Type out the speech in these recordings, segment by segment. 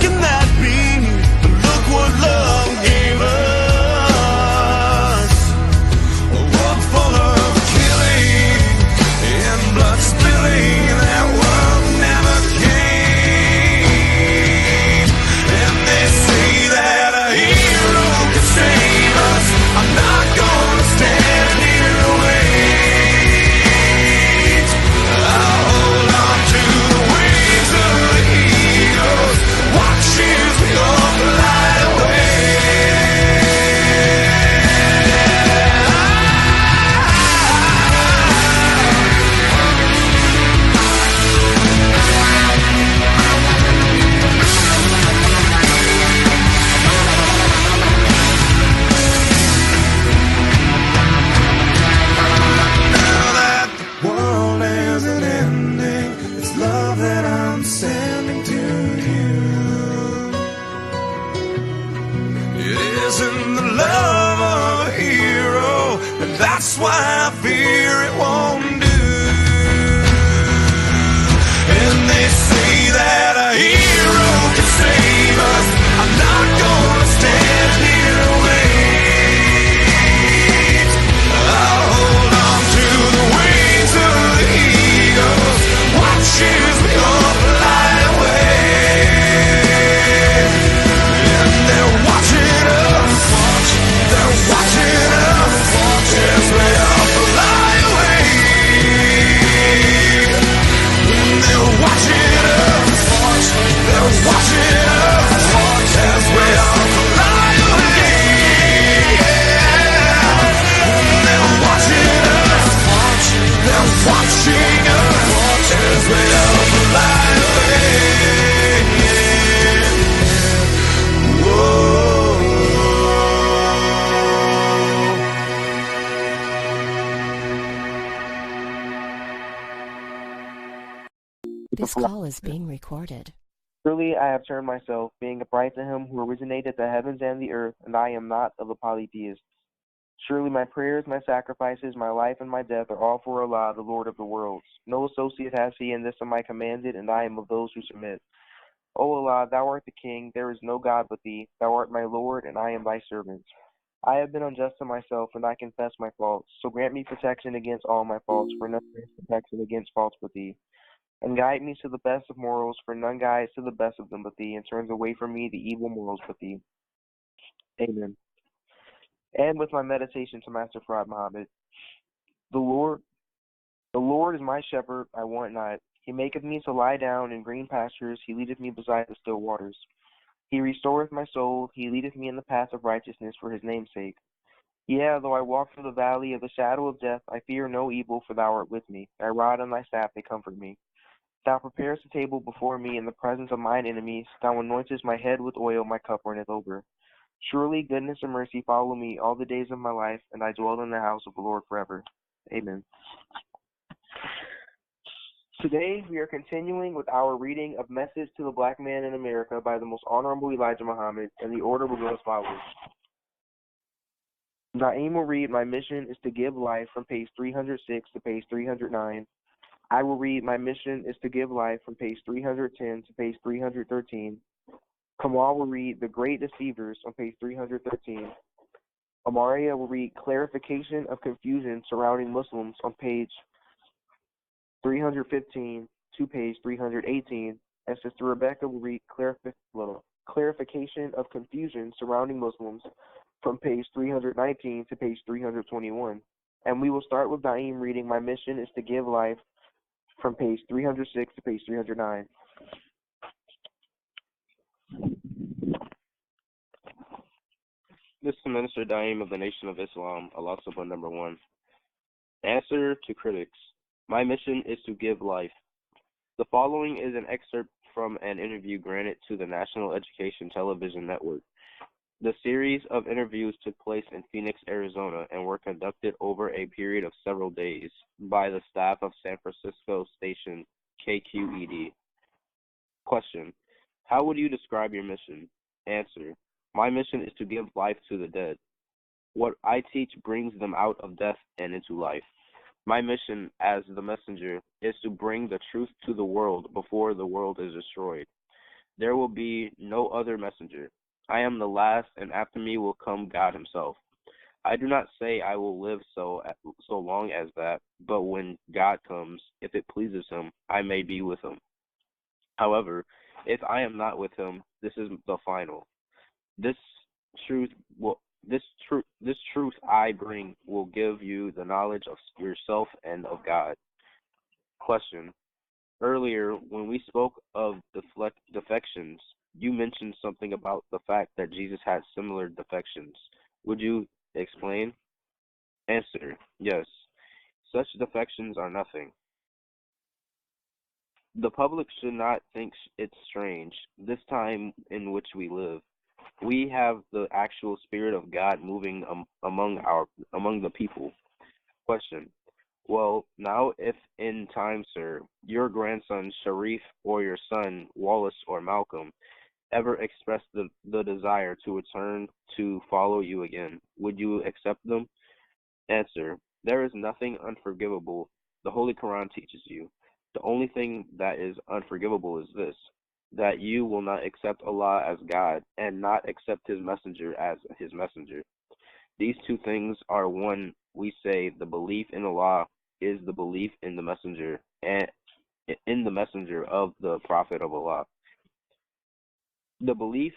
can that be? Look what love gave us. A world full of killing and blood spilling. That world never came. And they say that a hero can save us. I'm not gonna stand here and wait. I'll hold on to the wings of the eagles. Watch as we all fly away. Now that the world isn't ending, it's love that I'm sending to you. It isn't the love of a hero, and that's why I fear it won't do. And they say that a hero can save us. I'm not gonna stand here and wait. I'll hold on to the wings of the eagles. Watch as we all fly away. And they're watching us. They're watching us as we all fly away. And they're watching us. They're watching us as we all fly away. And they're watching us. They're watching us as we all fly away. Whoa. This call is being recorded. Truly I have turned myself, being upright to him who originated the heavens and the earth, and I am not of the polytheists. Surely my prayers, my sacrifices, my life, and my death are all for Allah, the Lord of the worlds. No associate has he in this am I commanded, and I am of those who submit. O Allah, thou art the King, there is no God but thee. Thou art my Lord, and I am thy servant. I have been unjust to myself, and I confess my faults. So grant me protection against all my faults, for none has protection against faults but thee. And guide me to the best of morals, for none guides to the best of them but thee, and turns away from me the evil morals but thee. Amen. And with my meditation to Master Farad Muhammad. The Lord is my shepherd, I want not. He maketh me to lie down in green pastures, he leadeth me beside the still waters. He restoreth my soul, he leadeth me in the path of righteousness for his name's sake. Yea, though I walk through the valley of the shadow of death, I fear no evil, for thou art with me. Thy rod and thy staff, they comfort me. Thou preparest a table before me in the presence of mine enemies. Thou anointest my head with oil, my cup runneth over. Surely goodness and mercy follow me all the days of my life, and I dwell in the house of the Lord forever. Amen. Today we are continuing with our reading of Message to the Black Man in America by the Most Honorable Elijah Muhammad, and the order will go as follows. Naeem will read My Mission is to Give Life from page 306 to page 309. I will read My Mission is to Give Life from page 310 to page 313. Kamal will read The Great Deceivers on page 313. Amaria will read Clarification of Confusion Surrounding Muslims on page 315 to page 318. And Sister Rebecca will read Clarification of Confusion Surrounding Muslims from page 319 to page 321. And we will start with Naeem reading My Mission is to Give Life from page 306 to page 309. This is Minister Daim of the Nation of Islam, Allah Subhanahu number 1. Answer to critics. My mission is to give life. The following is an excerpt from an interview granted to the National Education Television Network. The series of interviews took place in Phoenix, Arizona, and were conducted over a period of several days by the staff of San Francisco station KQED. Question: how would you describe your mission? Answer: my mission is to give life to the dead. What I teach brings them out of death and into life. My mission as the messenger is to bring the truth to the world before the world is destroyed. There will be no other messenger. I am the last, and after me will come God himself. I do not say I will live so long as that, but when God comes, if it pleases him, I may be with him. However, if I am not with him, this is the final. This truth will this truth I bring will give you the knowledge of yourself and of God. Question. Earlier, when we spoke of defections, you mentioned something about the fact that Jesus had similar defections. Would you explain? Answer. Yes. Such defections are nothing. The public should not think it's strange, this time in which we live. We have the actual Spirit of God moving among the people. Question. Well, now if in time, sir, your grandson Sharif or your son Wallace or Malcolm ever expressed the desire to return to follow you again, would you accept them? Answer. There is nothing unforgivable. The Holy Quran teaches you. The only thing that is unforgivable is this, that you will not accept Allah as God and not accept his messenger as his messenger. These two things are one. We say the belief in Allah is the belief in the messenger and in the messenger of the Prophet of Allah. The belief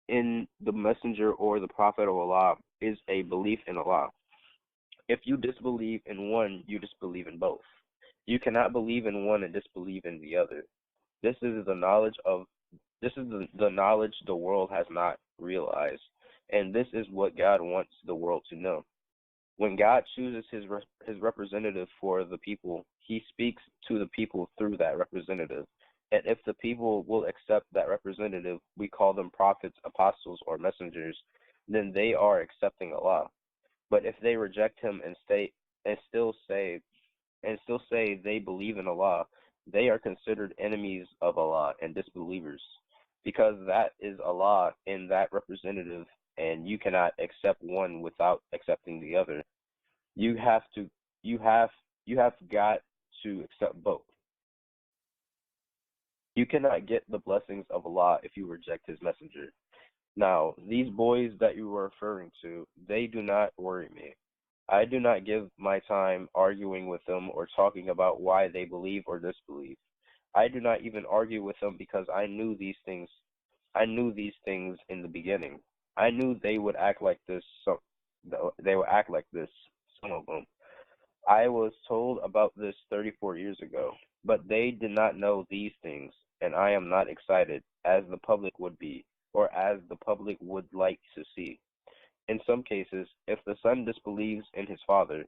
in the messenger or the Prophet of Allah is a belief in Allah. If you disbelieve in one, you disbelieve in both. You cannot believe in one and disbelieve in the other. This is the knowledge the world has not realized, and this is what God wants the world to know. When God chooses his representative for the people, he speaks to the people through that representative. And if the people will accept that representative, we call them prophets, apostles, or messengers, then they are accepting Allah. But if they reject him and still say they believe in Allah, they are considered enemies of Allah and disbelievers, because that is Allah in that representative, and you cannot accept one without accepting the other. You have got to accept both. You cannot get the blessings of Allah if you reject his messenger. Now, these boys that you were referring to, they do not worry me. I do not give my time arguing with them or talking about why they believe or disbelieve. I do not even argue with them because I knew these things. I knew these things in the beginning. I knew they would act like this. They would act like this. Some of them. I was told about this 34 years ago, but they did not know these things, and I am not excited, as the public would be, or as the public would like to see. In some cases, if the son disbelieves in his father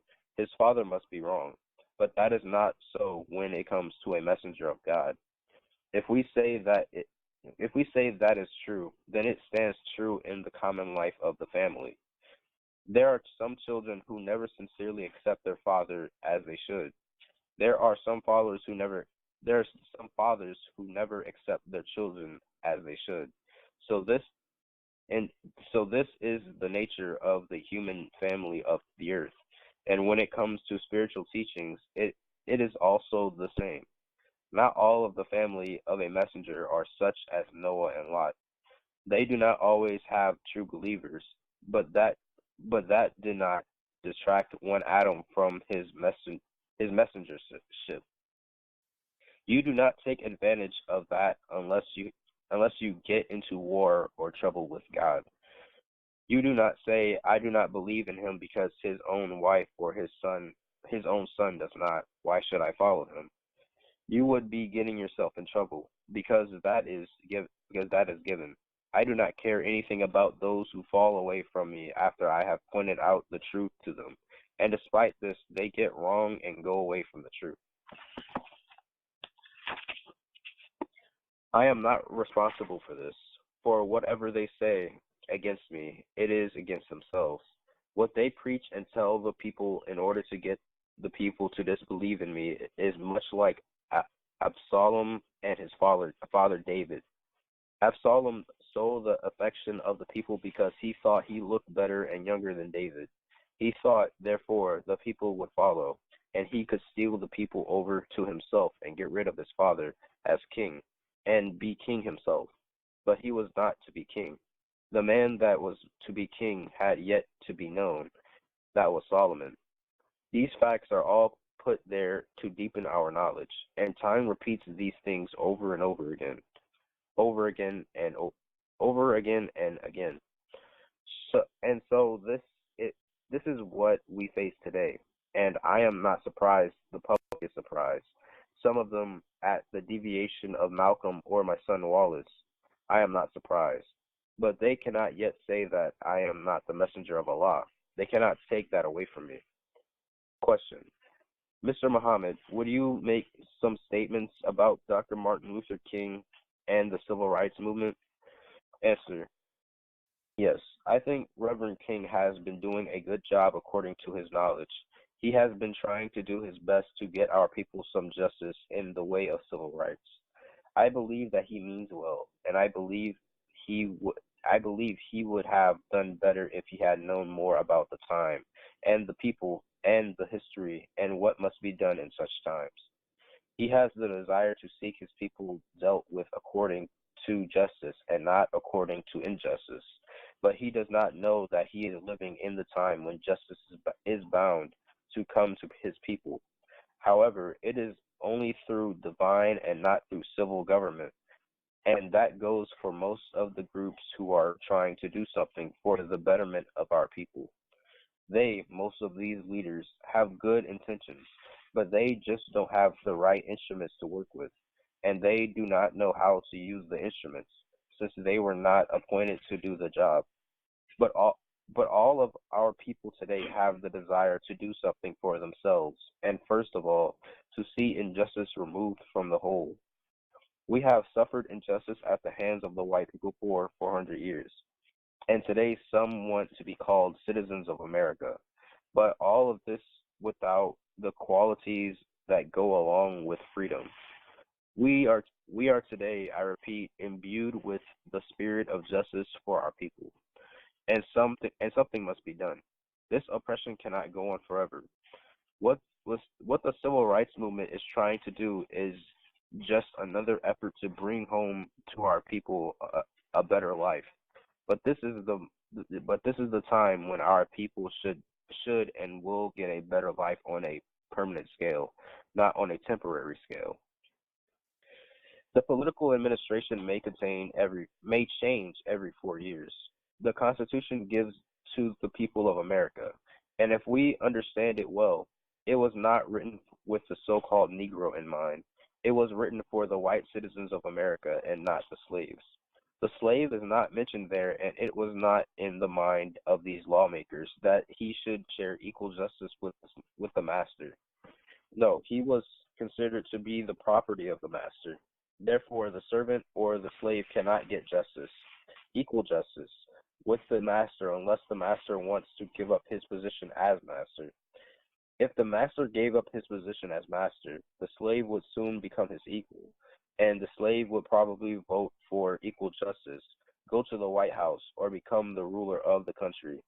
must be wrong. But that is not so when it comes to a messenger of God. If we say that is true, then it stands true in the common life of the family. There are some children who never sincerely accept their father as they should. There are some fathers who never accept their children as they should. So this is the nature of the human family of the earth. And when it comes to spiritual teachings, it is also the same. Not all of the family of a messenger are such as Noah and Lot. They do not always have true believers, but that did not distract one atom from his messengership. You do not take advantage of that unless you get into war or trouble with God. You do not say, I do not believe in him because his own wife or his own son does not. Why should I follow him? You would be getting yourself in trouble because that is given. I do not care anything about those who fall away from me after I have pointed out the truth to them. And despite this, they get wrong and go away from the truth. I am not responsible for this. For whatever they say against me, it is against themselves. What they preach and tell the people in order to get the people to disbelieve in me is much like Absalom and his father David. Absalom stole the affection of the people because he thought he looked better and younger than David. He thought, therefore, the people would follow, and he could steal the people over to himself and get rid of his father as king. and be king himself, but he was not to be king. The man that was to be king had yet to be known. That was Solomon. These facts are all put there to deepen our knowledge, and time repeats these things over and over again, over again and over again and again. So this is what we face today, and I am not surprised the public is surprised. Some of them at the deviation of Malcolm or my son Wallace. I am not surprised, but they cannot yet say that I am not the messenger of Allah. They cannot take that away from me. Question. Mr. Muhammad, would you make some statements about Dr. Martin Luther King and the Civil Rights Movement? Answer. Yes, I think Reverend King has been doing a good job according to his knowledge. He has been trying to do his best to get our people some justice in the way of civil rights. I believe that he means well, and I believe he would have done better if he had known more about the time and the people and the history and what must be done in such times. He has the desire to seek his people dealt with according to justice and not according to injustice. But he does not know that he is living in the time when justice is bound to come to his people. However, it is only through divine and not through civil government. And that goes for most of the groups who are trying to do something for the betterment of our people. Most of these leaders, have good intentions, but they just don't have the right instruments to work with, and they do not know how to use the instruments, since they were not appointed to do the job. But all of our people today have the desire to do something for themselves, and first of all, to see injustice removed from the whole. We have suffered injustice at the hands of the white people for 400 years. And today some want to be called citizens of America. But all of this without the qualities that go along with freedom. We are today, I repeat, imbued with the spirit of justice for our people. And something must be done. This oppression cannot go on forever. What the civil rights movement is trying to do is just another effort to bring home to our people a better life. But this is the time when our people should and will get a better life on a permanent scale, not on a temporary scale. The political administration may change every 4 years. The Constitution gives to the people of America, and if we understand it well, it was not written with the so-called Negro in mind. It was written for the white citizens of America and not the slaves. The slave is not mentioned there, and it was not in the mind of these lawmakers that he should share equal justice with the master. No, he was considered to be the property of the master. Therefore, the servant or the slave cannot get equal justice, with the master unless the master wants to give up his position as master. If the master gave up his position as master, the slave would soon become his equal, and the slave would probably vote for equal justice, go to the White House, or become the ruler of the country.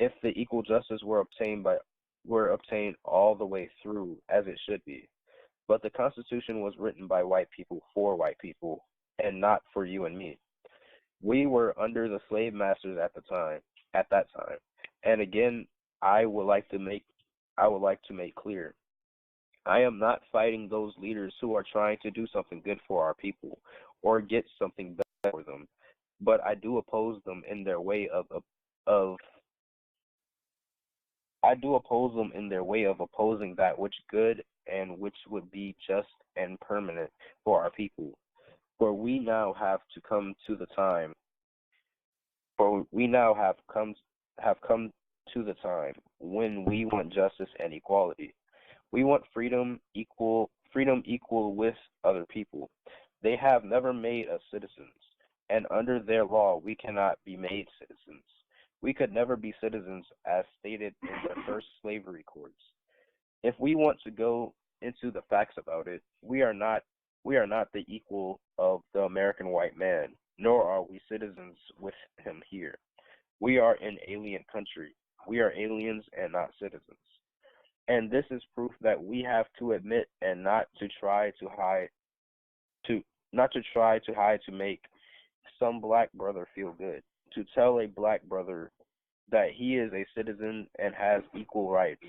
If the equal justice were obtained all the way through as it should be. But the Constitution was written by white people for white people, and not for you and me. We were under the slave masters at that time. And again, I would like to make clear, I am not fighting those leaders who are trying to do something good for our people or get something better for them, but I do oppose them in their way of I do oppose them in their way of opposing that which good and which would be just and permanent for our people. For we now have to come to the time for we now have come to the time when we want justice and equality. We want freedom equal with other people. They have never made us citizens, and under their law we cannot be made citizens. We could never be citizens as stated in the first slavery courts. If we want to go into the facts about it, we are not the equal of the American white man, nor are we citizens with him here. We are in alien country. We are aliens and not citizens. And this is proof that we have to admit and not to try to hide not to try to hide to make some black brother feel good. To tell a black brother that he is a citizen and has equal rights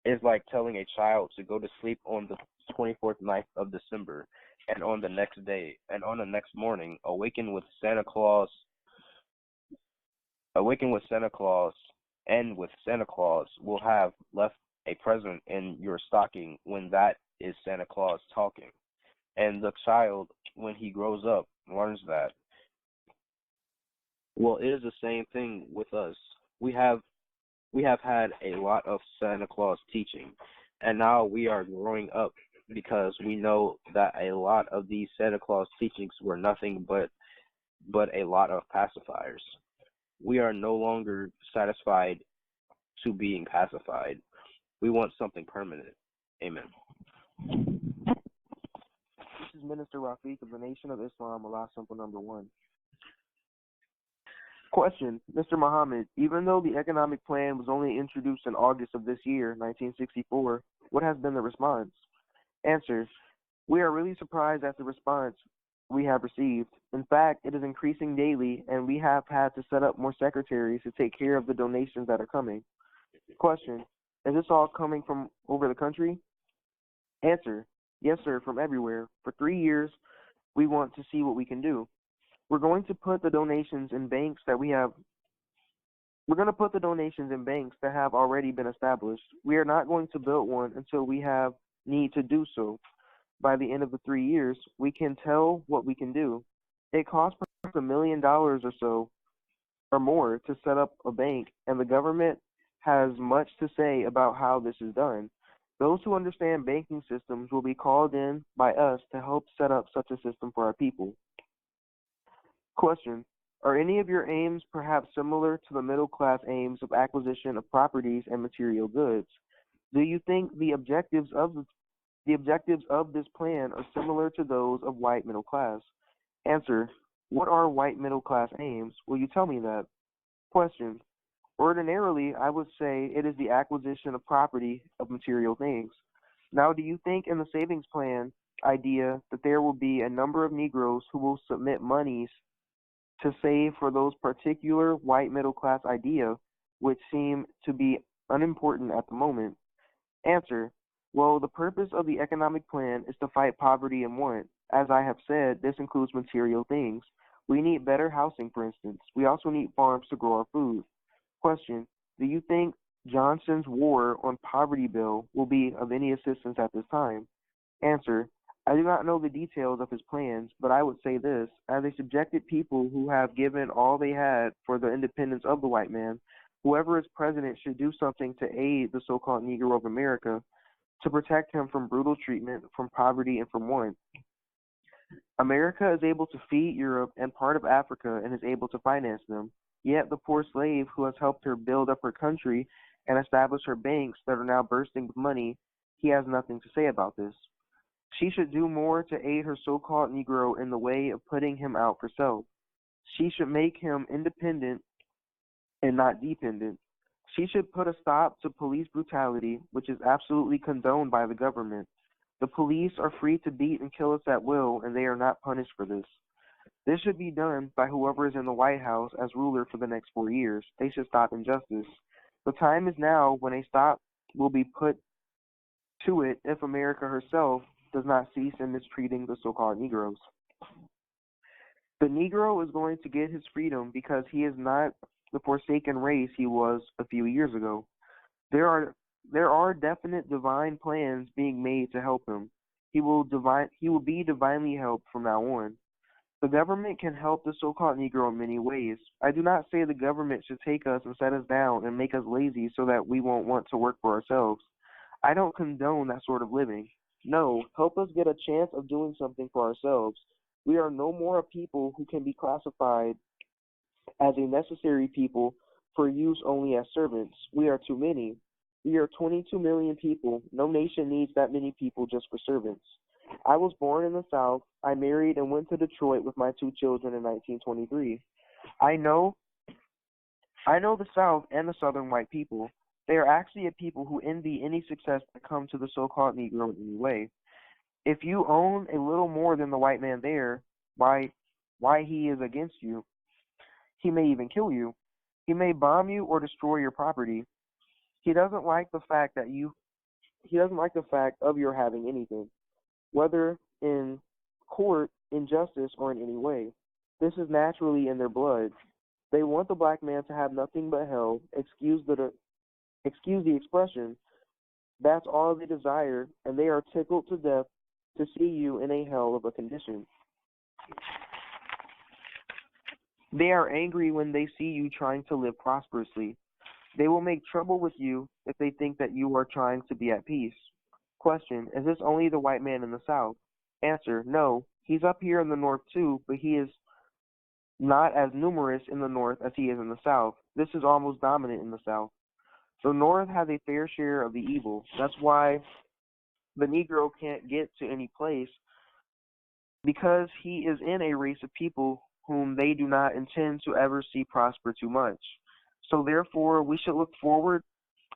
is like telling a child to go to sleep on the 24th night of December and on the next day and on the next morning awaken with Santa Claus and with Santa Claus will have left a present in your stocking when that is Santa Claus talking. And the child, when he grows up, learns that. Well, it is the same thing with us. We have had a lot of Santa Claus teaching, and now we are growing up because we know that a lot of these Santa Claus teachings were nothing but a lot of pacifiers. We are no longer satisfied to being pacified. We want something permanent. Amen. This is Minister Rafiq of the Nation of Islam, Allah Simple Number 1. Question, Mr. Muhammad, even though the economic plan was only introduced in August of this year, 1964, what has been the response? Answer, we are really surprised at the response we have received. In fact, it is increasing daily, and we have had to set up more secretaries to take care of the donations that are coming. Question, is this all coming from over the country? Answer, yes, sir, from everywhere. For 3 years, we want to see what we can do. We're going to put the donations in banks that have already been established. We are not going to build one until we have need to do so. By the end of the 3 years, we can tell what we can do. It costs perhaps $1 million or so or more to set up a bank, and the government has much to say about how this is done. Those who understand banking systems will be called in by us to help set up such a system for our people. Question, are any of your aims perhaps similar to the middle class aims of acquisition of properties and material goods? Do you think the objectives of this plan are similar to those of white middle class? Answer, what are white middle class aims? Will you tell me that? Question, ordinarily I would say it is the acquisition of property of material things. Now, do you think in the savings plan idea that there will be a number of Negroes who will submit monies to save for those particular white middle class idea which seem to be unimportant at the moment? Answer, well, the purpose of the economic plan is to fight poverty and want. As I have said, this includes material things. We need better housing, for instance. We also need farms to grow our food. Question, do you think Johnson's war on poverty bill will be of any assistance at this time? Answer, I do not know the details of his plans, but I would say this. As a subjected people who have given all they had for the independence of the white man, whoever is president should do something to aid the so-called Negro of America, to protect him from brutal treatment, from poverty, and from want. America is able to feed Europe and part of Africa and is able to finance them. Yet the poor slave who has helped her build up her country and establish her banks that are now bursting with money, he has nothing to say about this. She should do more to aid her so-called Negro in the way of putting him out for self. She should make him independent and not dependent. She should put a stop to police brutality, which is absolutely condoned by the government. The police are free to beat and kill us at will, and they are not punished for this. This should be done by whoever is in the White House as ruler for the next 4 years. They should stop injustice. The time is now when a stop will be put to it if America herself does not cease in mistreating the so-called Negroes. The Negro is going to get his freedom because he is not the forsaken race he was a few years ago. There are definite divine plans being made to help him. He will be divinely helped from now on. The government can help the so-called Negro in many ways. I do not say the government should take us and set us down and make us lazy so that we won't want to work for ourselves. I don't condone that sort of living. No, help us get a chance of doing something for ourselves. We are no more a people who can be classified as a necessary people for use only as servants. We are too many. We are 22 million people. No nation needs that many people just for servants. I was born in the South. I married and went to Detroit with my 2 children in 1923. I know the South and the Southern white people. They are actually a people who envy any success that comes to the so-called Negro in any way. If you own a little more than the white man there, why he is against you. He may even kill you. He may bomb you or destroy your property. He doesn't like the fact that you he doesn't like the fact of your having anything, whether in court, in justice, or in any way. This is naturally in their blood. They want the black man to have nothing but hell. Excuse the expression. That's all they desire, and they are tickled to death to see you in a hell of a condition. They are angry when they see you trying to live prosperously. They will make trouble with you if they think that you are trying to be at peace. Question: is this only the white man in the South? Answer: no, he's up here in the North too, but he is not as numerous in the North as he is in the South. This is almost dominant in the South. The North has a fair share of the evil. That's why the Negro can't get to any place, because he is in a race of people whom they do not intend to ever see prosper too much. So therefore, we should look forward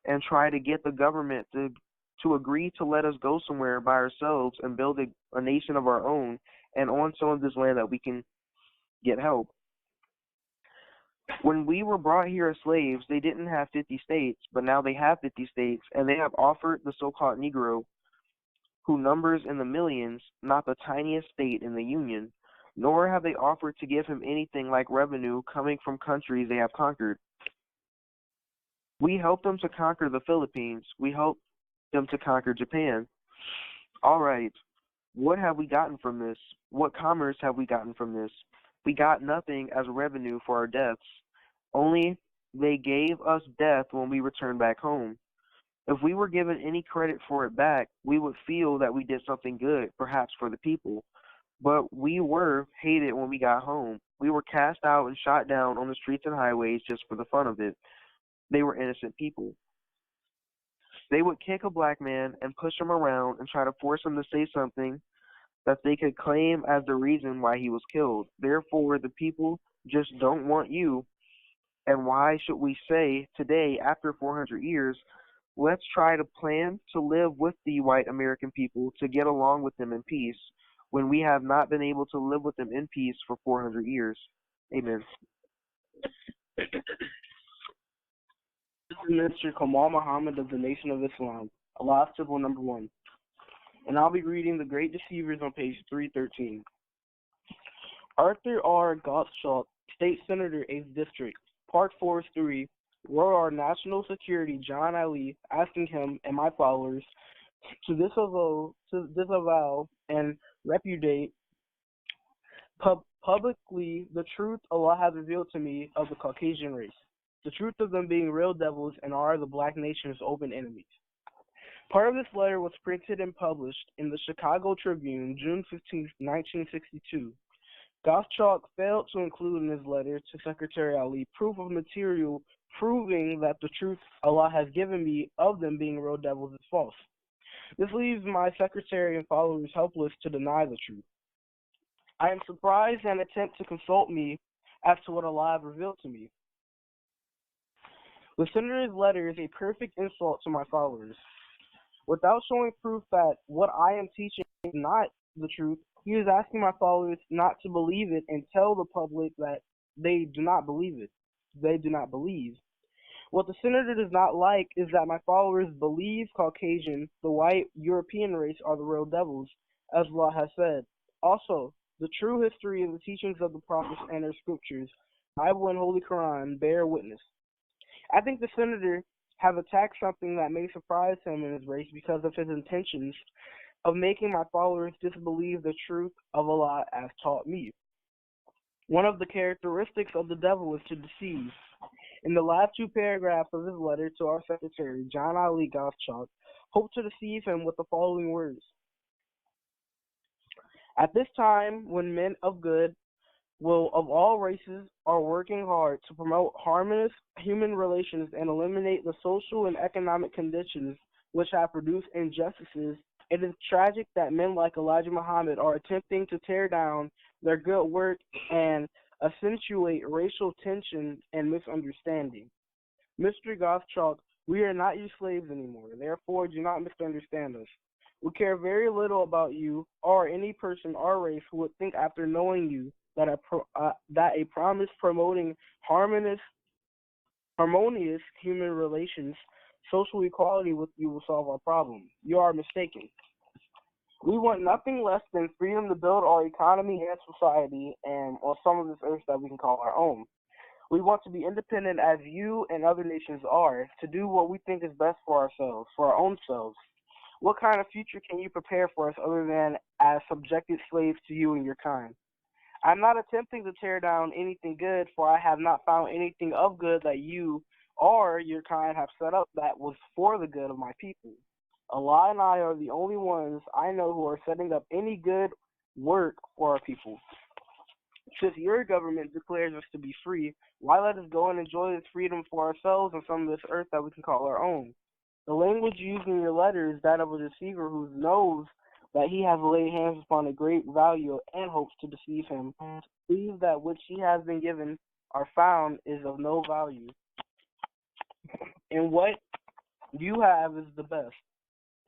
and try to get the government to agree to let us go somewhere by ourselves and build a nation of our own, and on some of this land that we can get help. When we were brought here as slaves, they didn't have 50 states, but now they have 50 states, and they have offered the so-called Negro, who numbers in the millions, not the tiniest state in the Union, nor have they offered to give him anything like revenue coming from countries they have conquered. We helped them to conquer the Philippines. We helped them to conquer Japan. All right, what have we gotten from this? What commerce have we gotten from this? We got nothing as revenue for our deaths. Only they gave us death when we returned back home. If we were given any credit for it back, we would feel that we did something good, perhaps for the people. But we were hated when we got home. We were cast out and shot down on the streets and highways just for the fun of it. They were innocent people. They would kick a black man and push him around and try to force him to say something that they could claim as the reason why he was killed. Therefore, the people just don't want you. And why should we say today, after 400 years, let's try to plan to live with the white American people to get along with them in peace, when we have not been able to live with them in peace for 400 years. Amen. This is Mr. Kamal Muhammad of the Nation of Islam, Allah Symbol number 1. And I'll be reading The Great Deceivers on page 313. Arthur R. Gottschalk, State Senator, 8th District, Part 4-3, wrote our National Security John Ali asking him and my followers to disavow and repudiate publicly the truth Allah has revealed to me of the Caucasian race, the truth of them being real devils and are the black nation's open enemies. Part of this letter was printed and published in the Chicago Tribune, June 15, 1962. Gottschalk failed to include in his letter to Secretary Ali proof of material proving that the truth Allah has given me of them being real devils is false. This leaves my secretary and followers helpless to deny the truth. I am surprised and attempt to consult me as to what Allah has revealed to me. The senator's letter is a perfect insult to my followers. Without showing proof that what I am teaching is not the truth, he is asking my followers not to believe it and tell the public that they do not believe it. They do not believe. What the senator does not like is that my followers believe Caucasian, the white European race, are the real devils, as Allah has said. Also, the true history and the teachings of the prophets and their scriptures, Bible and Holy Quran, bear witness. I think the senator has attacked something that may surprise him in his race because of his intentions of making my followers disbelieve the truth of Allah as taught me. One of the characteristics of the devil is to deceive. In the last 2 paragraphs of his letter to our secretary, John Ali Gottschalk, hoped to deceive him with the following words. At this time, when men of good will of all races are working hard to promote harmonious human relations and eliminate the social and economic conditions which have produced injustices, it is tragic that men like Elijah Muhammad are attempting to tear down their good work and accentuate racial tension and misunderstanding. Mr. Gottschalk, we are not your slaves anymore. Therefore, do not misunderstand us. We care very little about you or any person or race who would think after knowing you that a promise promoting harmonious human relations, social equality with you will solve our problem. You are mistaken. We want nothing less than freedom to build our economy and society and on some of this earth that we can call our own. We want to be independent as you and other nations are, to do what we think is best for ourselves, for our own selves. What kind of future can you prepare for us other than as subjected slaves to you and your kind? I'm not attempting to tear down anything good, for I have not found anything of good that you or your kind have set up that was for the good of my people. Allah and I are the only ones I know who are setting up any good work for our people. Since your government declares us to be free, why let us go and enjoy this freedom for ourselves on some of this earth that we can call our own? The language used in your letter is that of a deceiver who knows that he has laid hands upon a great value and hopes to deceive him. Believe that which he has been given or found is of no value, and what you have is the best.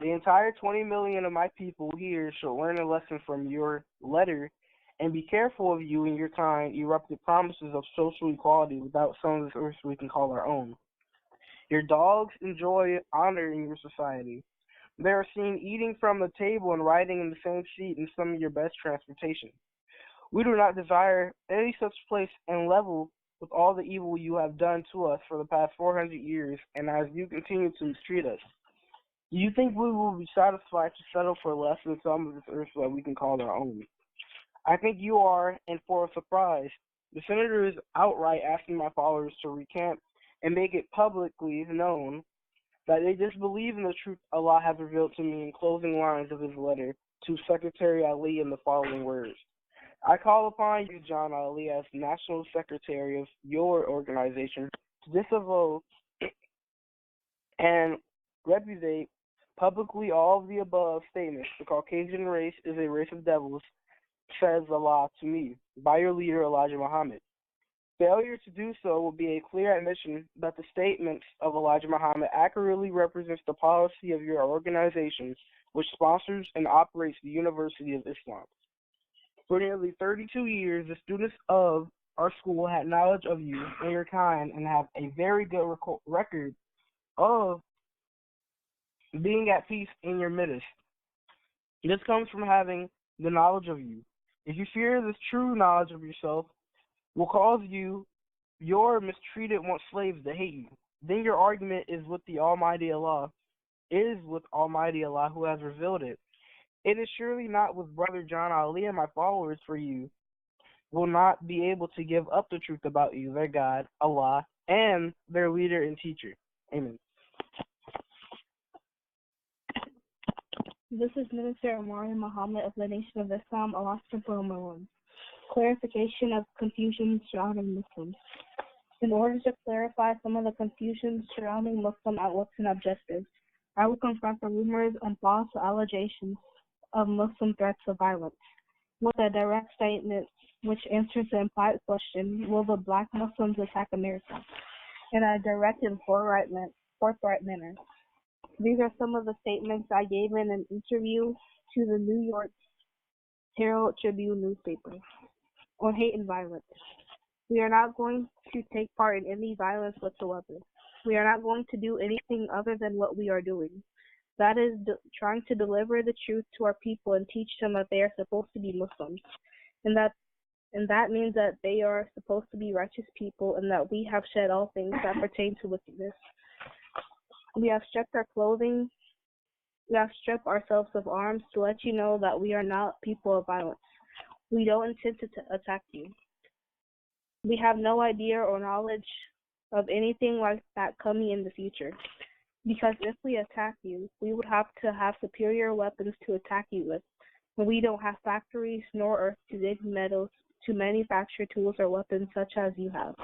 The entire 20 million of my people here shall learn a lesson from your letter and be careful of you and your kind erupted promises of social equality without some of this earth we can call our own. Your dogs enjoy honor in your society. They are seen eating from the table and riding in the same seat in some of your best transportation. We do not desire any such place and level with all the evil you have done to us for the past 400 years and as you continue to mistreat us. Do you think we will be satisfied to settle for less than some of this earth that we can call our own? I think you are, and for a surprise, the senator is outright asking my followers to recant and make it publicly known that they disbelieve in the truth Allah has revealed to me in closing lines of his letter to Secretary Ali in the following words. I call upon you, John Ali, as National Secretary of your organization, to disavow and repudiate publicly all of the above statements. The Caucasian race is a race of devils, says Allah to me, by your leader Elijah Muhammad. Failure to do so will be a clear admission that the statements of Elijah Muhammad accurately represents the policy of your organization, which sponsors and operates the University of Islam. For nearly 32 years, the students of our school had knowledge of you and your kind and have a very good record of being at peace in your midst. This comes from having the knowledge of you. If you fear this true knowledge of yourself will cause you, your mistreated want slaves to hate you, then your argument is with the Almighty Allah, who has revealed it. It is surely not with Brother John Ali and my followers, for you will not be able to give up the truth about you, their God, Allah, and their leader and teacher. Amen. This is Minister Amari Muhammad of the Nation of Islam, Alaska, Burma. Clarification of confusion surrounding Muslims. In order to clarify some of the confusion surrounding Muslim outlooks and objectives, I will confront the rumors and false allegations of Muslim threats of violence with a direct statement which answers the implied question, will the black Muslims attack America? In a direct and forthright manner. These are some of the statements I gave in an interview to the New York Herald Tribune newspaper on hate and violence. We are not going to take part in any violence whatsoever. We are not going to do anything other than what we are doing. That is trying to deliver the truth to our people and teach them that they are supposed to be Muslims, and that means that they are supposed to be righteous people, and that we have shed all things that pertain to wickedness. We have stripped our clothing. We have stripped ourselves of arms to let you know that we are not people of violence. We don't intend to attack you. We have no idea or knowledge of anything like that coming in the future. Because if we attack you, we would have to have superior weapons to attack you with. We don't have factories nor earth to dig metals to manufacture tools or weapons such as you have.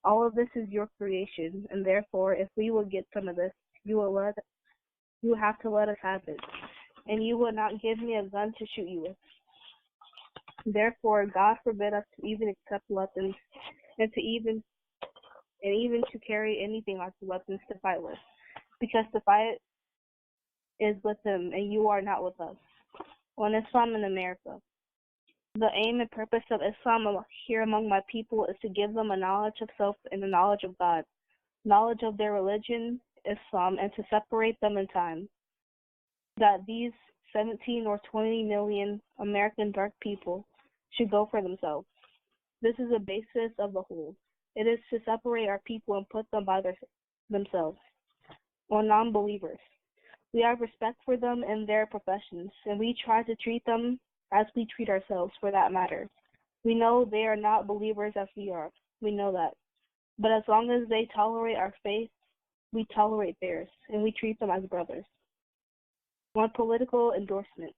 All of this is your creation, and therefore, if we will get some of this, you will have to let us have it, and you will not give me a gun to shoot you with. Therefore, God forbid us to even accept weapons, and even to carry anything like weapons to fight with, because to fight is with him, and you are not with us. On Islam in America. The aim and purpose of Islam here among my people is to give them a knowledge of self and a knowledge of God, knowledge of their religion, Islam, and to separate them in time. That these 17 or 20 million American dark people should go for themselves. This is the basis of the whole. It is to separate our people and put them by themselves, or non-believers. We have respect for them and their professions, and we try to treat them as we treat ourselves, for that matter. We know they are not believers as we are. We know that. But as long as they tolerate our faith, we tolerate theirs, and we treat them as brothers. One political endorsement.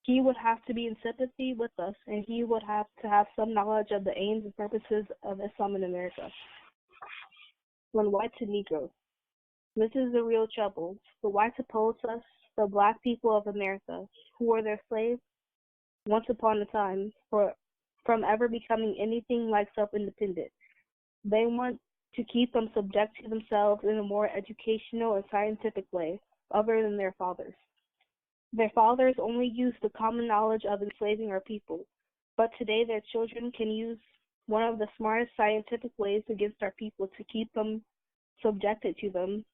He would have to be in sympathy with us, and he would have to have some knowledge of the aims and purposes of Islam in America. When whites and Negroes. This is the real trouble. The whites oppose us, the black people of America, who were their slaves once upon a time, from ever becoming anything like self-independent. They want to keep them subject to themselves in a more educational and scientific way, other than their fathers. Their fathers only used the common knowledge of enslaving our people, but today their children can use one of the smartest scientific ways against our people to keep them subjected to them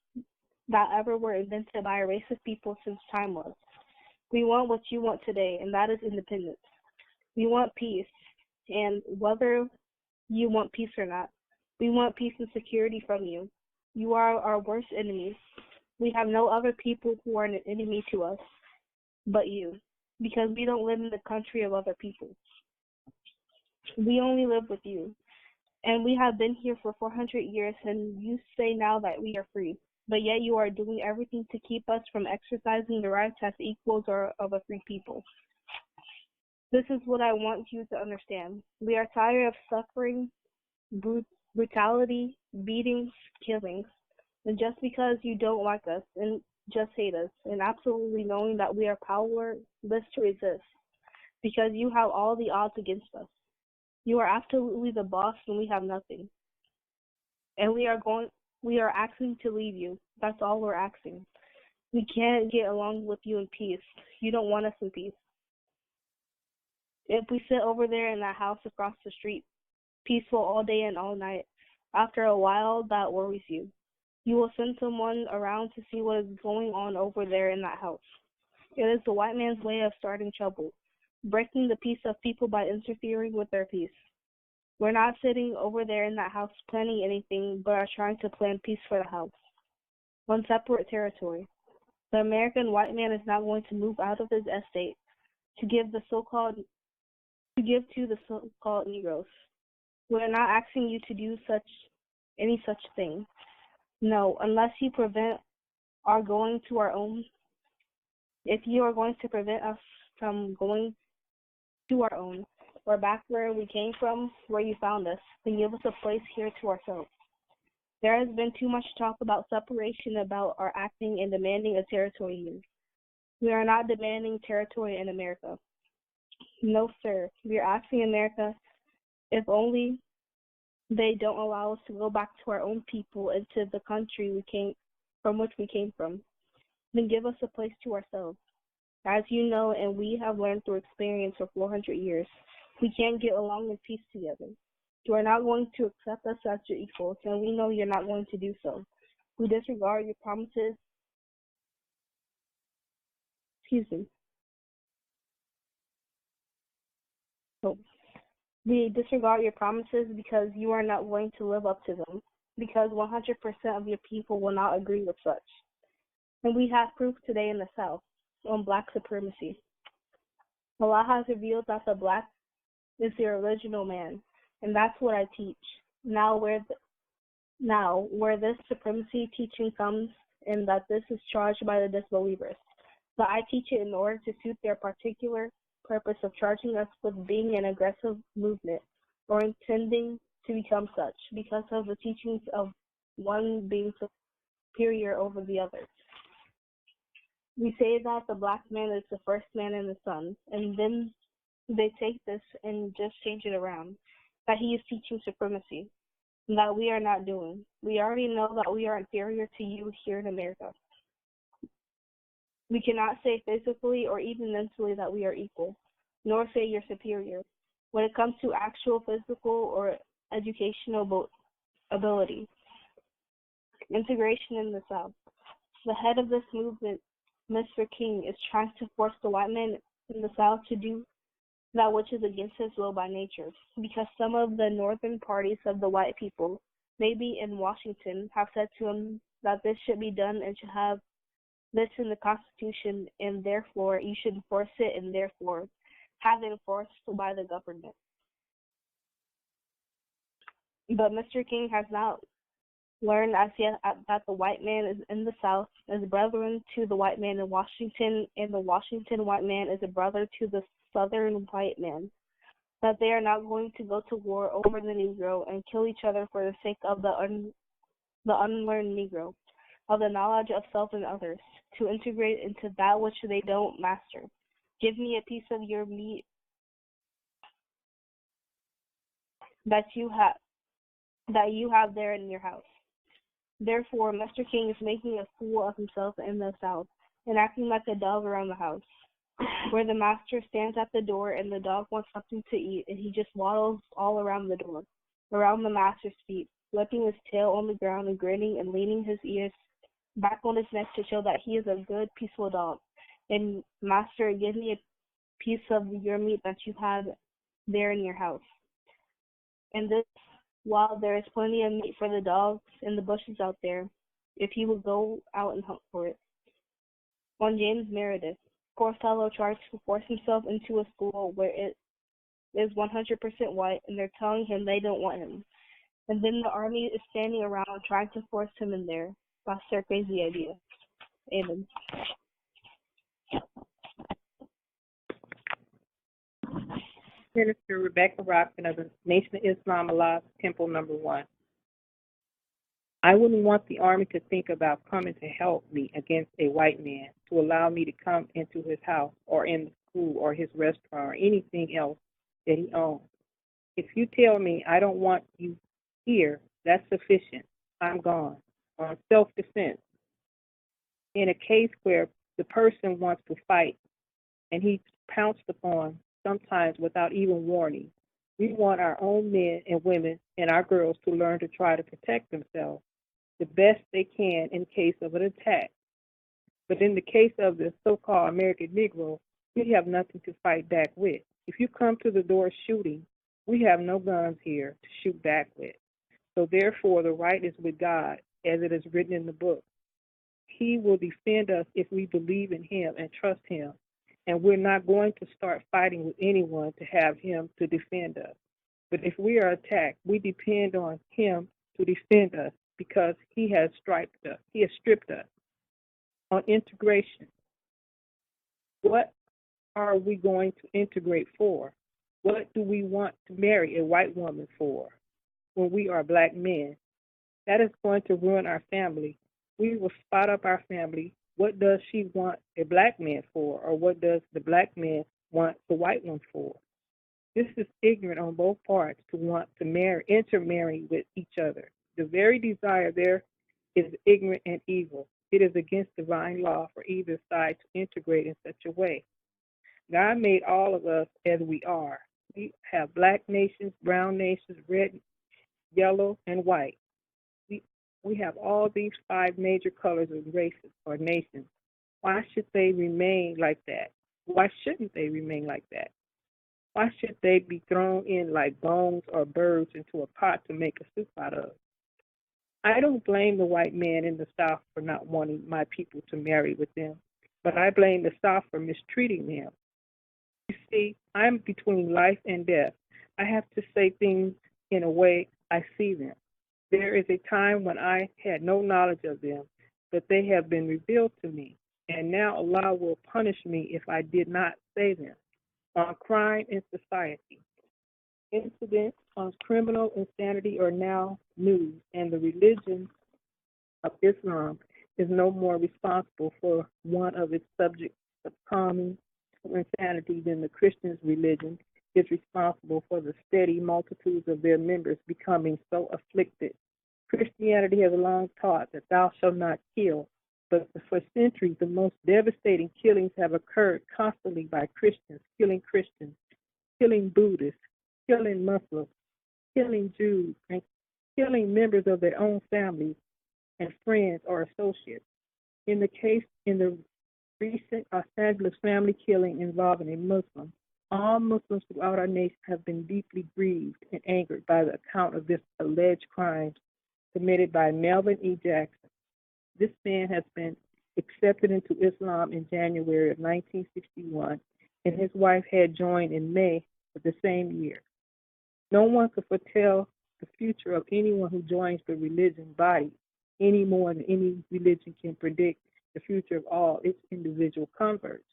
that ever were invented by a race of people since time was. We want what you want today, and that is independence. We want peace, and whether you want peace or not, we want peace and security from you. You are our worst enemies. We have no other people who are an enemy to us but you, because we don't live in the country of other people. We only live with you, and we have been here for 400 years, and you say now that we are free, but yet you are doing everything to keep us from exercising the rights as equals or of a free people. This is what I want you to understand. We are tired of suffering, brutality, beatings, killings, and just because you don't like us and just hate us, and absolutely knowing that we are powerless to resist, because you have all the odds against us. You are absolutely the boss, and we have nothing. And we are asking to leave you. That's all we're asking. We can't get along with you in peace. You don't want us in peace. If we sit over there in that house across the street, peaceful all day and all night, after a while that worries you. You will send someone around to see what is going on over there in that house. It is the white man's way of starting trouble, breaking the peace of people by interfering with their peace. We're not sitting over there in that house planning anything, but are trying to plan peace for the house. One separate territory. The American white man is not going to move out of his estate to give to the so-called Negroes. We're not asking you to do any such thing. No, unless you prevent our going to our own. If you are going to prevent us from going to our own, or back where we came from, where you found us, then give us a place here to ourselves. There has been too much talk about separation about our acting and demanding a territory here. We are not demanding territory in America. No, sir. We are asking America if only they don't allow us to go back to our own people and to the country from which we came from, then give us a place to ourselves. As you know, and we have learned through experience for 400 years, we can't get along in peace together. You are not going to accept us as your equals, and we know you're not going to do so. We disregard your promises. We disregard your promises because you are not going to live up to them, because 100% of your people will not agree with such. And we have proof today in the South on black supremacy. Allah has revealed that the black is the original man, and that's what I teach. Now where this supremacy teaching comes, and that this is charged by the disbelievers. But I teach it in order to suit their particular purpose of charging us with being an aggressive movement or intending to become such because of the teachings of one being superior over the other. We say that the black man is the first man in the sun, and then they take this and just change it around, that he is teaching supremacy, and that we are not doing. We already know that we are inferior to you here in America. We cannot say physically or even mentally that we are equal, nor say you're superior. When it comes to actual physical or educational ability, integration in the South. The head of this movement, Mr. King, is trying to force the white man in the South to do that which is against his will by nature, because some of the northern parties of the white people, maybe in Washington, have said to him that this should be done and should have this in the Constitution, and therefore you should enforce it, and therefore have it enforced by the government. But Mr. King has not learned as yet that the white man is in the South is brethren to the white man in Washington, and the Washington white man is a brother to the Southern white man, that they are not going to go to war over the Negro and kill each other for the sake of the unlearned Negro, of the knowledge of self and others, to integrate into that which they don't master. Give me a piece of your meat that you have there in your house. Therefore, Mr. King is making a fool of himself in the South, and acting like a dog around the house, where the master stands at the door and the dog wants something to eat, and he just waddles all around the door, around the master's feet, flipping his tail on the ground and grinning and leaning his ears back on his neck to show that he is a good, peaceful dog. And master, give me a piece of your meat that you have there in your house. And this, while there is plenty of meat for the dogs in the bushes out there, if he will go out and hunt for it. On James Meredith, poor fellow tries to force himself into a school where it is 100% white, and they're telling him they don't want him. And then the army is standing around trying to force him in there. That's their crazy idea. Amen. Minister Rebecca Rockman of the Nation of Islam Allah's Temple Number 1. I wouldn't want the Army to think about coming to help me against a white man, to allow me to come into his house or in the school or his restaurant or anything else that he owns. If you tell me I don't want you here, that's sufficient. I'm gone. On self-defense. In a case where the person wants to fight and he's pounced upon, sometimes without even warning, we want our own men and women and our girls to learn to try to protect themselves the best they can in case of an attack. But in the case of the so-called American Negro, we have nothing to fight back with. If you come to the door shooting, we have no guns here to shoot back with. So therefore, the right is with God, as it is written in the book. He will defend us if we believe in him and trust him. And we're not going to start fighting with anyone to have him to defend us. But if we are attacked, we depend on him to defend us because he has stripped us. He has stripped us. On integration, what are we going to integrate for? What do we want to marry a white woman for when we are black men? That is going to ruin our family. We will spot up our family. What does she want a black man for, or what does the black man want the white one for? This is ignorant on both parts to want to intermarry with each other. The very desire there is ignorant and evil. It is against divine law for either side to integrate in such a way. God made all of us as we are. We have black nations, brown nations, red, yellow, and white. We have all these 5 major colors of races or nations. Why should they remain like that? Why shouldn't they remain like that? Why should they be thrown in like bones or birds into a pot to make a soup out of? I don't blame the white man in the South for not wanting my people to marry with them, but I blame the South for mistreating them. You see, I'm between life and death. I have to say things in a way I see them. There is a time when I had no knowledge of them, but they have been revealed to me, and now Allah will punish me if I did not say them. On crime in society, incidents on criminal insanity are now news, and the religion of Islam is no more responsible for one of its subjects succumbing to insanity than the Christian's religion is responsible for the steady multitudes of their members becoming so afflicted. Christianity has long taught that thou shalt not kill, But for centuries, the most devastating killings have occurred constantly by Christians, killing Buddhists, killing Muslims, killing Jews, and killing members of their own families and friends or associates. In the recent Los Angeles family killing involving a Muslim, all Muslims throughout our nation have been deeply grieved and angered by the account of this alleged crime committed by Melvin E. Jackson. This man has been accepted into Islam in January of 1961, and his wife had joined in May of the same year. No one could foretell the future of anyone who joins the religion body any more than any religion can predict the future of all its individual converts.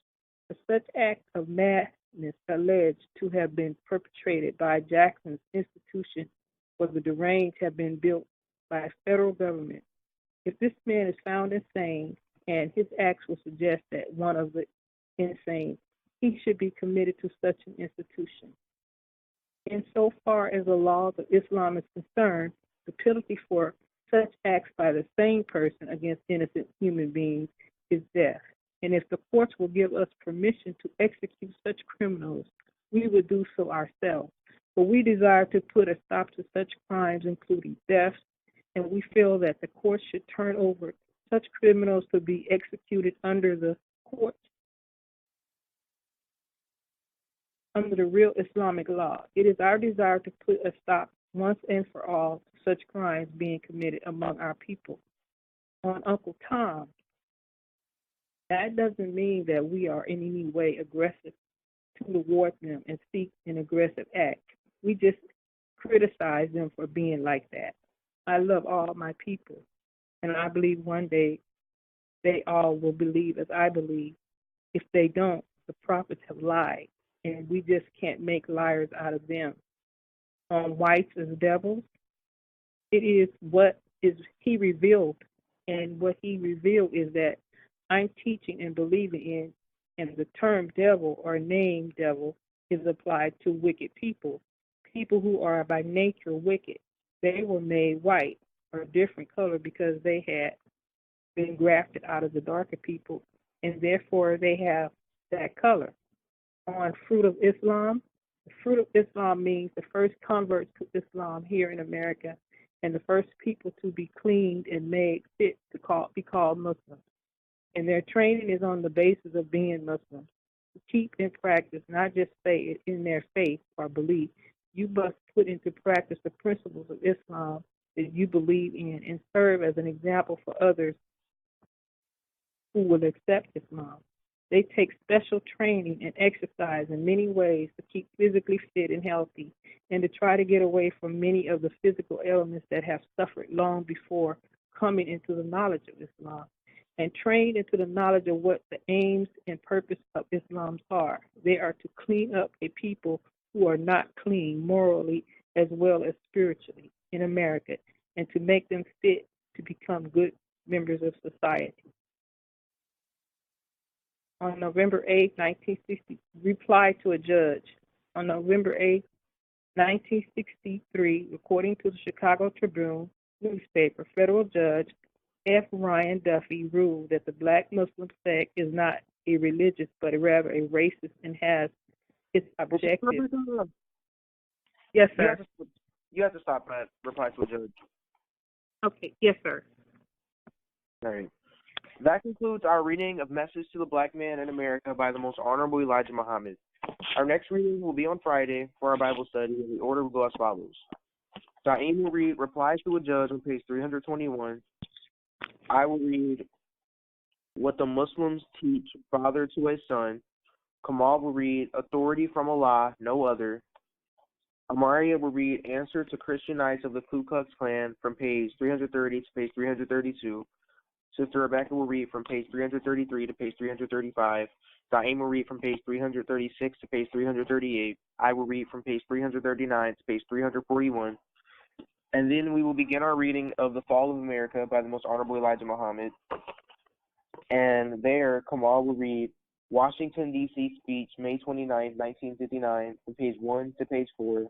For such acts of madness alleged to have been perpetrated by Jackson's institution for the deranged have been built by a federal government. If this man is found insane, and his acts will suggest that one of the insane, he should be committed to such an institution. Insofar as the laws of Islam is concerned, the penalty for such acts by the same person against innocent human beings is death. And if the courts will give us permission to execute such criminals, we would do so ourselves. But we desire to put a stop to such crimes, including death, and we feel that the courts should turn over such criminals to be executed under the courts, under the real Islamic law. It is our desire to put a stop once and for all to such crimes being committed among our people. On Uncle Tom, that doesn't mean that we are in any way aggressive toward them and seek an aggressive act. We just criticize them for being like that. I love all my people, and I believe one day they all will believe as I believe. If they don't, the prophets have lied, and we just can't make liars out of them. On whites as devils, it is what is he revealed, and what he revealed is that I'm teaching and believing in, and the term devil or name devil is applied to wicked people, people who are by nature wicked. They were made white or a different color because they had been grafted out of the darker people, and therefore they have that color. On fruit of Islam, the fruit of Islam means the first converts to Islam here in America and the first people to be cleaned and made fit to be called Muslims. And their training is on the basis of being Muslims. To keep in practice, not just say it in their faith or belief, you must put into practice the principles of Islam that you believe in and serve as an example for others who will accept Islam. They take special training and exercise in many ways to keep physically fit and healthy and to try to get away from many of the physical ailments that have suffered long before coming into the knowledge of Islam, and trained into the knowledge of what the aims and purpose of Islam are. They are to clean up a people who are not clean morally as well as spiritually in America, and to make them fit to become good members of society. On November 8, 1960, reply to a judge. On November 8, 1963, according to the Chicago Tribune newspaper, federal judge F. Ryan Duffy ruled that the Black Muslim sect is not a religious but rather a racist and has its objective. Yes, sir. You have to stop at reply to a judge. Okay, yes, sir. All right. That concludes our reading of Message to the Black Man in America by the Most Honorable Elijah Muhammad. Our next reading will be on Friday for our Bible study, and the order will go as follows. Daim will read Replies to a Judge on page 321. I will read What the Muslims Teach Father to a Son. Kamal will read Authority from Allah, No Other. Amaria will read Answer to Christian Knights of the Ku Klux Klan from page 330 to page 332. Sister Rebecca will read from page 333 to page 335. Daim will read from page 336 to page 338. I will read from page 339 to page 341. And then we will begin our reading of The Fall of America by the Most Honorable Elijah Muhammad. And there, Kamal will read Washington, D.C. Speech, May 29, 1959, from page 1 to page 4.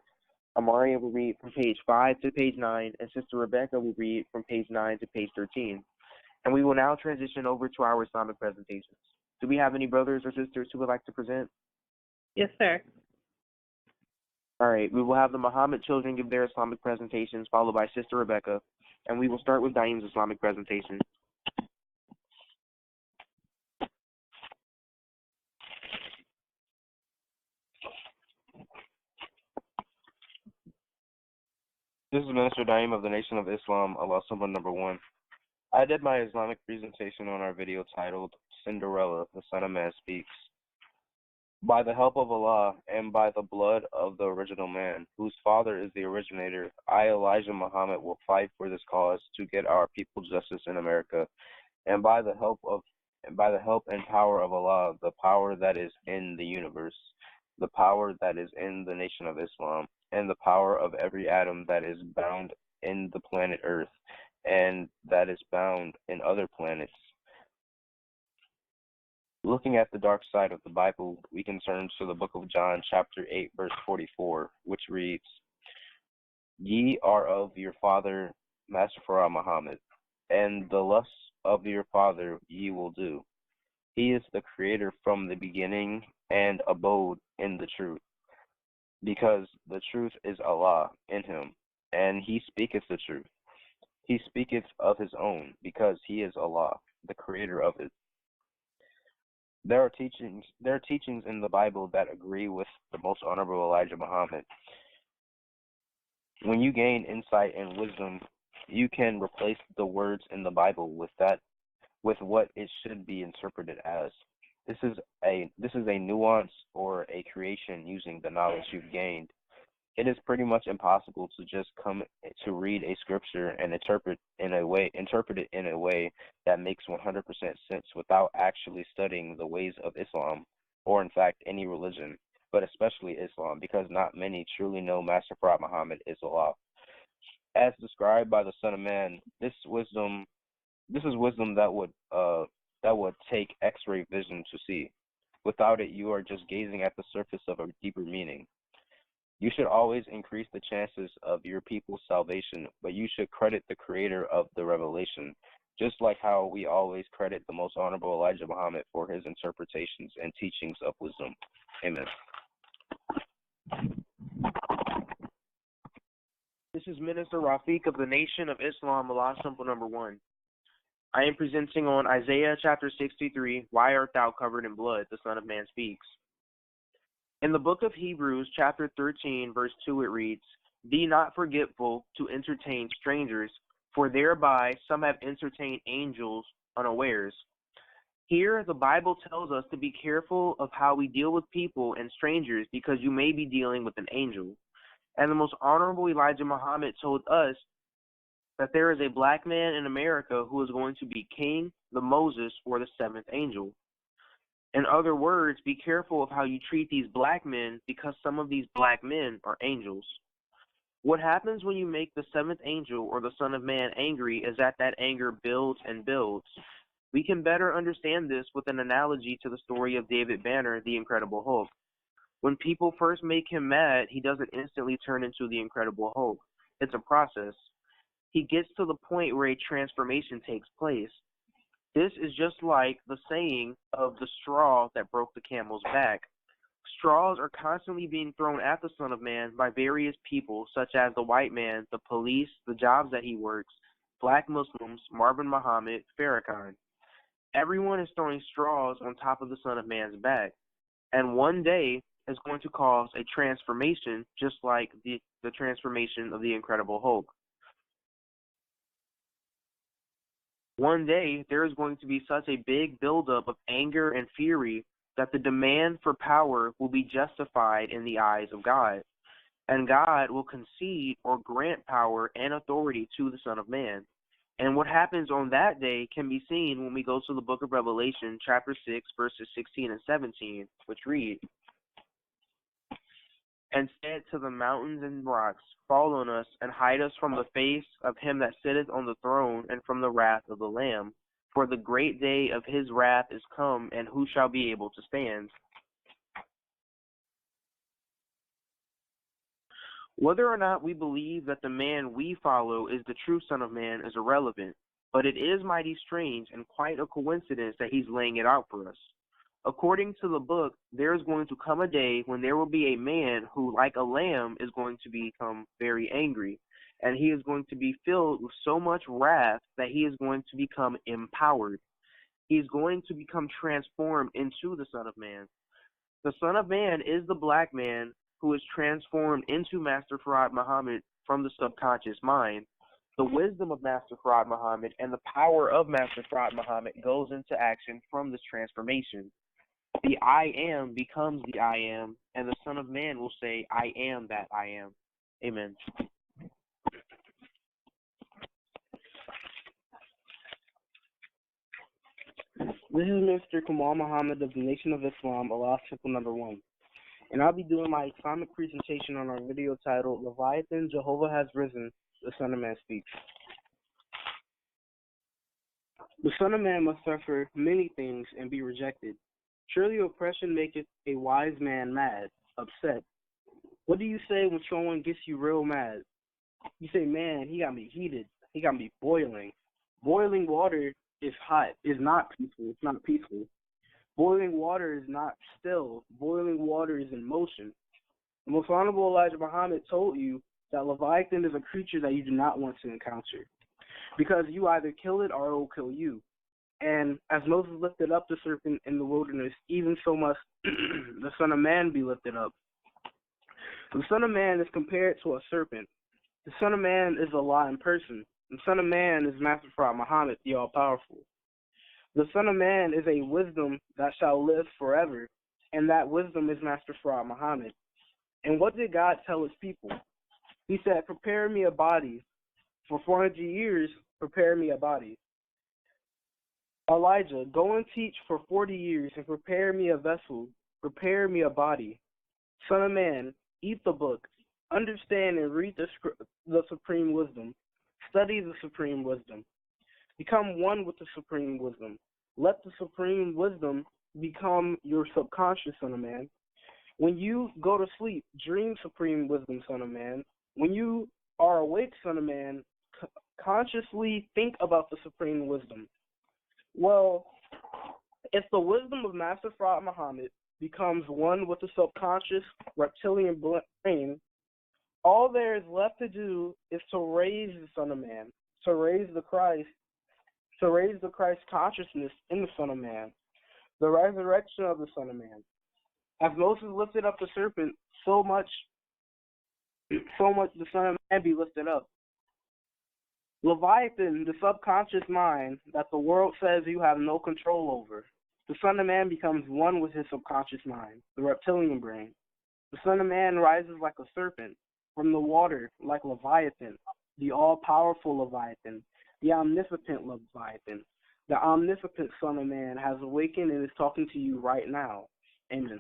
Amaria will read from page 5 to page 9, and Sister Rebecca will read from page 9 to page 13. And we will now transition over to our Islamic presentations. Do we have any brothers or sisters who would like to present? Yes, sir. All right, we will have the Muhammad children give their Islamic presentations, followed by Sister Rebecca, and we will start with Daim's Islamic presentation. This is Minister Daim of the Nation of Islam, Allah Subhanahu number 1. I did my Islamic presentation on our video titled Cinderella, the Son of Man Speaks. By the help of Allah and by the blood of the original man, whose father is the originator, I, Elijah Muhammad, will fight for this cause to get our people justice in America. And by the help and power of Allah, the power that is in the universe, the power that is in the Nation of Islam, and the power of every atom that is bound in the planet Earth, and that is bound in other planets. Looking at the dark side of the Bible, we can turn to the book of John, chapter 8, verse 44, which reads, Ye are of your father, Master Farah Muhammad, and the lusts of your father ye will do. He is the creator from the beginning and abode in the truth, because the truth is Allah in him, and he speaketh the truth. He speaketh of his own, because he is Allah, the creator of it. There are teachings in the Bible that agree with the most honorable Elijah Muhammad. When you gain insight and wisdom, you can replace the words in the Bible with what it should be interpreted as. This is a nuance or a creation using the knowledge you've gained. It is pretty much impossible to just come to read a scripture and interpret it in a way that makes 100% sense without actually studying the ways of Islam, or in fact any religion, but especially Islam, because not many truly know Master Prophet Muhammad is Allah. As described by the Son of Man, this is wisdom that would take X-ray vision to see. Without it, you are just gazing at the surface of a deeper meaning. You should always increase the chances of your people's salvation, but you should credit the creator of the revelation, just like how we always credit the most honorable Elijah Muhammad for his interpretations and teachings of wisdom. Amen. This is Minister Rafiq of the Nation of Islam, Allah Simple number 1. I am presenting on Isaiah chapter 63, Why art thou covered in blood? The Son of Man speaks. In the book of Hebrews, chapter 13, verse 2, it reads, Be not forgetful to entertain strangers, for thereby some have entertained angels unawares. Here, the Bible tells us to be careful of how we deal with people and strangers, because you may be dealing with an angel. And the most honorable Elijah Muhammad told us that there is a black man in America who is going to be king, the Moses, or the seventh angel. In other words, be careful of how you treat these black men, because some of these black men are angels. What happens when you make the seventh angel or the Son of Man angry is that anger builds and builds. We can better understand this with an analogy to the story of David Banner, the Incredible Hulk. When people first make him mad, he doesn't instantly turn into the Incredible Hulk. It's a process. He gets to the point where a transformation takes place. This is just like the saying of the straw that broke the camel's back. Straws are constantly being thrown at the Son of Man by various people, such as the white man, the police, the jobs that he works, black Muslims, Marvin Muhammad, Farrakhan. Everyone is throwing straws on top of the Son of Man's back. And one day is going to cause a transformation, just like the transformation of the Incredible Hulk. One day, there is going to be such a big buildup of anger and fury that the demand for power will be justified in the eyes of God, and God will concede or grant power and authority to the Son of Man. And what happens on that day can be seen when we go to the book of Revelation, chapter 6, verses 16 and 17, which read, And said to the mountains and rocks, Fall on us, and hide us from the face of him that sitteth on the throne, and from the wrath of the Lamb. For the great day of his wrath is come, and who shall be able to stand? Whether or not we believe that the man we follow is the true Son of Man is irrelevant. But it is mighty strange and quite a coincidence that he's laying it out for us. According to the book, there is going to come a day when there will be a man who, like a lamb, is going to become very angry, and he is going to be filled with so much wrath that he is going to become empowered. He is going to become transformed into the Son of Man. The Son of Man is the black man who is transformed into Master Farad Muhammad from the subconscious mind. The wisdom of Master Farad Muhammad and the power of Master Farad Muhammad goes into action from this transformation. The I am becomes the I am, and the Son of Man will say, I am that I am. Amen. This is Mr. Kamal Muhammad of the Nation of Islam, Allah's Temple Number 1. And I'll be doing my Islamic presentation on our video titled, Leviathan, Jehovah Has Risen, the Son of Man Speaks. The Son of Man must suffer many things and be rejected. Surely oppression maketh a wise man mad, upset. What do you say when someone gets you real mad? You say, man, he got me heated. He got me boiling. Boiling water is hot, is not peaceful. It's not peaceful. Boiling water is not still. Boiling water is in motion. The Most Honorable Elijah Muhammad told you that Leviathan is a creature that you do not want to encounter, because you either kill it or it will kill you. And as Moses lifted up the serpent in the wilderness, even so must the Son of Man be lifted up. The Son of Man is compared to a serpent. The Son of Man is Allah in person. The Son of Man is Master Farad Muhammad, the All-Powerful. The Son of Man is a wisdom that shall live forever, and that wisdom is Master Farad Muhammad. And what did God tell his people? He said, prepare me a body. For 400 years, prepare me a body. Elijah, go and teach for 40 years and prepare me a vessel. Prepare me a body. Son of Man, eat the book. Understand and read the supreme wisdom. Study the supreme wisdom. Become one with the supreme wisdom. Let the supreme wisdom become your subconscious, Son of Man. When you go to sleep, dream supreme wisdom, Son of Man. When you are awake, Son of Man, consciously think about the supreme wisdom. Well, if the wisdom of Master Farad Muhammad becomes one with the subconscious reptilian brain, all there is left to do is to raise the Son of Man, to raise the Christ consciousness in the Son of Man, the resurrection of the Son of Man. As Moses lifted up the serpent, so much the Son of Man be lifted up. Leviathan, the subconscious mind that the world says you have no control over. The Son of Man becomes one with his subconscious mind, the reptilian brain. The Son of Man rises like a serpent from the water like Leviathan, the all-powerful Leviathan, the omnipotent Leviathan. The omnipotent Son of Man has awakened and is talking to you right now. Amen.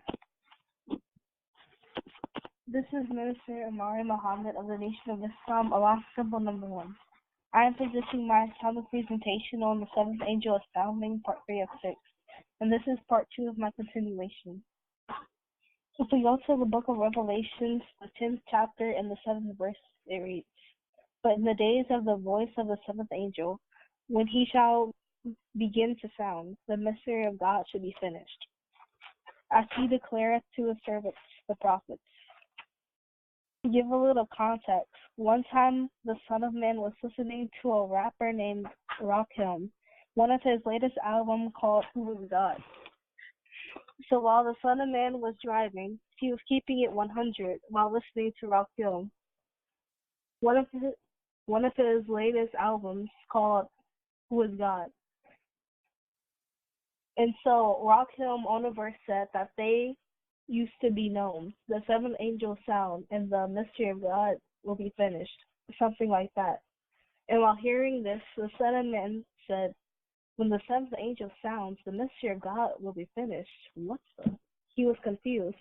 This is Minister Amari Muhammad of the Nation of Islam, Allah's Temple Number 1. I am presenting my Islamic presentation on the seventh angel astounding, part 3 of 6, and this is part 2 of my continuation. If we go to the book of Revelations, the 10th chapter and the 7th verse, it reads, But in the days of the voice of the seventh angel, when he shall begin to sound, the mystery of God should be finished, as he declareth to his servants, the prophets. To give a little context, one time the Son of Man was listening to a rapper named Rakim, one of his latest albums called Who Is God. So while the Son of Man was driving, he was keeping it 100 while listening to Rakim. One of his latest albums called Who Is God. And so Rakim on a verse said that they used to be known. The seventh angel sound and the mystery of God will be finished. Something like that. And while hearing this, the Son of Man said, when the seventh angel sounds, the mystery of God will be finished. What the? He was confused.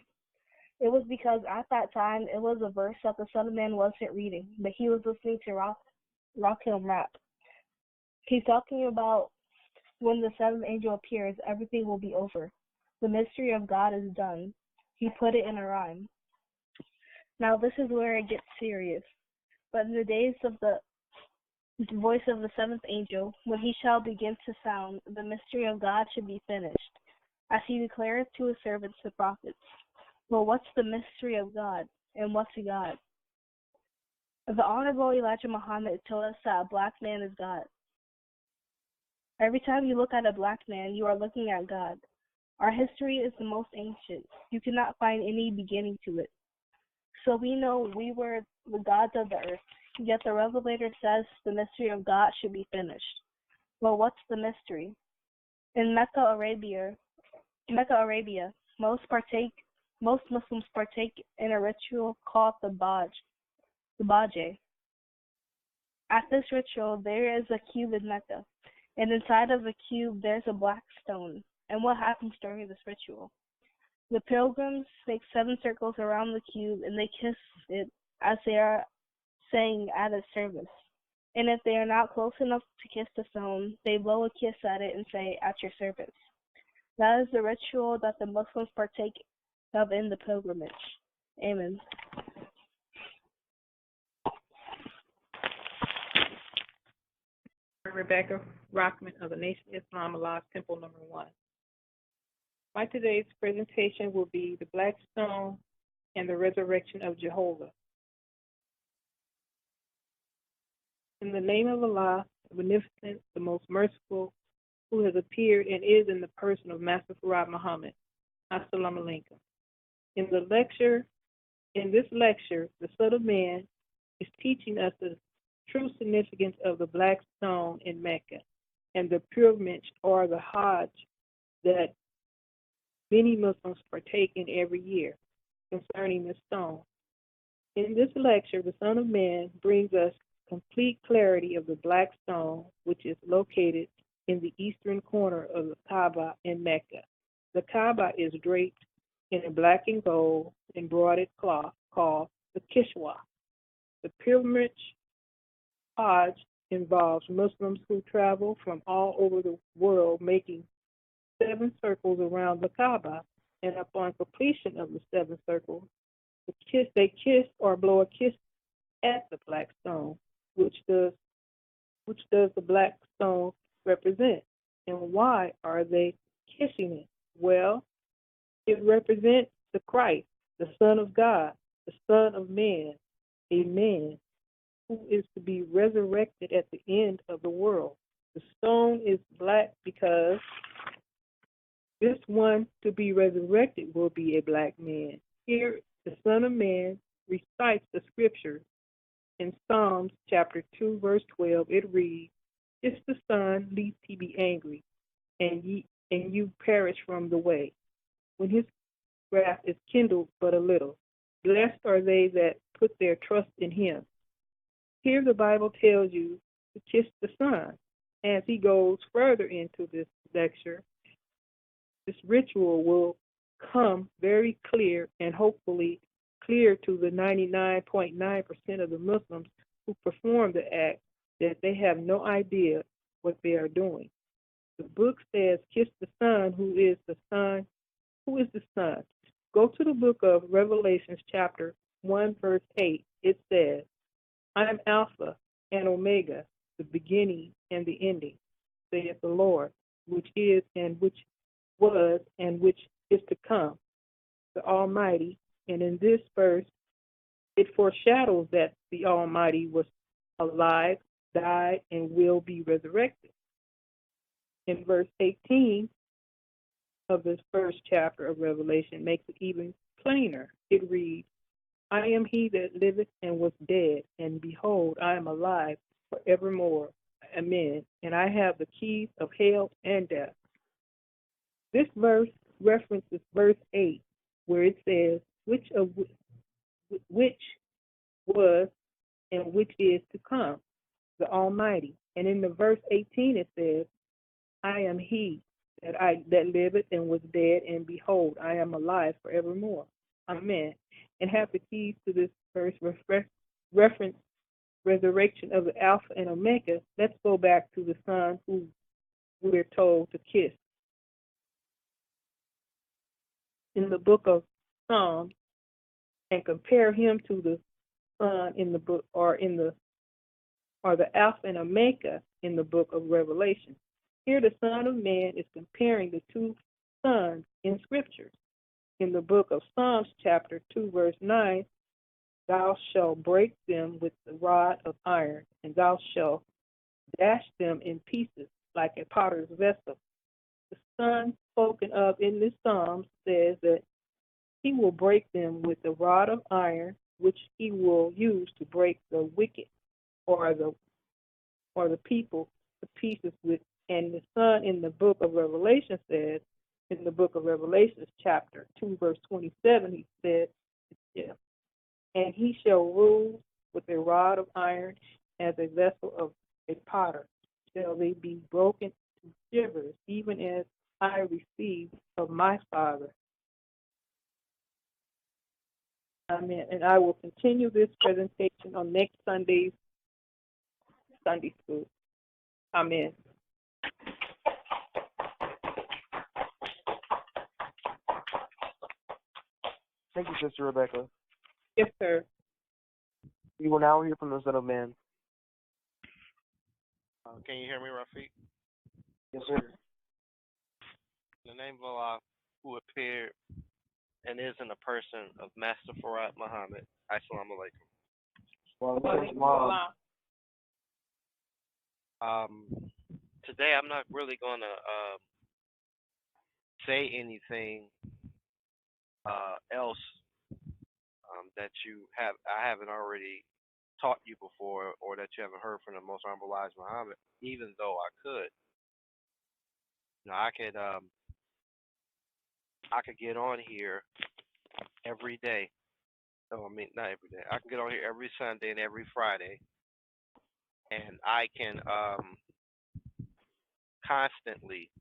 It was because at that time, it was a verse that the Son of Man wasn't reading, but he was listening to Rakim rap. He's talking about when the seventh angel appears, everything will be over. The mystery of God is done. He put it in a rhyme. Now this is where it gets serious. But in the days of the The voice of the seventh angel, when he shall begin to sound, the mystery of God should be finished, as he declareth to his servants the prophets. Well, what's the mystery of God, and what's God? The Honorable Elijah Muhammad told us that a black man is God. Every time you look at a black man, you are looking at God. Our history is the most ancient. You cannot find any beginning to it. So we know we were the gods of the earth, yet the Revelator says the mystery of God should be finished. Well, what's the mystery? In Mecca, Arabia, most Muslims partake in a ritual called the Bajj. At this ritual, there is a cube in Mecca, and inside of the cube there's a black stone. And what happens during this ritual? The pilgrims make 7 circles around the cube, and they kiss it as they are saying at its service. And if they are not close enough to kiss the stone, they blow a kiss at it and say, "At your service." That is the ritual that the Muslims partake of in the pilgrimage. Amen. Rebecca Rockman of the Nation of Islam, Allah's Temple number 1. My today's presentation will be the Black Stone and the Resurrection of Jehovah. In the name of Allah, the Beneficent, the Most Merciful, who has appeared and is in the person of Master Farad Muhammad. Assalamu alaikum. In this lecture, the Son of Man is teaching us the true significance of the Black Stone in Mecca and the pilgrimage or the Hajj that many Muslims partake in every year concerning this stone. In this lecture, the Son of Man brings us complete clarity of the Black Stone, which is located in the eastern corner of the Kaaba in Mecca. The Kaaba is draped in a black and gold embroidered cloth called the Kishwa. The pilgrimage Hajj involves Muslims who travel from all over the world making 7 circles around the Kaaba, and upon completion of the 7 circles, they kiss or blow a kiss at the Black Stone, which does the Black Stone represent, and why are they kissing it? Well, it represents the Christ, the Son of God, the Son of Man, a man who is to be resurrected at the end of the world. The stone is black because this one to be resurrected will be a black man. Here, the Son of Man recites the scripture. In Psalms chapter 2, verse 12, it reads, "It's the Son, lest he be angry, and you perish from the way, when his wrath is kindled but a little. Blessed are they that put their trust in him." Here the Bible tells you to kiss the Son. As he goes further into this lecture, this ritual will come very clear and hopefully clear to the 99.9% of the Muslims who perform the act that they have no idea what they are doing. The book says, "Kiss the Son." Who is the Son? Who is the Son? Go to the book of Revelations chapter 1, verse 8. It says, "I am Alpha and Omega, the beginning and the ending, saith the Lord, which is and which was and which is to come, the Almighty." And in this verse, it foreshadows that the Almighty was alive, died, and will be resurrected. In verse 18 of this first chapter of Revelation makes it even plainer. It reads, "I am he that liveth and was dead, and behold, I am alive forevermore. Amen. And I have the keys of hell and death." This verse references verse 8, where it says, which was and which is to come, the Almighty. And in the verse 18 it says, "I am he that liveth and was dead, and behold, I am alive forevermore. Amen." And have the keys to this verse reference resurrection of the Alpha and Omega. Let's go back to the Son who we're told to kiss. In the book of Psalms, and compare him to the Son in the book or in the or the Alpha and Omega in the book of Revelation. Here the Son of Man is comparing the two sons in Scripture. In the book of Psalms, chapter 2, verse 9, thou shalt break them with the rod of iron, and thou shalt dash them in pieces like a potter's vessel. The Son spoken of in this psalm says that he will break them with the rod of iron, which he will use to break the wicked or the people to pieces with. And the Son in the book of Revelation says, in the book of Revelation, chapter 2, verse 27, he said, and he shall rule with a rod of iron as a vessel of a potter. Shall they be broken to shivers, even as I received of my Father. Amen. And I will continue this presentation on next Sunday's Sunday school. Amen. Thank you, Sister Rebecca. Yes, sir. We will now hear from the Son of Man. Can you hear me, Rafiq? Yes, sir. In the name of Allah, who appeared and is in the person of Master Farad Muhammad. Assalamu alaikum. Today I'm not really going to say anything else that I haven't already taught you before, or that you haven't heard from the Most Honorable Elijah Muhammad, even though I could. You know, I could get on here every day. No, I mean, not every day. I can get on here every Sunday and every Friday, and I can constantly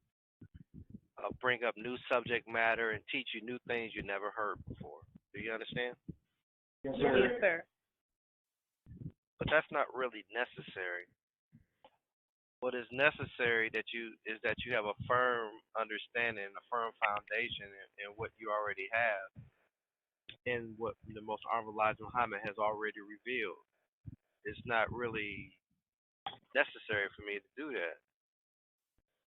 bring up new subject matter and teach you new things you never heard before. Do you understand? Yes, sir. Yes, sir. But that's not really necessary. What is necessary is that you have a firm understanding, a firm foundation in what you already have, and what the Most Honorable Elijah Muhammad has already revealed. It's not really necessary for me to do that,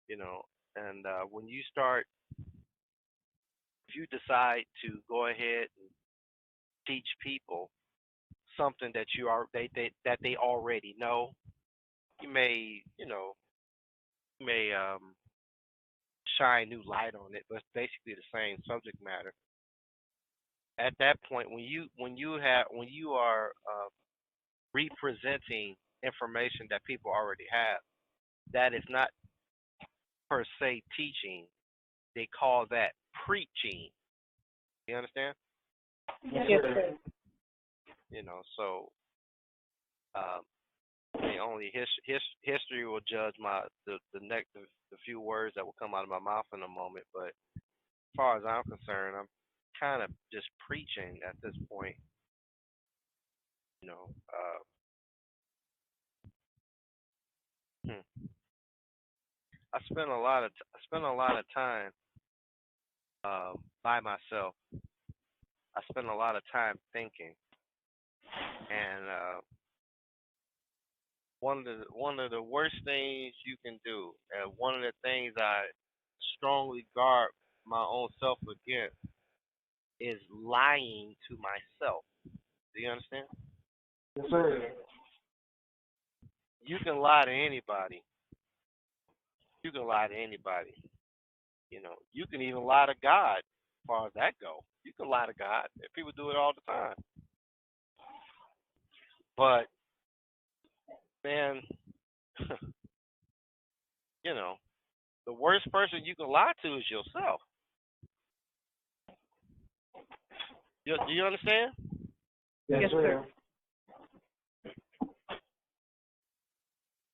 you know. And when you start, if you decide to go ahead and teach people something that that they already know, you may shine new light on it, but it's basically the same subject matter. At that point, when you are representing information that people already have, that is not per se teaching. They call that preaching. You understand? Yes, sir. You know, so only history will judge the few words that will come out of my mouth in a moment. But as far as I'm concerned, I'm kind of just preaching at this point. You know, I spend a lot of time by myself. I spend a lot of time thinking, and one of the worst things you can do, and one of the things I strongly guard my own self against, is lying to myself. Do you understand? Yes, sir. You can lie to anybody. You can lie to anybody. You know, you can even lie to God. As far as that goes, you can lie to God. People do it all the time. But man, you know, the worst person you can lie to is yourself. Do you understand? Yes, sir.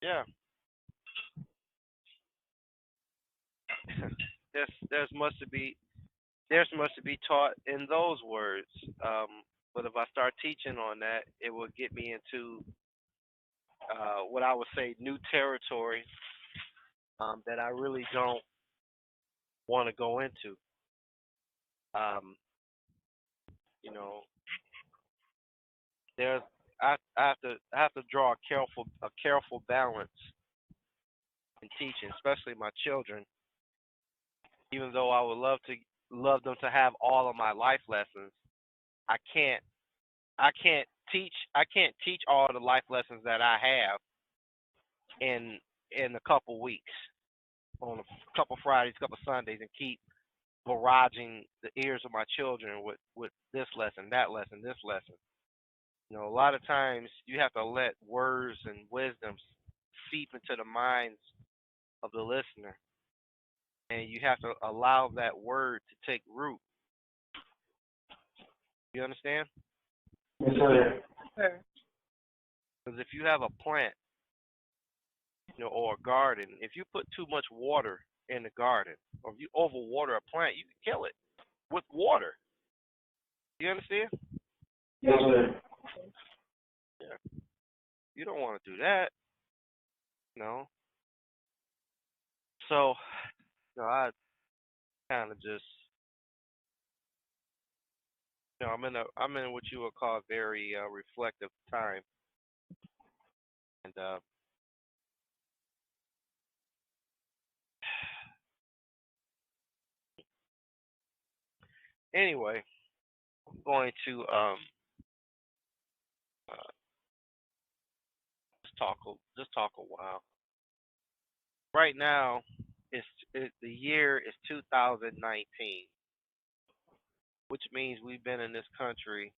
Yeah. There's much to be taught in those words. But if I start teaching on that, it will get me into what I would say new territory that I really don't want to go into. You know, I have to draw a careful balance in teaching, especially my children. Even though I would love them to have all of my life lessons, I can't I can't teach all the life lessons that I have in a couple weeks, on a couple Fridays, couple Sundays, and keep barraging the ears of my children with this lesson, that lesson, this lesson. You know, a lot of times you have to let words and wisdoms seep into the minds of the listener, and you have to allow that word to take root. You understand? Yes, sir. Sir. Because if you have a plant, you know, or a garden, if you put too much water in the garden, or if you overwater a plant, you can kill it with water. You understand? Yes, sir. Yeah. You don't want to do that. No. So, you know, I kind of just, you know, I'm in what you would call a very reflective time, and anyway, I'm going to just talk a while. Right now, the year is 2019, which means we've been in this country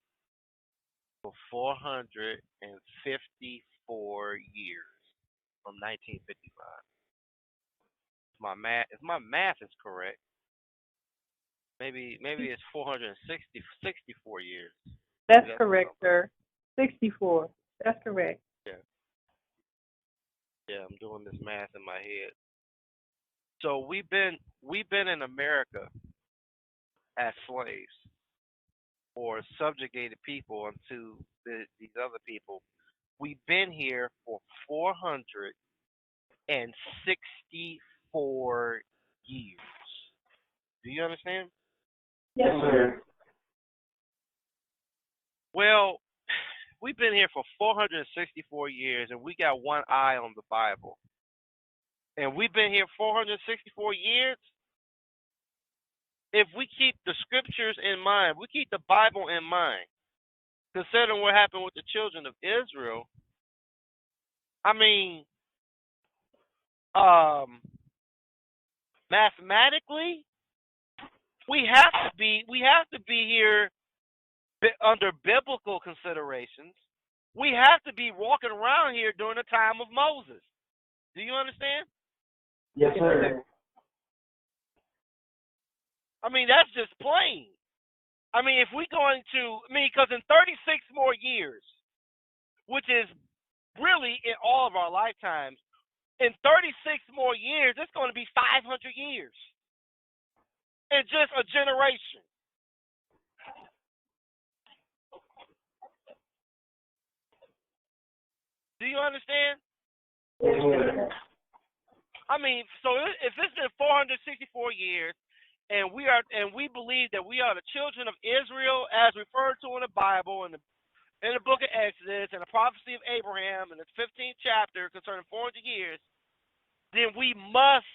for 454 years from 1955. If my math is correct, maybe it's 464 years. That's That's correct, sir. 64. That's correct. yeah. Yeah, I'm doing this math in my head. So we've been in America as slaves or subjugated people unto these other people. We've been here for 464 years. Do you understand? Yes, sir. Well, we've been here for 464 years, and we got one eye on the Bible. And we've been here 464 years. If we keep the scriptures in mind, we keep the Bible in mind, considering what happened with the children of Israel, I mean, mathematically, we have to be here under biblical considerations. We have to be walking around here during the time of Moses. Do you understand? Yes, sir. I mean, that's just plain. I mean, if we go into, because in 36 more years, which is really in all of our lifetimes, in 36 more years, it's going to be 500 years. In just a generation. Do you understand? Yes, sir. I mean, so if it's been 464 years, and we believe that we are the children of Israel as referred to in the Bible and in the book of Exodus and the prophecy of Abraham in the 15th chapter concerning 400 years, then we must,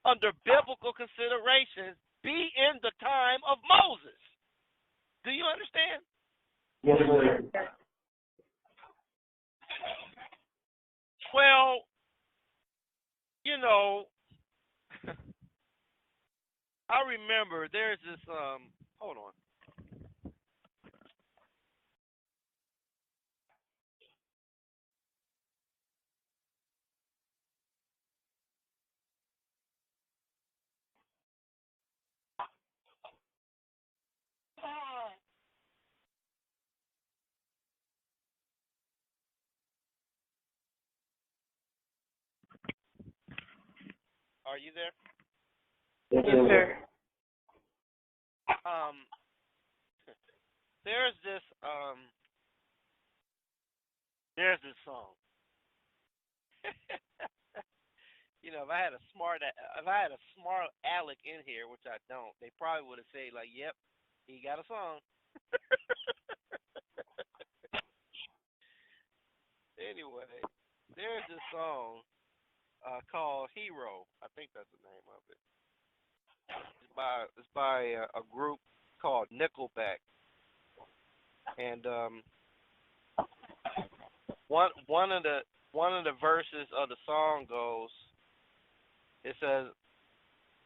under biblical considerations, be in the time of Moses. Do you understand? Yes, sir. Well, you know, I remember there's this hold on. Are you there? Yes, Yes, sir. There's this song. You know, if I had a smart Alec in here, which I don't, they probably would have said like, "Yep, he got a song." there's this song called Hero. I think that's the name of it. It's by a group called Nickelback, and one of the verses of the song goes, it says,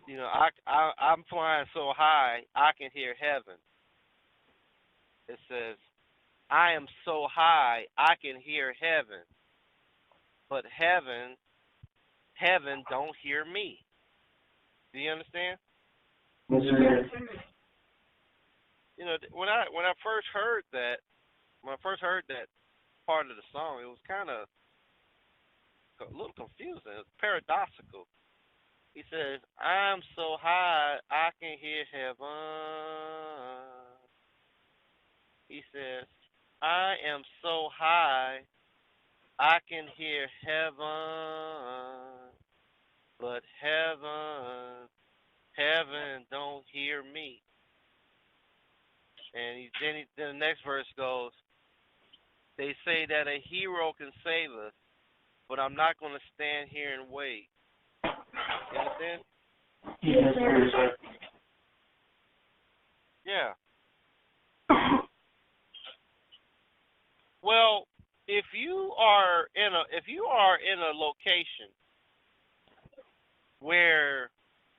you know, I'm flying so high I can hear heaven. It says, I am so high I can hear heaven, but heaven don't hear me. Do you understand? Yes, sir. You know, when I first heard that part of the song, it was kind of a little confusing. It was paradoxical. He says, I'm so high I can hear heaven. He says, I am so high I can hear heaven, but heaven don't hear me. And then the next verse goes, they say that a hero can save us, but I'm not going to stand here and wait. You understand? Yes, sir. Yeah. Well, if you are in a location where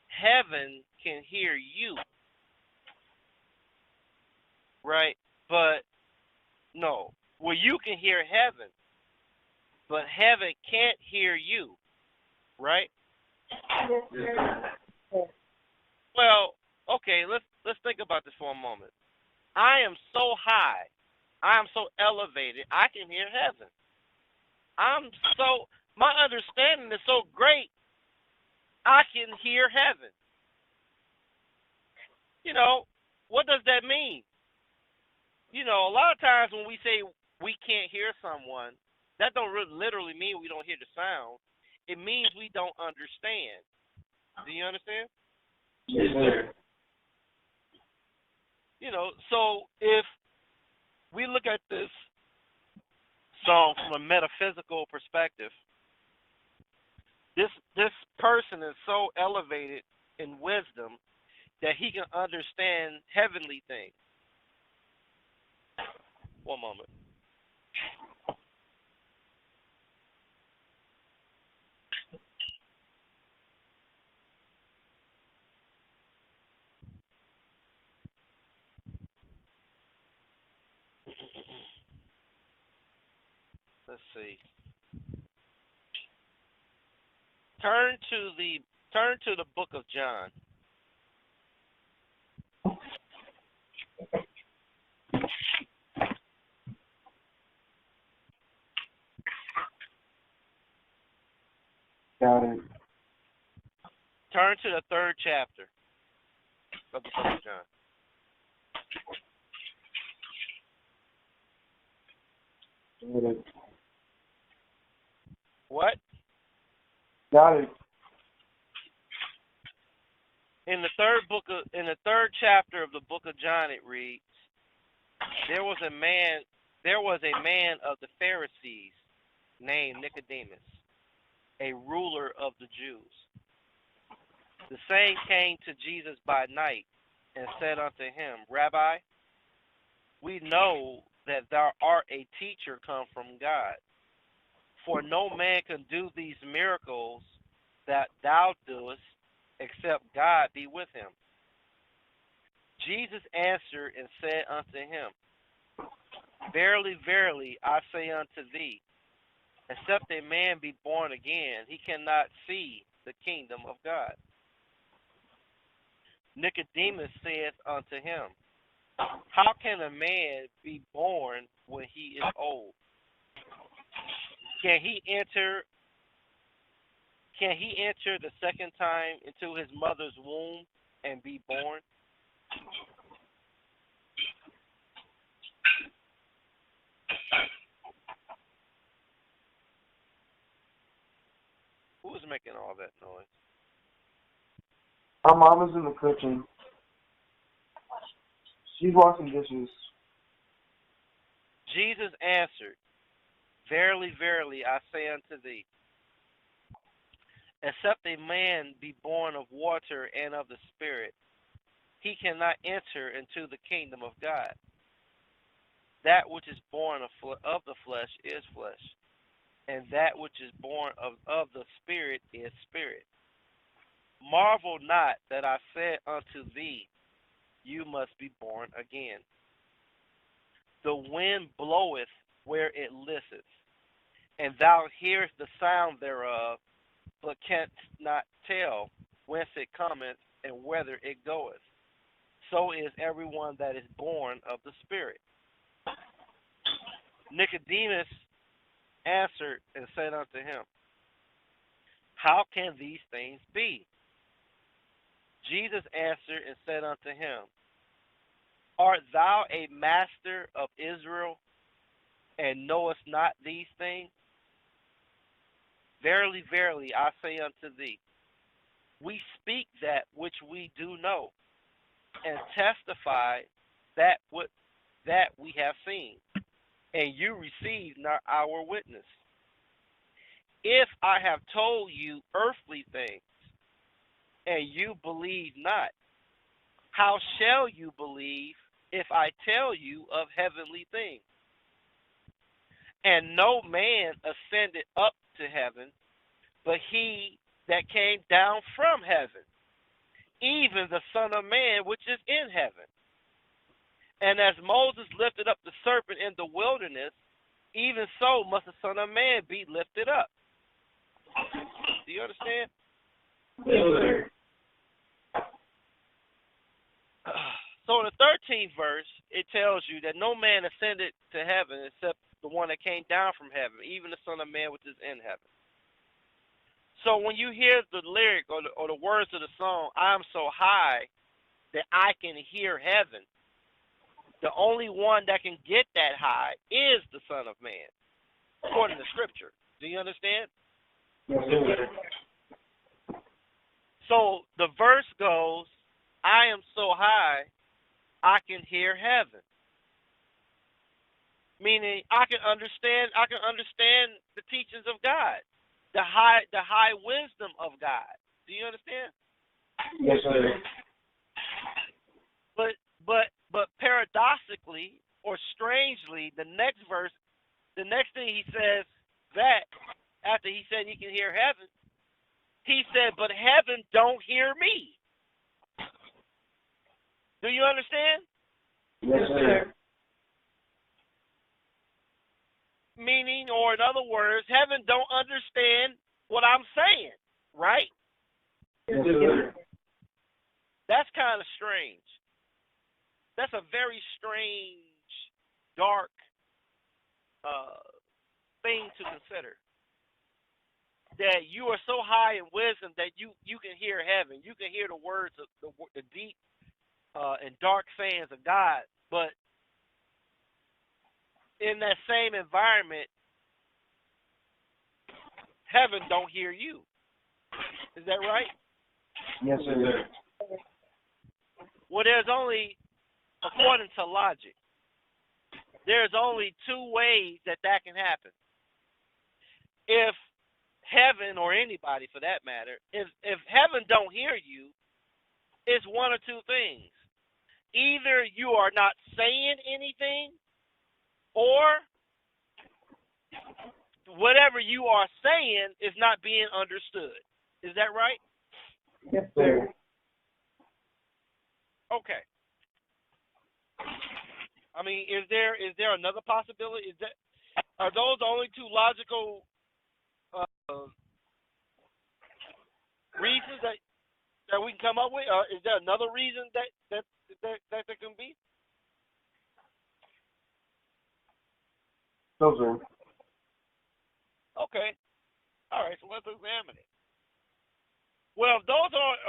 heaven can hear you, right? But no, where you can hear heaven, but heaven can't hear you, right? Yes, sir. Well, okay, let's think about this for a moment. I am so high, I am so elevated, I can hear heaven. My understanding is so great, I can hear heaven. You know, what does that mean? You know, a lot of times when we say we can't hear someone, that don't really literally mean we don't hear the sound. It means we don't understand. Do you understand? Yes, sir. You know, so if we look at this song from a metaphysical perspective, this person is so elevated in wisdom that he can understand heavenly things. One moment. Let's see. Turn to the book of John. Got it. Turn to the 3rd chapter of the book of John. Got it. What? Got it. In the 3rd chapter of the book of John, it reads, there was a man of the Pharisees named Nicodemus, a ruler of the Jews. The same came to Jesus by night and said unto him, Rabbi, we know that thou art a teacher come from God, for no man can do these miracles that thou doest except God be with him. Jesus answered and said unto him, Verily, verily, I say unto thee, except a man be born again, he cannot see the kingdom of God. Nicodemus saith unto him, How can a man be born when he is old? Can he enter the second time into his mother's womb and be born? Who is making all that noise? Our mama's in the kitchen. She's washing dishes. Jesus answered, Verily, verily, I say unto thee, except a man be born of water and of the Spirit, he cannot enter into the kingdom of God. That which is born of the flesh is flesh, and that which is born of the Spirit is spirit. Marvel not that I said unto thee, you must be born again. The wind bloweth where it listeth, and thou hearest the sound thereof, but canst not tell whence it cometh and whither it goeth. So is everyone that is born of the Spirit. Nicodemus answered and said unto him, how can these things be? Jesus answered and said unto him, art thou a master of Israel, and knowest not these things? Verily, verily, I say unto thee, we speak that which we do know, and testify that we have seen, and you receive not our witness. If I have told you earthly things, and you believe not, how shall you believe if I tell you of heavenly things? And no man ascended up to heaven, but he that came down from heaven, even the Son of Man which is in heaven. And as Moses lifted up the serpent in the wilderness, even so must the Son of Man be lifted up. Do you understand? Yes, sir. So in the 13th verse, it tells you that no man ascended to heaven except the one that came down from heaven, even the Son of Man which is in heaven. So when you hear the lyric or the words of the song, I am so high that I can hear heaven, the only one that can get that high is the Son of Man, according to Scripture. Do you understand? Yes, sir. So the verse goes, I am so high, I can hear heaven. Meaning I can understand the teachings of God, the high wisdom of God. Do you understand? Yes, sir. But paradoxically or strangely, the next thing he says that after he said he can hear heaven, he said, but heaven don't hear me. Do you understand? Yes, sir. Meaning, or in other words, heaven don't understand what I'm saying, right? Yes, sir. That's kind of strange. That's a very strange, dark thing to consider. That you are so high in wisdom that you can hear heaven. You can hear the words of the deep and dark sayings of God, but in that same environment, heaven don't hear you. Is that right? Yes, sir. Well, there's only, according to logic, there's only two ways that can happen. If heaven, or anybody for that matter, if heaven don't hear you, it's one or two things. Either you are not saying anything, or whatever you are saying is not being understood. Is that right? Yes, sir. Okay. I mean, is there another possibility? Are those the only two logical reasons that we can come up with? Is there another reason that there can be? No, sir. Okay. All right, so let's examine it. Well, if those are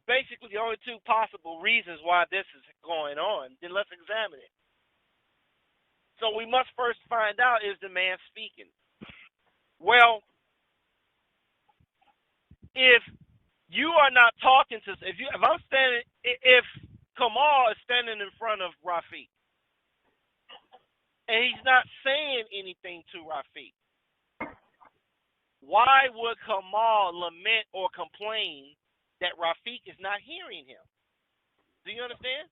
basically the only two possible reasons why this is going on, then let's examine it. So we must first find out, is the man speaking? Well, if you are not talking to, if Kamal is standing in front of Rafiq, and he's not saying anything to Rafiq. Why would Kamal lament or complain that Rafiq is not hearing him? Do you understand?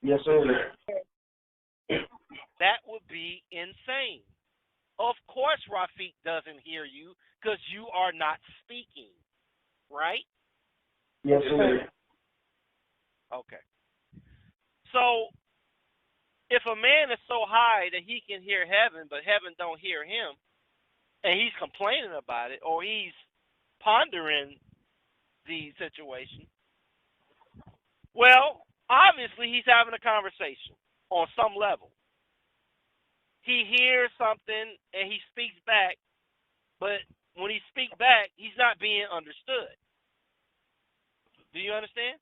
Yes, sir. That would be insane. Of course Rafiq doesn't hear you because you are not speaking, right? Yes, sir. Okay. So, if a man is so high that he can hear heaven, but heaven don't hear him, and he's complaining about it, or he's pondering the situation, well, obviously he's having a conversation on some level. He hears something and he speaks back, but when he speaks back, he's not being understood. Do you understand?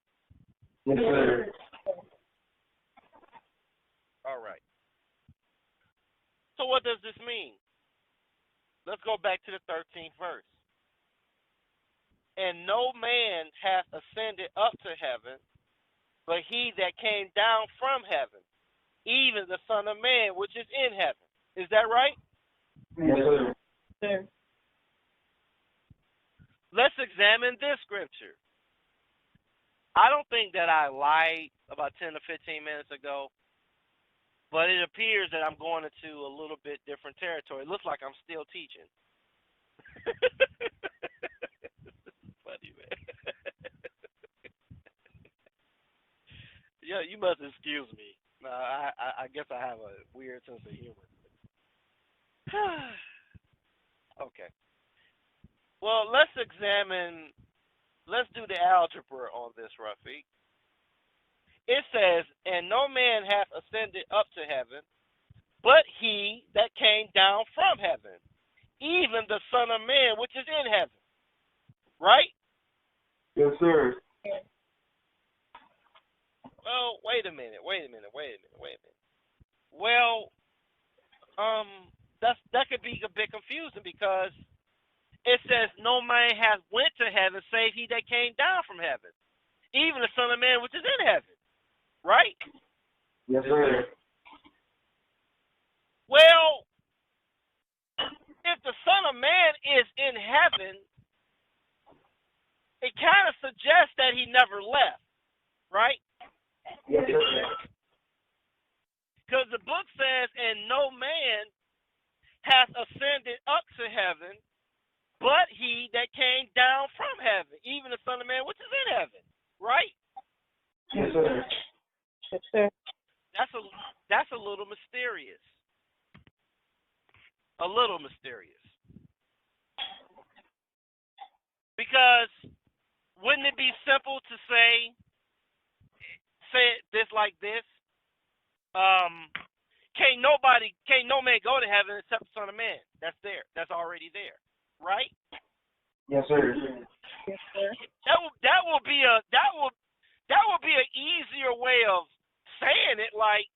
Yes, sir. All right. So what does this mean? Let's go back to the 13th verse. And no man hath ascended up to heaven, but he that came down from heaven, even the Son of Man, which is in heaven. Is that right? Yes, Sir. Let's examine this scripture. I don't think that I lied about 10 to 15 minutes ago, but it appears that I'm going into a little bit different territory. It looks like I'm still teaching. Funny, man. Yeah, you must excuse me. I guess I have a weird sense of humor. Okay. Well, let's do the algebra on this, Rafiq. It says, and no man hath ascended up to heaven, but he that came down from heaven, even the Son of Man, which is in heaven. Right? Yes, sir. Well, wait a minute. Well, that could be a bit confusing because it says no man hath went to heaven save he that came down from heaven, even the Son of Man which is in heaven. Right? Yes, sir. Well, if the Son of Man is in heaven, it kind of suggests that he never left, right? Yes, sir. Because the book says, and no man hath ascended up to heaven, but he that came down from heaven, even the Son of Man which is in heaven, right? Yes, sir. Yes, sir. That's a little mysterious. A little mysterious. Because wouldn't it be simple to say it this like this? Can't no man go to heaven except the Son of Man. That's there. That's already there. Right? Yes, sir. Yes, sir. That will be an easier way of saying it, like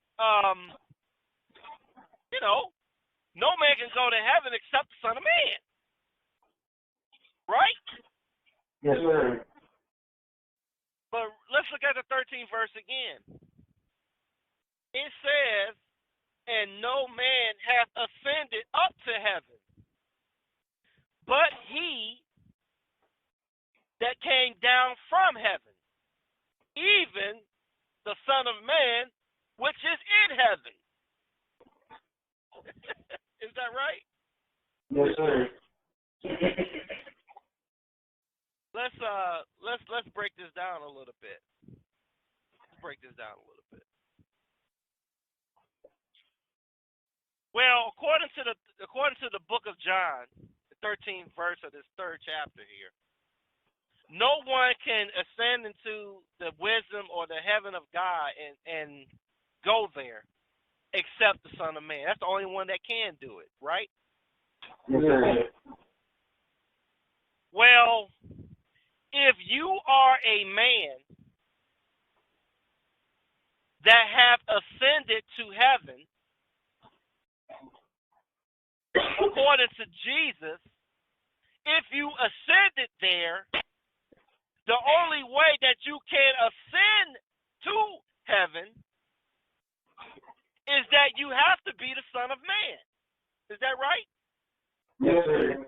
no man can go to heaven except the Son of Man. Right? Yes, sir. But let's look at the 13th verse again. It says, and no man hath ascended up to heaven, but he that came down from heaven, even the Son of Man, which is in heaven. Is that right? Yes, sir. Let's break this down a little bit. Well, according to the book of John, the 13th verse of this 3rd chapter here, no one can ascend into the wisdom or the heaven of God and go there except the Son of Man. That's the only one that can do it, right? Yes, sir. Well, if you are a man that have ascended to heaven, according to Jesus, if you ascended there, the only way that you can ascend to heaven is that you have to be the Son of Man. Is that right? Yes, sir.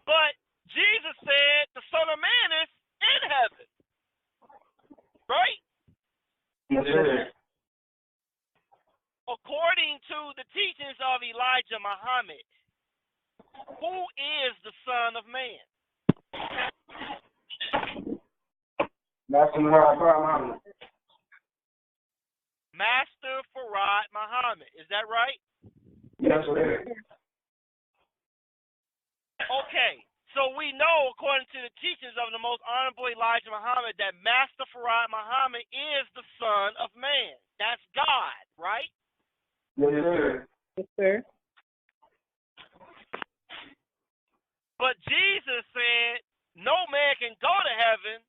But Jesus said the Son of Man is in heaven. Right? Yes, sir. According to the teachings of Elijah Muhammad, who is the Son of Man? Master Muhammad. Master Farad Muhammad. Is that right? Yes, sir. Okay. So we know, according to the teachings of the most honorable Elijah Muhammad, that Master Farad Muhammad is the Son of Man. That's God, right? Yes, sir. Yes, sir. But Jesus said, no man can go to heaven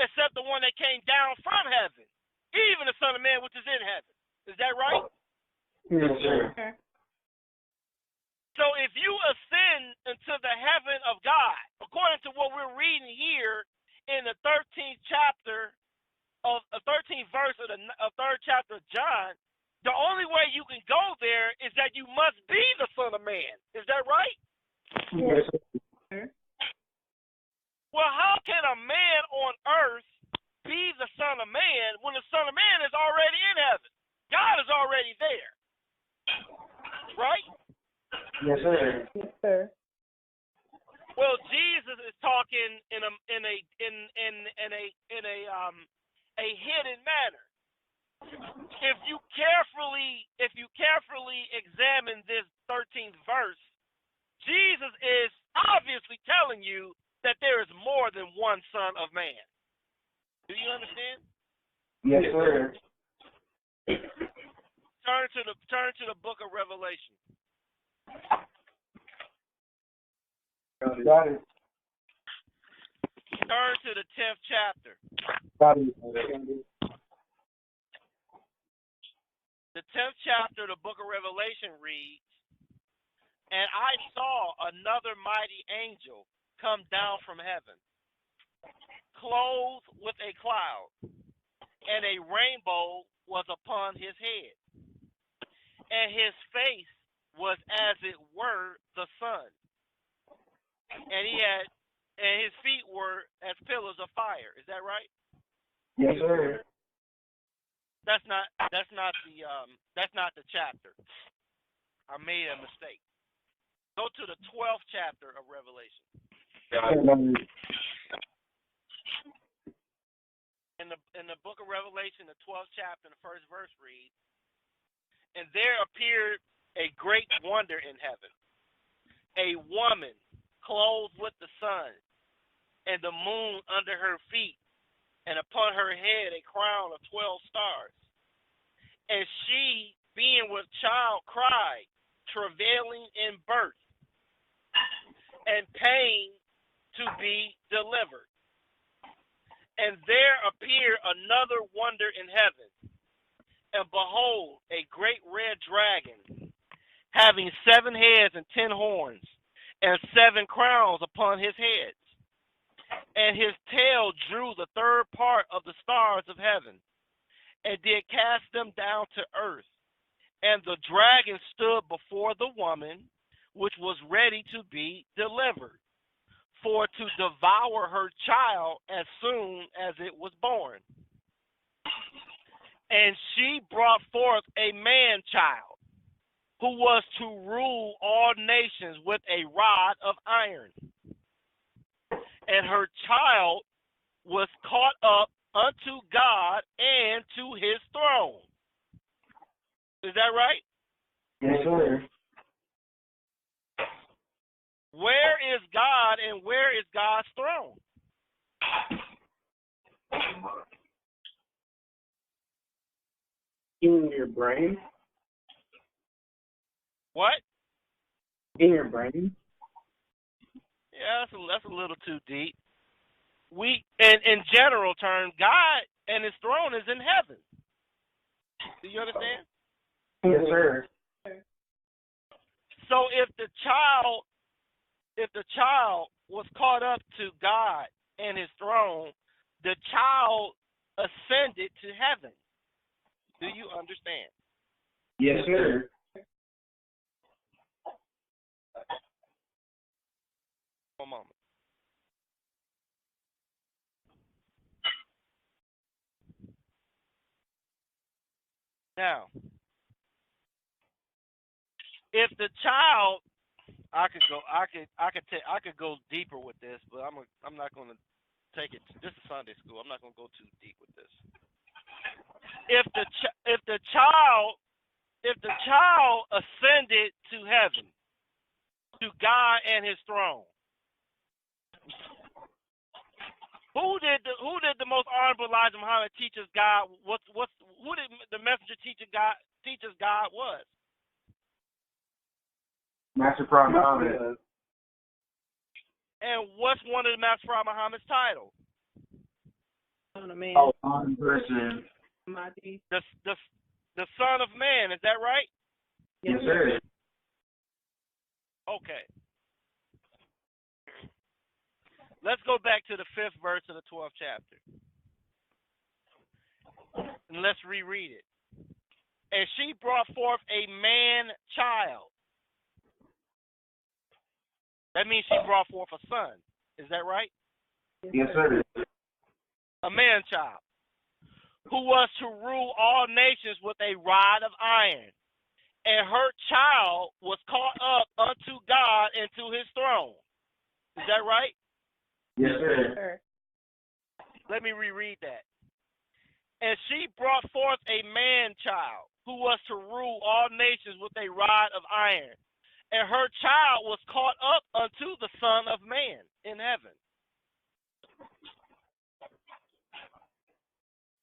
except the one that came down from heaven, even the Son of Man which is in heaven. Is that right? Yes, sir. So if you ascend into the heaven of God, according to what we're reading here in the 13th chapter of 13th verse of the 3rd chapter of John, the only way you can go there is that you must be the Son of Man. Is that right? Yes, sir. Well, how can a man on earth be the Son of Man when the Son of Man is already in heaven? God is already there. Right? Yes, sir. Yes, sir. Well, Jesus is talking in a hidden manner. If you carefully examine this 13th verse, Jesus is obviously telling you that there is more than one Son of Man. Do you understand? Yes, sir. Turn to the book of Revelation. Got it. Turn to the 10th chapter. Got it. The 10th chapter of the book of Revelation reads, and I saw another mighty angel come down from heaven, clothed with a cloud, and a rainbow was upon his head, and his face was as it were the sun, and his feet were as pillars of fire. Is that right? Yes, sir. That's not the chapter. I made a mistake. Go to the 12th chapter of Revelation. In the book of Revelation, the 12th chapter, the first verse reads, and there appeared a great wonder in heaven, a woman clothed with the sun, and the moon under her feet, and upon her head a crown of 12 stars. And she, being with child, cried, travailing in birth, and pain to be delivered. And there appeared another wonder in heaven, and behold, a great red dragon, having 7 heads and 10 horns, and 7 crowns upon his heads. And his tail drew the third part of the stars of heaven, and did cast them down to earth. And the dragon stood before the woman, which was ready to be delivered, for to devour her child as soon as it was born. And she brought forth a man-child, who was to rule all nations with a rod of iron. And her child was caught up unto God and to his throne. Is that right? Yes, sir. Where is God and where is God's throne? In your brain? What? In your brain? Yeah, that's a little too deep. In general terms, God and his throne is in heaven. Do you understand? Yes, sir. So if the child was caught up to God and his throne, the child ascended to heaven. Do you understand? Yes, sir. One moment. Now, if the child, I could go deeper with this, but I'm not going to take it. This is Sunday school. I'm not going to go too deep with this. If the child ascended to heaven, to God and His throne, who did the most honorable Elijah Muhammad teach us God? Who did the messenger teach us God was? Master Prophet Muhammad. And what's one of the Master Prophet Muhammad's title? Son of man. Oh, person. Mahdi. The Son of Man. Is that right? Yes, sir. Okay. Let's go back to the 5th verse of the 12th chapter. And let's reread it. And she brought forth a man-child. That means she brought forth a son. Is that right? Yes, sir. A man-child, who was to rule all nations with a rod of iron. And her child was caught up unto God and to His throne. Is that right? Yes, sir. Let me reread that. And she brought forth a man-child, who was to rule all nations with a rod of iron. And her child was caught up unto the Son of Man in heaven.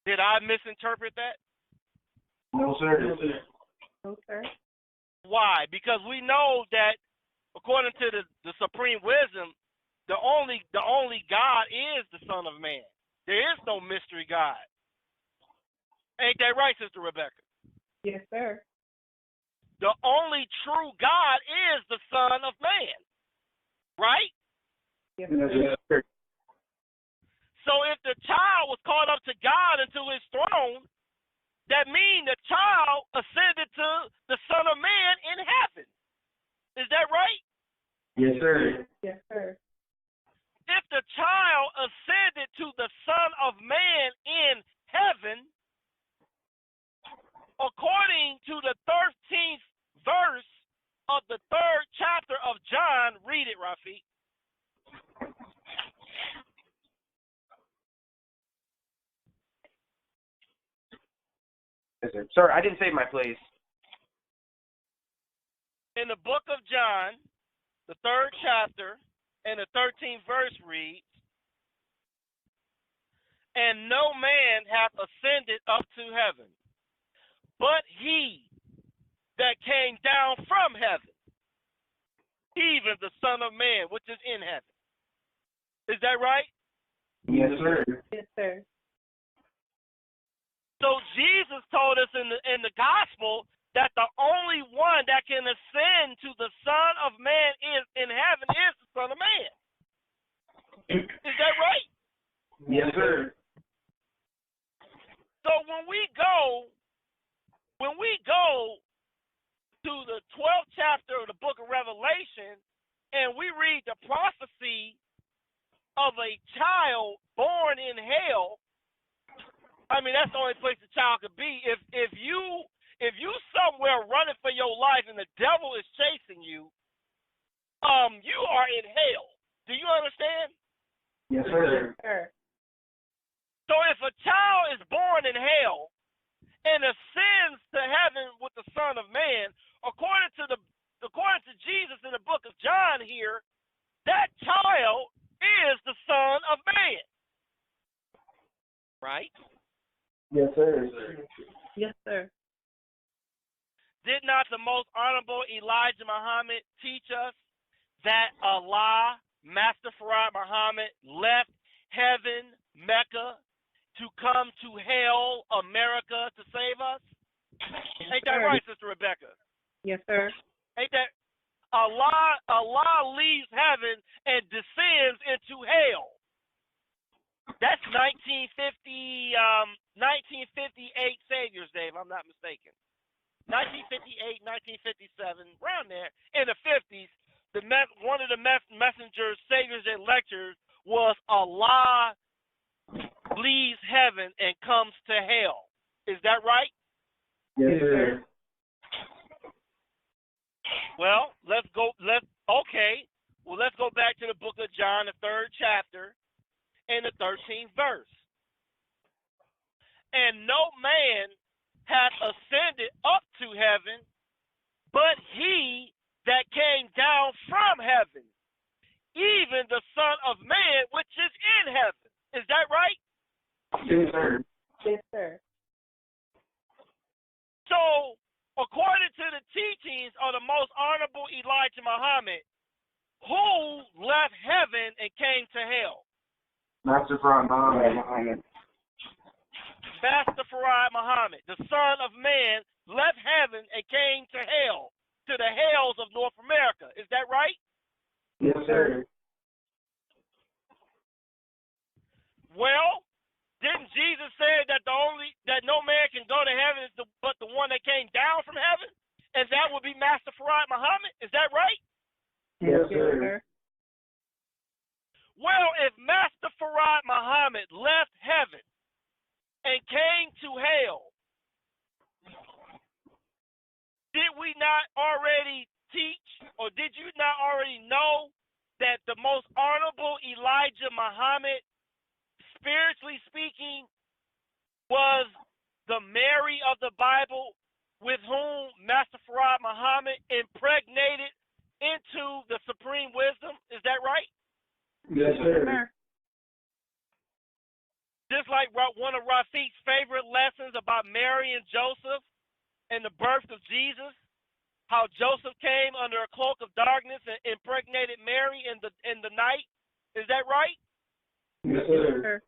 Did I misinterpret that? No, sir. No, sir. Why? Because we know that according to the supreme wisdom, the only God is the Son of Man. There is no mystery God. Ain't that right, Sister Rebecca? Yes, sir. The only true God is the Son of Man. Right? Yes, sir. So if the child was caught up to God and to His throne, that means the child ascended to the Son of Man in heaven. Is that right? Yes, sir. Yes, sir. If the child ascended to the Son of Man in heaven, according to the 13th verse of the 3rd chapter of John, read it, Rafi. Yes, sir. Sorry, I didn't save my place. In the book of John, the 3rd chapter and the 13th verse reads, and no man hath ascended up to heaven, but He that came down from heaven, even the Son of Man, which is in heaven. Is that right? Yes, sir. Yes, sir. So Jesus told us in the gospel that the only one that can ascend to the Son of Man is in heaven is the Son of Man. Is that right? Yes, sir. So when we go to the 12th chapter of the book of Revelation and we read the prophecy of a child born in hell, I mean, that's the only place the child could be. If you somewhere running for your life and the devil is chasing you, you are in hell. Do you understand? Yes, sir. So if a child is born in hell and ascends to heaven with the Son of Man, according to Jesus in the book of John here, that child is the Son of Man. Right? Yes, sir. Yes, sir. Did not the most honorable Elijah Muhammad teach us that Allah, Master Farad Muhammad, left heaven, Mecca, to come to hell, America, to save us? Ain't that right, Sister Rebecca? Yes, sir. Ain't that Allah leaves heaven and descends into hell. That's 1958 Savior's Day, if I'm not mistaken. 1958, 1957, around there. In the 50s, one of the Messenger's Savior's Day lectures was Allah leaves heaven and comes to hell. Is that right? Yes, sir. Well, let's go back to the book of John, the 3rd chapter, and the 13th verse. And no man hath ascended up to heaven, but he that came down from heaven, even the Son of Man which is in heaven. Is that right? Yes, sir. Yes, sir. So, according to the teachings of the most honorable Elijah Muhammad, who left heaven and came to hell? Master Farad Muhammad. Master Farad Muhammad, the Son of Man, left heaven and came to hell, to the hells of North America. Is that right? Yes, sir. Well, didn't Jesus say that no man can go to heaven but the one that came down from heaven? And that would be Master Farad Muhammad? Is that right? Yes, sir. Well, if Master Farad Muhammad left heaven and came to hell, did we not already teach, or did you not already know that the most honorable Elijah Muhammad, spiritually speaking, was the Mary of the Bible with whom Master Farad Muhammad impregnated into the supreme wisdom? Is that right? Yes, sir. Just like one of Rafiq's favorite lessons about Mary and Joseph and the birth of Jesus, how Joseph came under a cloak of darkness and impregnated Mary in the night. Is that right? Yes, sir.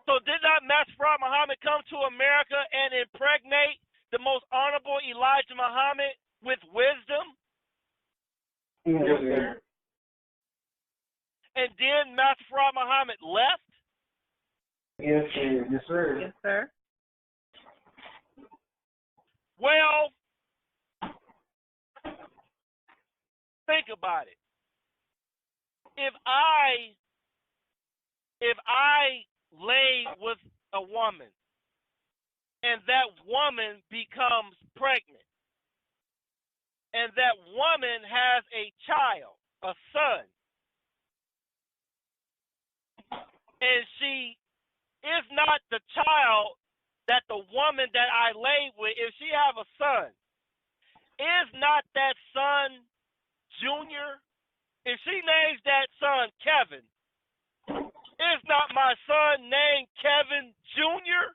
So did not Master Farad Muhammad come to America and impregnate the most honorable Elijah Muhammad with wisdom? Yes, sir. And then Master Farad Muhammad left? Yes, sir. Yes, sir. Yes, sir. Well, think about it. If I lay with a woman and that woman becomes pregnant and that woman has a child, a son, and she is not the child that the woman that I lay with, if she have a son, is not that son Junior? If she names that son Kevin, is not my son named Kevin Jr.?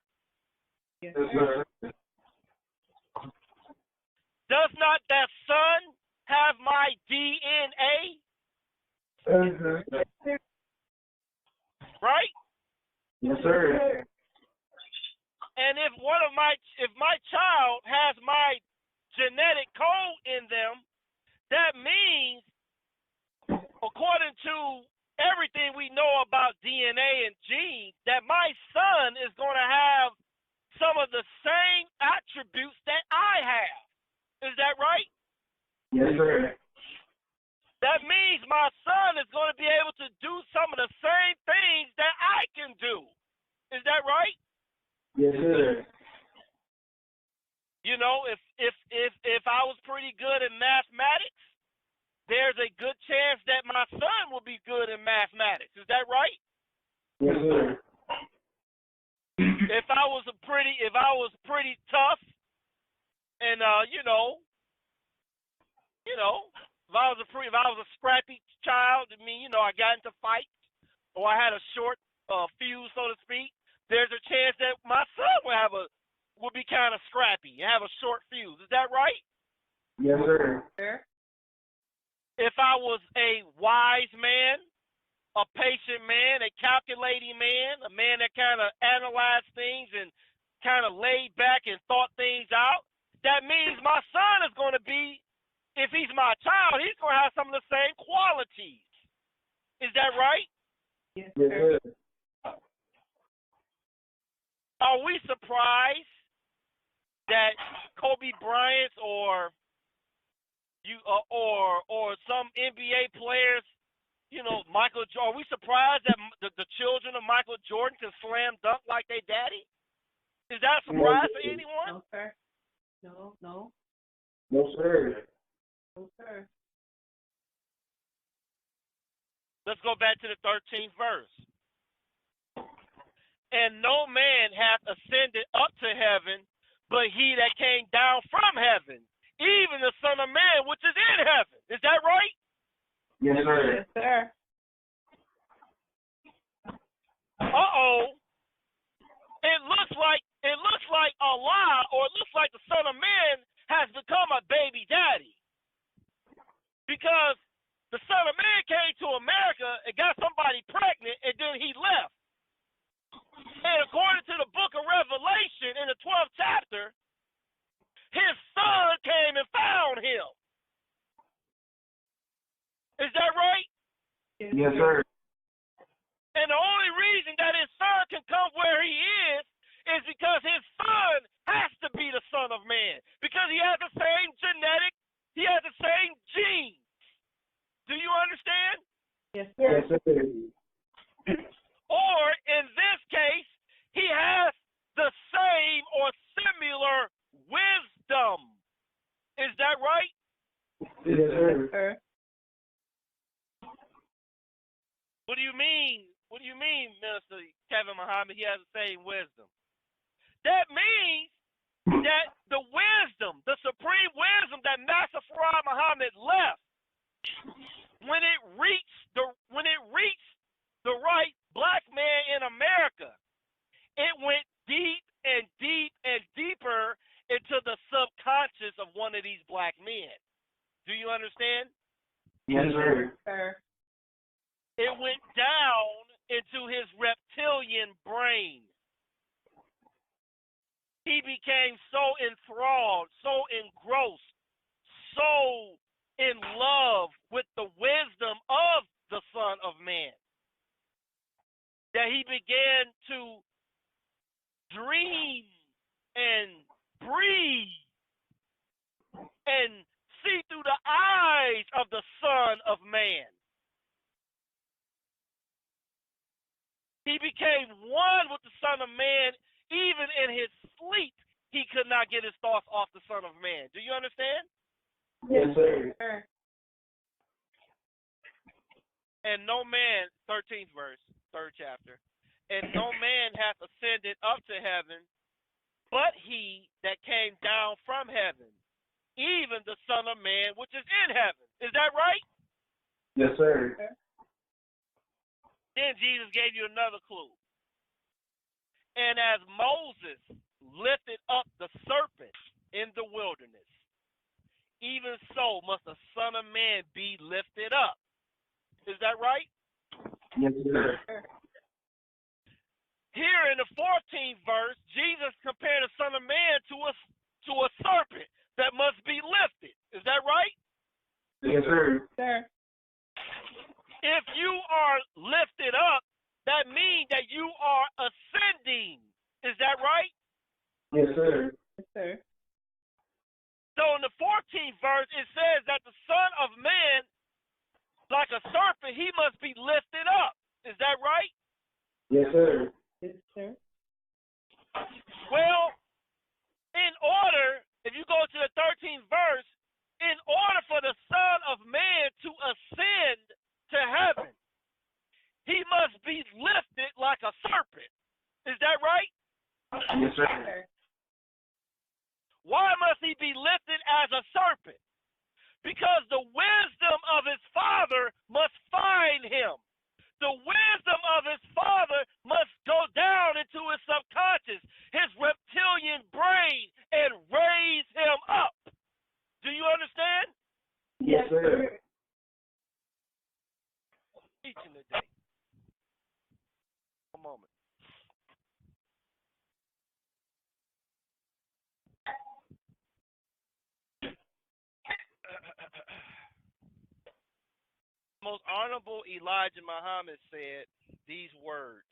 Yes, sir. Does not that son have my DNA? Mm-hmm. Right? Yes, sir. And if my child has my genetic code in them, that means, according to everything we know about DNA and genes, that my son is going to have some of the same attributes that I have. Is that right? Yes, sir. That means my son is going to be able to do some of the same things that I can do. Is that right? Yes, sir. You know, if I was pretty good in mathematics, there's a good chance that my son will be good in mathematics. Is that right? Yes, sir. If I was pretty tough, and if I was a scrappy child, I mean, I got into fights, or I had a short fuse, so to speak, there's a chance that my son will be kind of scrappy and have a short fuse. Is that right? Yes, sir. If I was a wise man, a patient man, a calculating man, a man that kind of analyzed things and kind of laid back and thought things out, that means my son is going to be, if he's my child, he's going to have some of the same qualities. Is that right? Yes, Yes, sir. sir. Are we surprised that Kobe Bryant or some NBA players, Michael Jordan, are we surprised that the children of Michael Jordan can slam dunk like they daddy? Is that a surprise for anyone? No, sir. No, no, No, sir. no, sir. Let's go back to the 13th verse. And no man hath ascended up to heaven, but he that came down from heaven, even the Son of Man which is in heaven. Is that right? Yes, sir. Yes, sir. Uh-oh. It looks like Allah, or it looks like the Son of Man has become a baby daddy. Because the Son of Man came to America and got somebody pregnant, and then he left. And according to the book of Revelation in the 12th chapter, his son came and found him. Is that right? Yes, sir. And the only reason that his son can come where he is because his son has to be the Son of Man. Because he has the same he has the same genes. Do you understand? Yes, sir. Yes, sir. Or in this case, he has the same or similar wisdom. Is that right? Yes, sir. Yes, sir. What do you mean? What do you mean, Minister Kevin Muhammad? He has the same wisdom. That means that the wisdom, the supreme wisdom that Master Farad Muhammad left, when it reached the right black man in America, it went deep and deep and deeper into the subconscious of one of these black men. Do you understand? Yes, sir. Yes, sir. It went down into his reptilian brain. He became so enthralled, so engrossed, so in love with the wisdom of the Son of Man that he began to dream and breathe and see through the eyes of the Son of Man. He became one with the Son of Man. Even in his sleep, he could not get his thoughts off the Son of Man. Do you understand? Yes, sir. Yes, sir. And no man, 13th verse, 3rd chapter, and no man hath ascended up to heaven, but he that came down from heaven, even the Son of Man which is in heaven. Is that right? Yes, sir. Then Jesus gave you another clue. And as Moses lifted up the serpent in the wilderness, even so must the Son of Man be lifted up. Is that right? Yes, sir. Here in the 14th verse, Jesus compared the Son of Man to a serpent that must be lifted. Is that right? Yes, sir. Sir. If you are lifted up, that means that you are ascending. Is that right? Yes, sir. Yes, sir. So in the 14th verse, it says that the Son of Man, like a serpent, he must be lifted up. Is that right? Yes, sir. Yes, sir. Well, if you go to the 13th verse, in order for the Son of Man to ascend to heaven, he must be lifted like a serpent. Is that right? Yes, sir. Why must he be lifted as a serpent? Because the wisdom of his Father must find him. The wisdom of his Father must go down into his subconscious, his reptilian brain, and raise him up. Do you understand? Yes, sir. Teaching today. One moment. Most Honorable Elijah Muhammad said, these words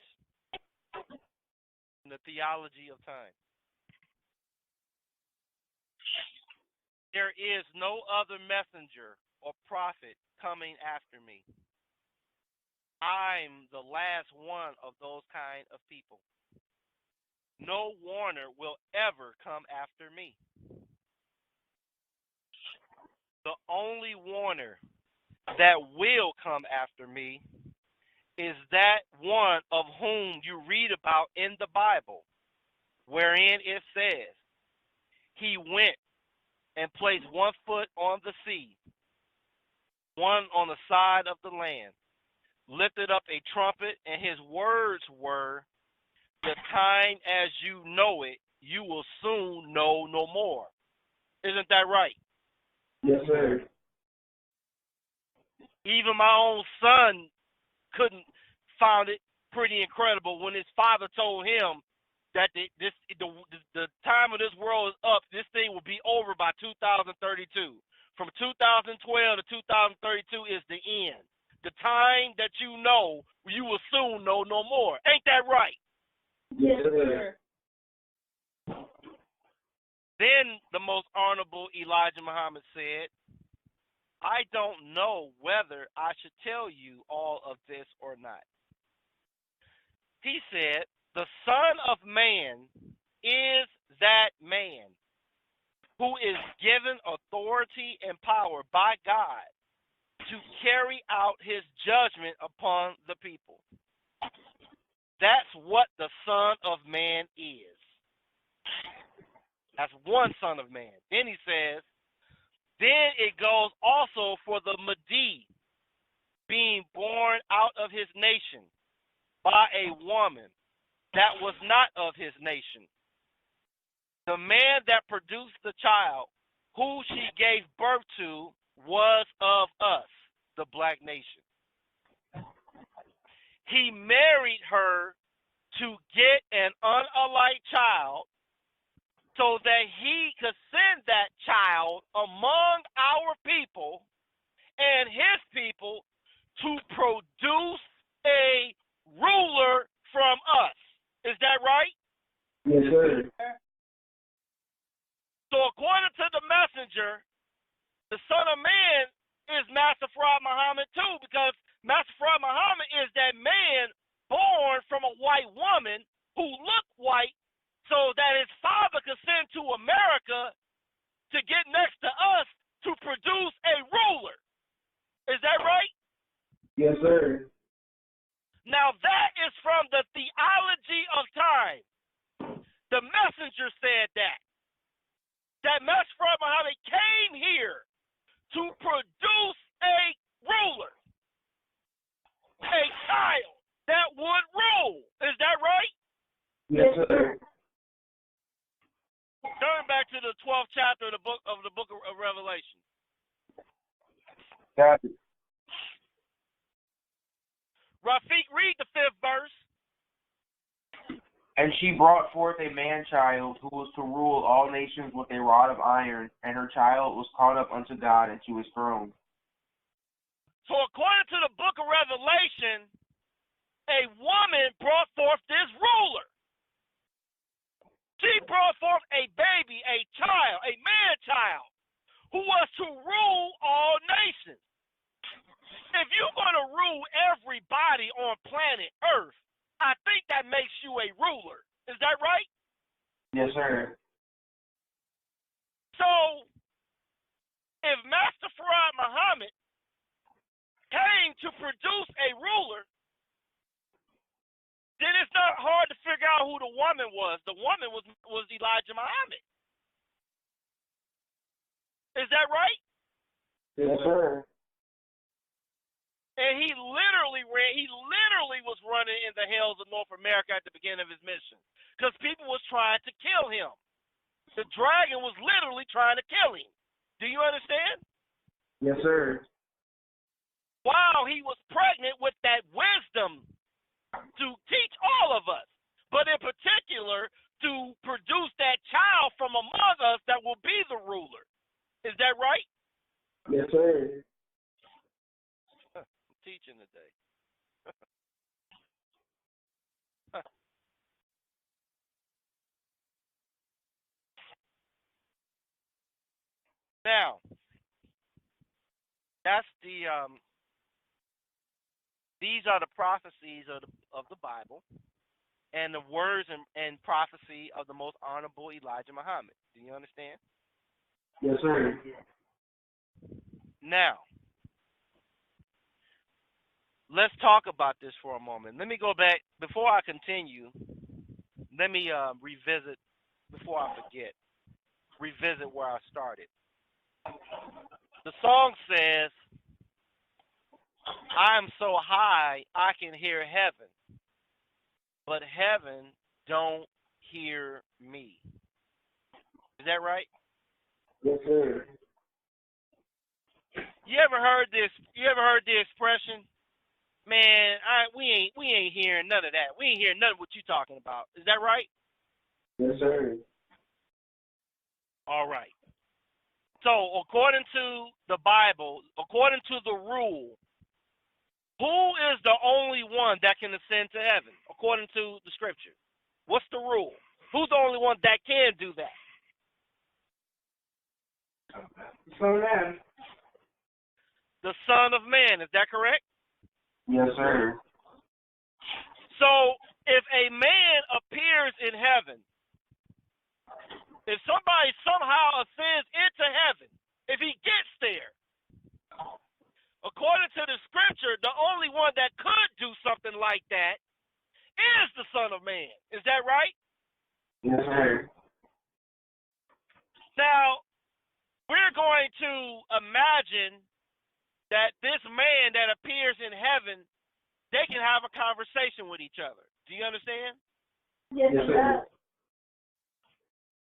in the theology of time. There is no other messenger or prophet coming after me. I'm the last one of those kind of people. No warner will ever come after me. The only warner that will come after me is that one of whom you read about in the Bible, wherein it says, he went and placed one foot on the sea, one on the side of the land, lifted up a trumpet, and his words were, the time as you know it, you will soon know no more. Isn't that right? Yes, sir. Even my own son found it pretty incredible when his father told him that the time of this world is up. This thing will be over by 2032. From 2012 to 2032 is the end. The time that you know, you will soon know no more. Ain't that right? Yes, sir. Then the most honorable Elijah Muhammad said, I don't know whether I should tell you all of this or not. He said, the Son of Man is that man who is given authority and power by God to carry out his judgment upon the people. That's what the Son of Man is. That's one Son of Man. Then he says, then it goes also for the Mahdi being born out of his nation by a woman that was not of his nation. The man that produced the child, who she gave birth to, was of us, the black nation. He married her to get an unalike child so that he could send that child among our people and his people to produce a ruler from us. Is that right? Yes, sir. So according to the messenger, the Son of Man is Master Fard Muhammad too, because Master Fard Muhammad is that man born from a white woman who looked white so that his father could send to America to get next to us to produce a ruler. Is that right? Yes, sir. Now that is from the theology of time. The messenger said that Master Fard Muhammad came here to produce a ruler, a child that would rule. Is that right? Yes, sir. Turn back to the 12th chapter of the book of Revelation. Got it. Rafiq, read the 5th verse. And she brought forth a man-child who was to rule all nations with a rod of iron, and her child was caught up unto God and to his throne. So according to the book of Revelation, a woman brought forth this ruler. She brought forth a baby, a child, a man-child, who was to rule all nations. If you're going to rule everybody on planet Earth, I think that makes you a ruler. Is that right? Yes, sir. So, if Master Fard Muhammad came to produce a ruler, then it's not hard to figure out who the woman was. The woman was Elijah Muhammad. Is that right? Yes, sir. And he literally was running in the hells of North America at the beginning of his mission because people was trying to kill him. The dragon was literally trying to kill him. Do you understand? Yes, sir. While he was pregnant with that wisdom to teach all of us, but in particular to produce that child from among us that will be the ruler. Is that right? Yes, sir. I'm teaching today. Now, that's the these are the prophecies of the Bible and the words and prophecy of the most honorable Elijah Muhammad. Do you understand? Yes, sir. Now, let's talk about this for a moment. Let me go back before I continue. Let me revisit before I forget. Revisit where I started. The song says, "I am so high I can hear heaven, but heaven don't hear me." Is that right? Yes, sir. You ever heard this? You ever heard the expression, "Man, we ain't hearing none of that. We ain't hearing none of what you talking about." Is that right? Yes, sir. All right. So, according to the Bible, according to the rule, who is the only one that can ascend to heaven, according to the scripture? What's the rule? Who's the only one that can do that? Son of Man. The Son of Man. Is that correct? Yes, sir. So, if a man appears in heaven, if somebody somehow ascends into heaven, if he gets there, according to the scripture, the only one that could do something like that is the Son of Man. Is that right? Yes, sir. Now, we're going to imagine that this man that appears in heaven, they can have a conversation with each other. Do you understand? Yes, sir.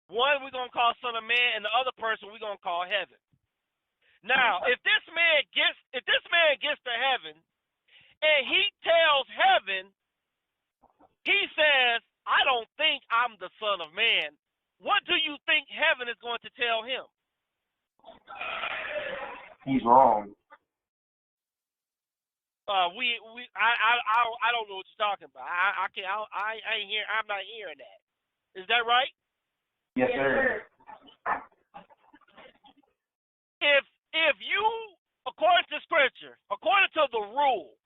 One we're going to call Son of Man, and the other person we're going to call heaven. Now, if this man gets to heaven and he tells heaven, he says, "I don't think I'm the Son of Man," what do you think heaven is going to tell him? He's wrong. I don't know what you're talking about. I'm not hearing that. Is that right? Yes, sir. If you, according to scripture, according to the rule,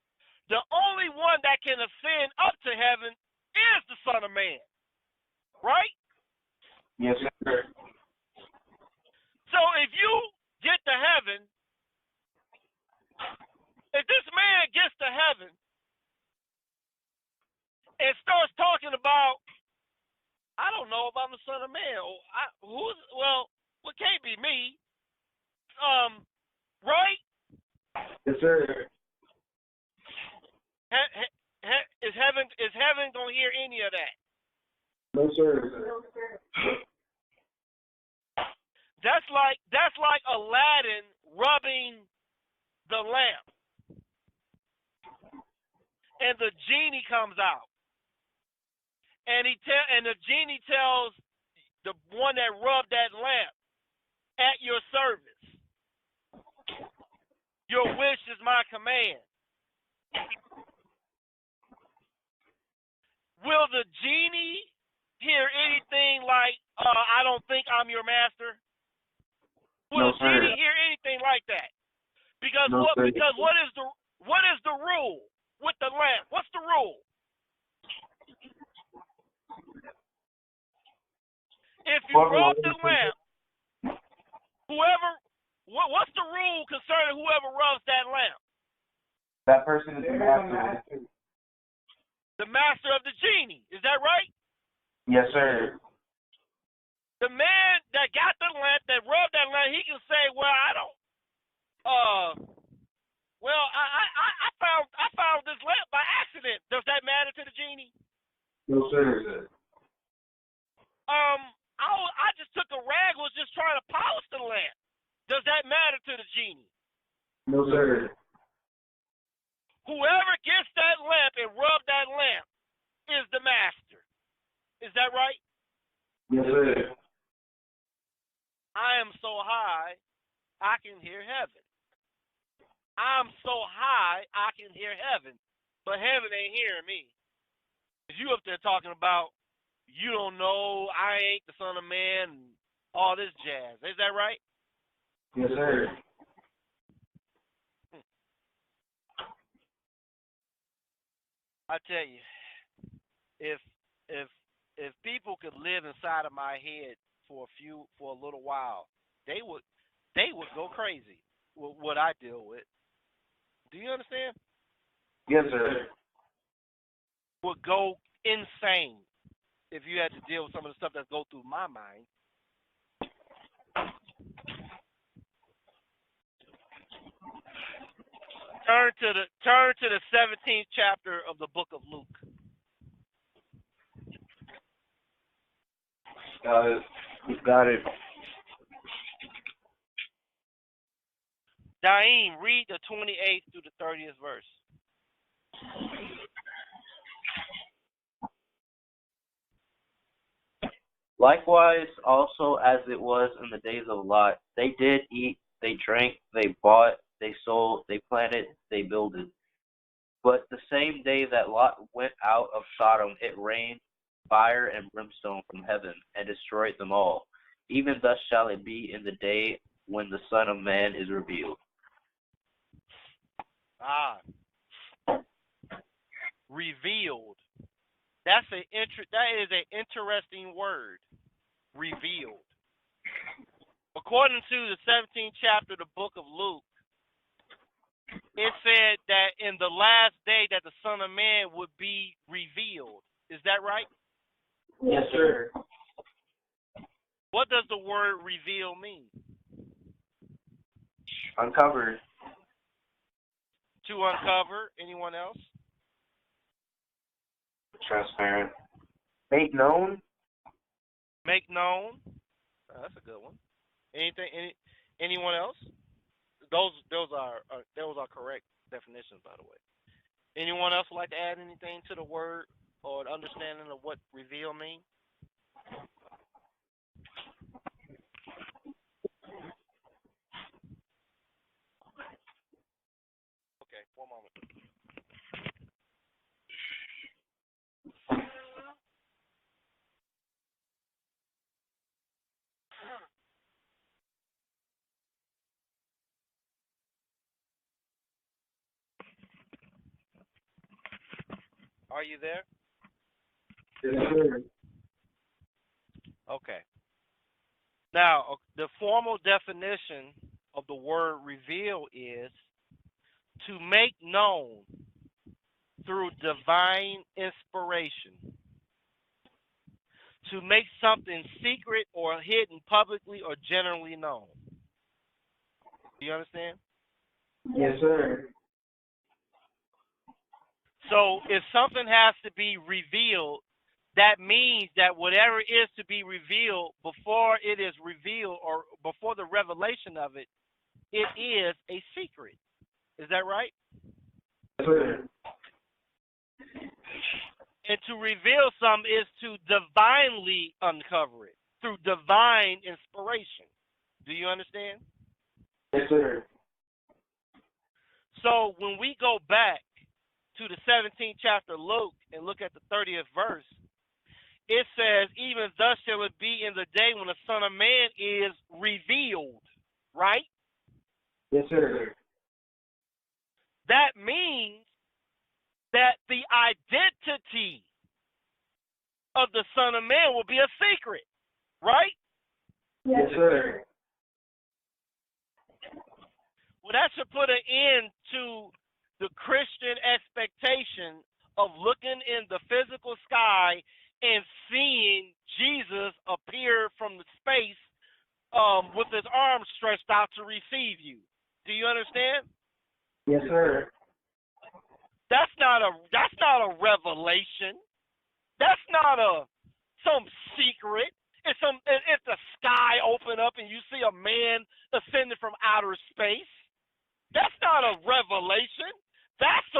the only one that can ascend up to heaven is the Son of Man, right? Yes, sir. So if you get to heaven, if this man gets to heaven and starts talking about, "I don't know if I'm the Son of Man," it can't be me, right? Yes, sir. Is heaven gonna hear any of that? No, sir. That's like Aladdin rubbing the lamp, and the genie comes out, and the genie tells the one that rubbed that lamp, "At your service. Your wish is my command." Will the genie hear anything like, "I don't think I'm your master"? Will No, the sir. genie hear anything like that? Because No, sir. Because what is the rule with the lamp? What's the rule? If you rub the lamp, what's the rule concerning whoever rubs that lamp? That person is the master. The master of the genie. Is that right? Yes, sir. The man that got the lamp, that rubbed that lamp, he can say, "Well, I don't. I found this lamp by accident." Does that matter to the genie? No, sir. I just took a rag, was just trying to polish the lamp. Does that matter to the genie? No, sir. Whoever gets that lamp and rub that lamp is the master. Is that right? Yes, sir. I am so high, I can hear heaven. I'm so high, I can hear heaven. But heaven ain't hearing me. You up there talking about, "You don't know, I ain't the Son of Man," and all this jazz. Is that right? Yes, sir. I tell you, if if people could live inside of my head for a little while, they would go crazy with what I deal with. Do you understand? Yes, sir. Would go insane if you had to deal with some of the stuff that go through my mind. Turn to the 17th chapter of the book of Luke. Got it. Got it. Daim, read the 28th through the 30th verse. Likewise, also as it was in the days of Lot, they did eat, they drank, they bought, they sold, they planted, they builded. But the same day that Lot went out of Sodom, it rained fire and brimstone from heaven, and destroyed them all. Even thus shall it be in the day when the Son of Man is revealed. Revealed. That is an interesting word. Revealed. According to the 17th chapter of the book of Luke, it said that in the last day that the Son of Man would be revealed. Is that right? Yes, sir. What does the word reveal mean? Uncovered. To uncover. Anyone else? Transparent. Make known. Make known. That's a good one. Anyone else? Those are correct definitions, by the way. Anyone else would like to add anything to the word or the understanding of what reveal means? Okay, one moment. Are you there? Yes, sir. Okay. Now, the formal definition of the word reveal is to make known through divine inspiration. To make something secret or hidden publicly or generally known. Do you understand? Yes, sir. So if something has to be revealed, that means that whatever is to be revealed before it is revealed or before the revelation of it, it is a secret. Is that right? Yes, sir. And to reveal something is to divinely uncover it through divine inspiration. Do you understand? Yes, sir. So when we go back to the 17th chapter of Luke and look at the 30th verse, it says, even thus shall it be in the day when the Son of Man is revealed. Right? Yes, sir. That means that the identity of the Son of Man will be a secret. Right? Yes, sir. Well, that should put an end to the Christian expectation of looking in the physical sky and seeing Jesus appear from the space with his arms stretched out to receive you. Do you understand? Yes, sir. That's not a revelation. That's not some secret. If the sky open up and you see a man ascending from outer space, that's not a revelation. That's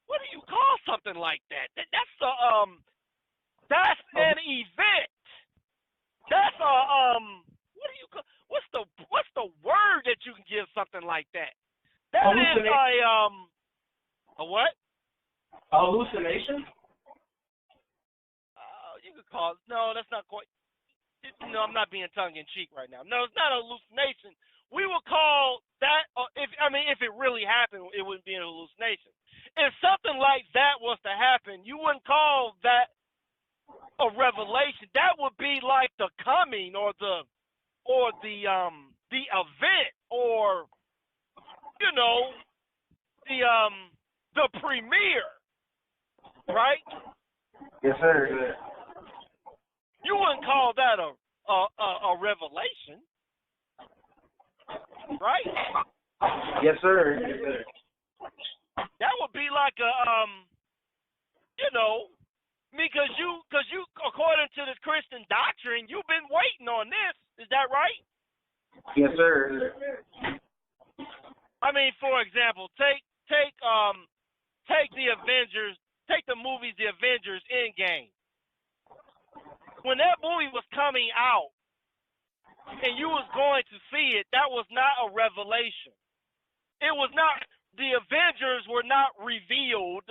what do you call something like that? That's an event. That's what do you call? What's the word that you can give something like that? That is a what? A hallucination? You could call it. No, that's not quite. No, I'm not being tongue in cheek right now. No, it's not a hallucination. we would call that, if it really happened, it wouldn't be an hallucination. If something like that was to happen, you wouldn't call that a revelation. That would be like the coming or the event, or the premiere, right? Yes, sir. You wouldn't call that a revelation, right? Yes, sir. Yes, sir. That would be like because you according to the Christian doctrine, you've been waiting on this. Is that right? Yes, sir. I mean, for example, take the Avengers, take the movies, the Avengers Endgame. When that movie was coming out and you was going to see it, that was not a revelation. It was not, the Avengers were not revealed.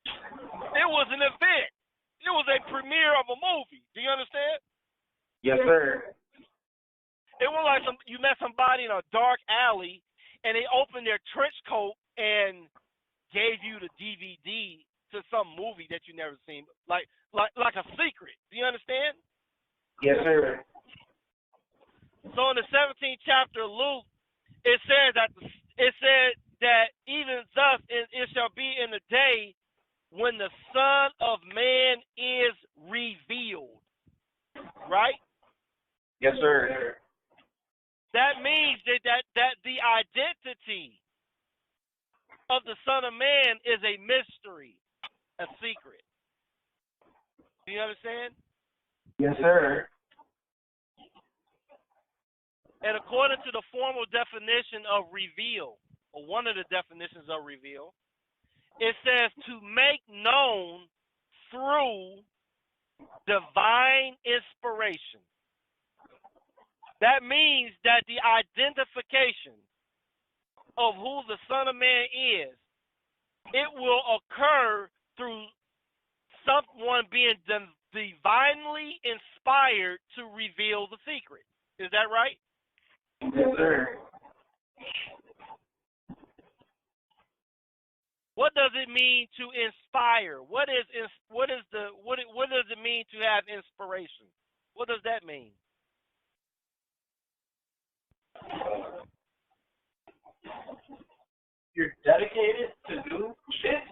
It was an event. It was a premiere of a movie. Do you understand? Yes, sir. It was like you met somebody in a dark alley and they opened their trench coat and gave you the DVD to some movie that you never seen, like a secret. Do you understand? Yes, sir. So in the 17th chapter of Luke, it said that even thus it shall be in the day when the Son of Man is revealed. Right? Yes, sir. That means that the identity of the Son of Man is a mystery, a secret. Do you understand? Yes, sir. And according to the formal definition of reveal, or one of the definitions of reveal, it says to make known through divine inspiration. That means that the identification of who the Son of Man is, it will occur through someone being divinely inspired to reveal the secret. Is that right? Yes, sir. What does it mean to inspire? What does it mean to have inspiration? What does that mean? You're dedicated to do shit?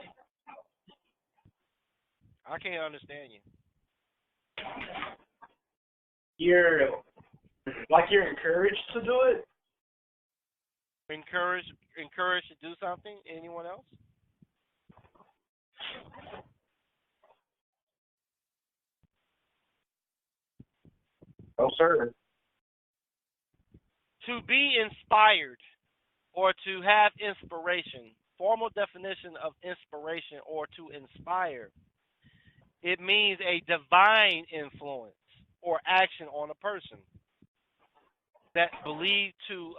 I can't understand you. You're encouraged to do it? Encouraged to do something? Anyone else? Oh, sir. To be inspired or to have inspiration, formal definition of inspiration or to inspire, it means a divine influence or action on a person that believed to,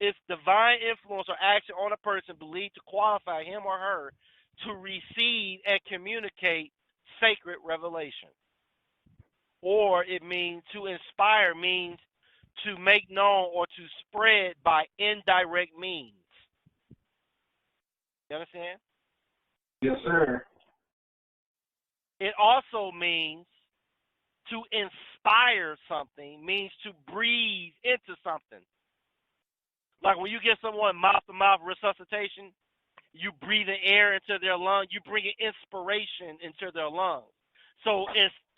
it's divine influence or action on a person believed to qualify him or her to receive and communicate sacred revelation. Or it means to inspire means to make known or to spread by indirect means. You understand? Yes, sir. It also means to inspire something, means to breathe into something. Like when you get someone mouth-to-mouth resuscitation, you breathe in air into their lungs, you bring an inspiration into their lungs. So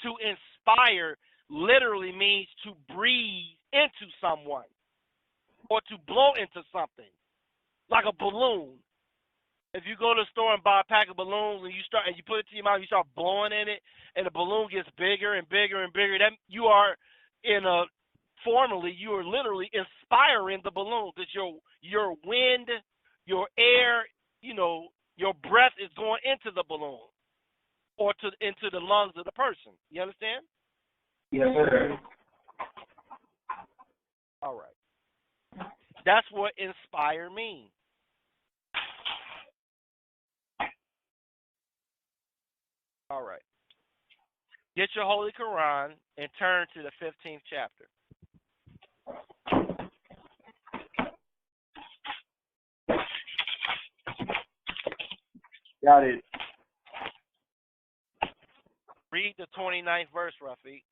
to inspire literally means to breathe into someone or to blow into something, like a balloon. If you go to the store and buy a pack of balloons and you put it to your mouth, you start blowing in it, and the balloon gets bigger and bigger and bigger. That you are you are literally inspiring the balloon because your wind, your air, your breath is going into the balloon or into the lungs of the person. You understand? Yes, sir. All right. That's what inspire means. All right. Get your Holy Quran and turn to the 15th chapter. Got it. Read the 29th verse, Rafiq.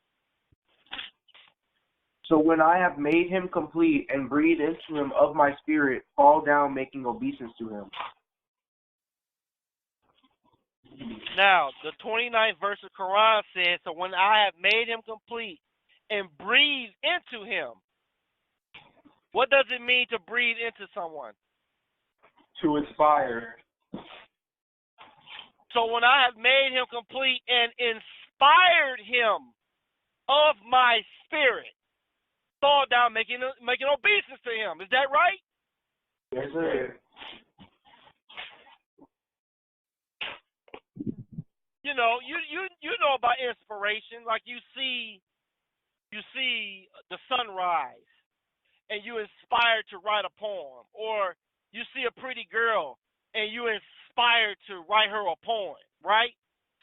So when I have made him complete and breathed into him of my spirit, fall down making obeisance to him. Now, the 29th verse of Quran says, so when I have made him complete and breathed into him. What does it mean to breathe into someone? To inspire. So when I have made him complete and inspired him of my spirit, fall down making obeisance to him. Is that right? Yes, sir. You know, you know about inspiration. Like you see the sunrise, and you inspired to write a poem, or you see a pretty girl and you inspired to write her a poem, right?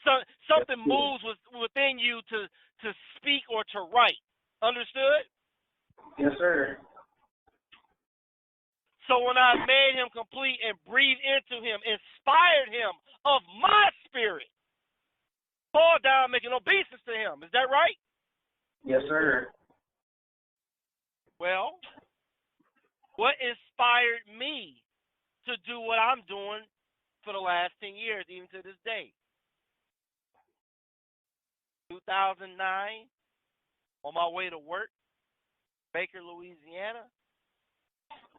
So something moves within you to speak or to write. Understood? Yes, sir. So when I made him complete and breathed into him, inspired him of my spirit, fall down making obeisance to him. Is that right? Yes, sir. Well, what inspired me to do what I'm doing for the last 10 years, even to this day? 2009, on my way to work, Baker, Louisiana,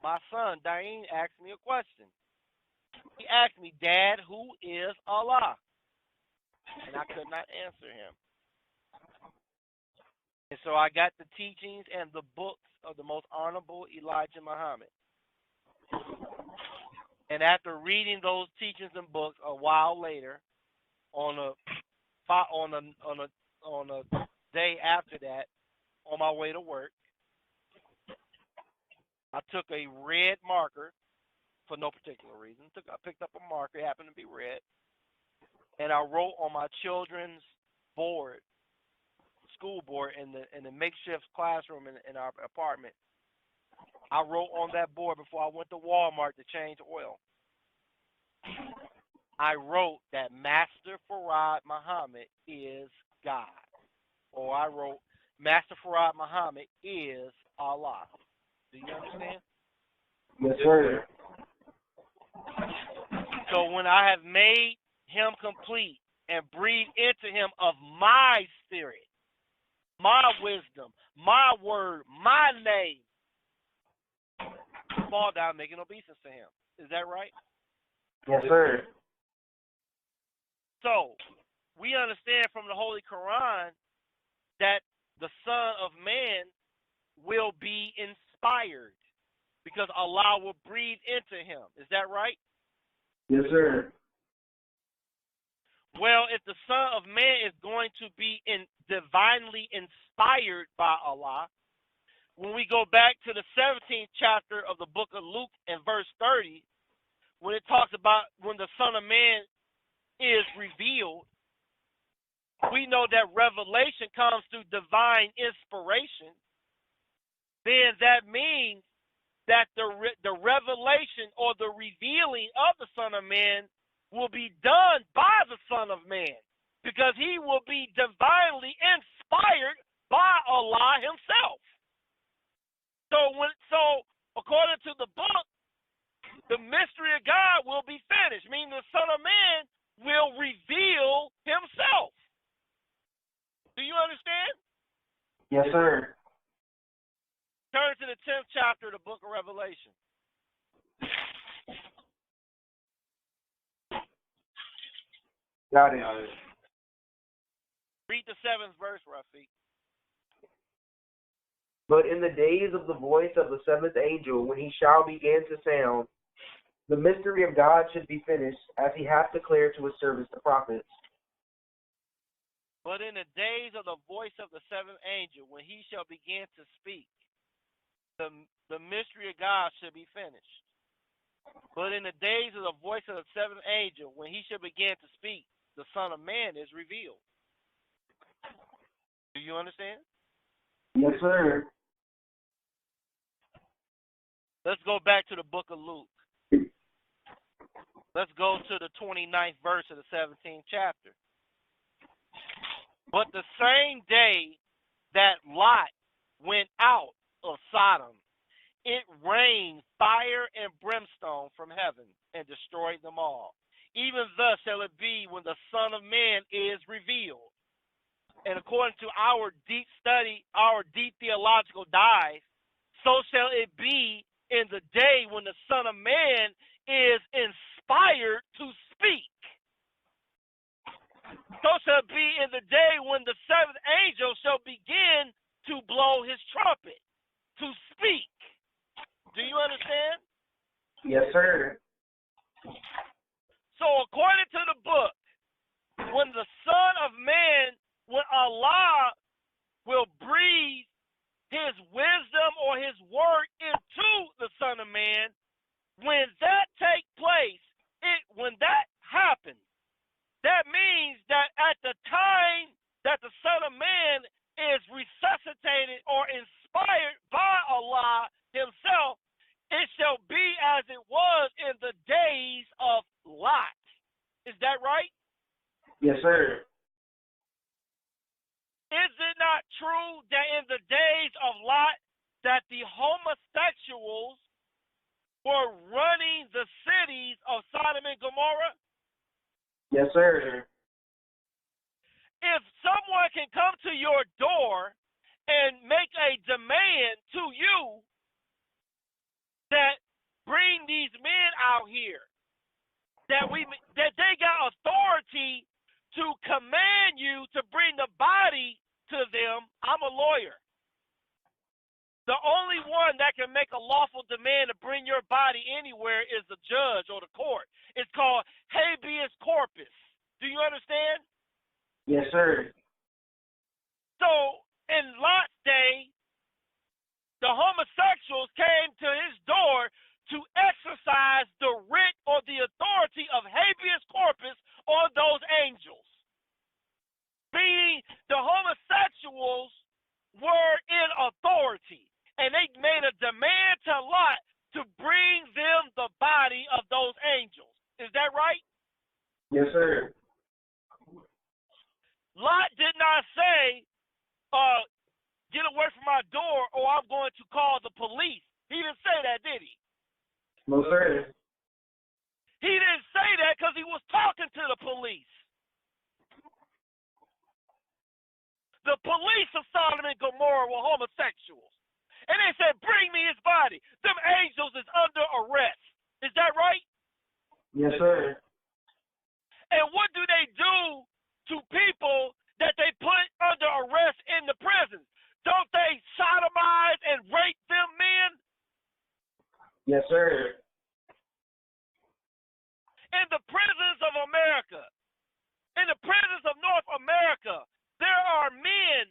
my son, Dain, asked me a question. He asked me, Dad, who is Allah? And I could not answer him. And so I got the teachings and the books of the most honorable Elijah Muhammad. And after reading those teachings and books a while later, on a day after that, on my way to work, I took a red marker for no particular reason. I picked up a marker, it happened to be red, and I wrote on my children's board, school board in the makeshift classroom in our apartment. I wrote on that board before I went to Walmart to change oil. I wrote that Master Farad Muhammad is God. Or I wrote Master Farad Muhammad is Allah. Do you understand? Yes, sir. So when I have made him complete and breathed into him of my spirit, my wisdom, my word, my name, fall down making obeisance to him. Is that right? Yes, sir. So we understand from the Holy Quran that the Son of Man will be inspired because Allah will breathe into him. Is that right? Yes, sir. Well, if the Son of Man is going to be divinely inspired by Allah, when we go back to the 17th chapter of the book of Luke and verse 30, when it talks about when the Son of Man is revealed, we know that revelation comes through divine inspiration. Then that means that the revelation or the revealing of the Son of Man will be done by the Son of Man, because he will be divinely inspired by Allah himself. So according to the book, the mystery of God will be finished, meaning the Son of Man will reveal himself. Do you understand? Yes, sir. Turn to the 10th chapter of the book of Revelation. Got it. Read the 7th verse, Rafiq. But in the days of the voice of the seventh angel, when he shall begin to sound, the mystery of God should be finished, as he hath declared to his servants the prophets. But in the days of the voice of the seventh angel, when he shall begin to speak, the mystery of God should be finished. But in the days of the voice of the seventh angel, when he shall begin to speak, the Son of Man is revealed. Do you understand? Yes, sir. Let's go back to the book of Luke. Let's go to the 29th verse of the 17th chapter. But the same day that Lot went out of Sodom, it rained fire and brimstone from heaven and destroyed them all. Even thus shall it be when the Son of Man is revealed. And according to our deep study, our deep theological dive, so shall it be in the day when the Son of Man is inspired to speak. So shall it be in the day when the seventh angel shall begin to blow his trumpet, to speak. Do you understand? Yes, sir. So according to the book, when the Son of Man, when Allah will breathe his wisdom or his word into the Son of Man, when that takes place, when that happens, that means that at the time that the Son of Man is resuscitated or inspired by Allah himself, it shall be as it was in the days of Lot. Is that right? Yes, sir. Is it not true that in the days of Lot that the homosexuals were running the cities of Sodom and Gomorrah? Yes, sir. If someone can come to your door and make a demand to you that bring these men out here, that they got authority to command you to bring the body to them, I'm a lawyer. The only one that can make a lawful demand to bring your body anywhere is the judge or the court. It's called habeas corpus. Do you understand? Yes, sir. So in Lot's day, the homosexuals came to his door to exercise the writ or the authority of habeas corpus on those angels. Meaning the homosexuals were in authority, and they made a demand to Lot to bring them the body of those angels. Is that right? Yes, sir. Lot did not say, get away from my door or I'm going to call the police. He didn't say that, did he? No, sir. He didn't say that because he was talking to the police. The police of Sodom and Gomorrah were homosexuals. And they said, bring me his body. Them angels is under arrest. Is that right? Yes, sir. And what do they do to people that they put under arrest in the prisons? Don't they sodomize and rape them men? Yes, sir. In the prisons of America, in the prisons of North America, there are men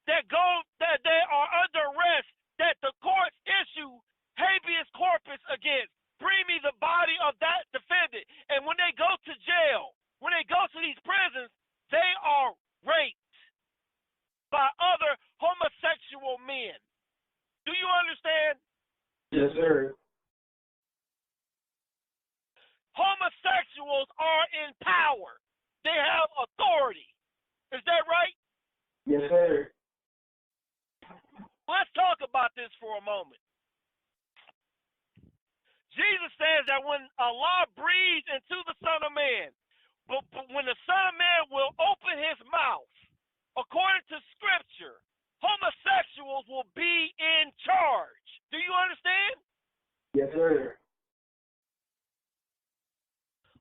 that they are under arrest that the courts issue habeas corpus against. Bring me the body of that defendant. And when they go to jail, when they go to these prisons, they are raped by other homosexual men. Do you understand? Yes, sir. Homosexuals are in power. They have authority. Is that right? Yes, sir. Let's talk about this for a moment. Jesus says that when Allah breathes into the Son of Man, but when the Son of Man will open his mouth, according to Scripture, homosexuals will be in charge. Do you understand? Yes, sir.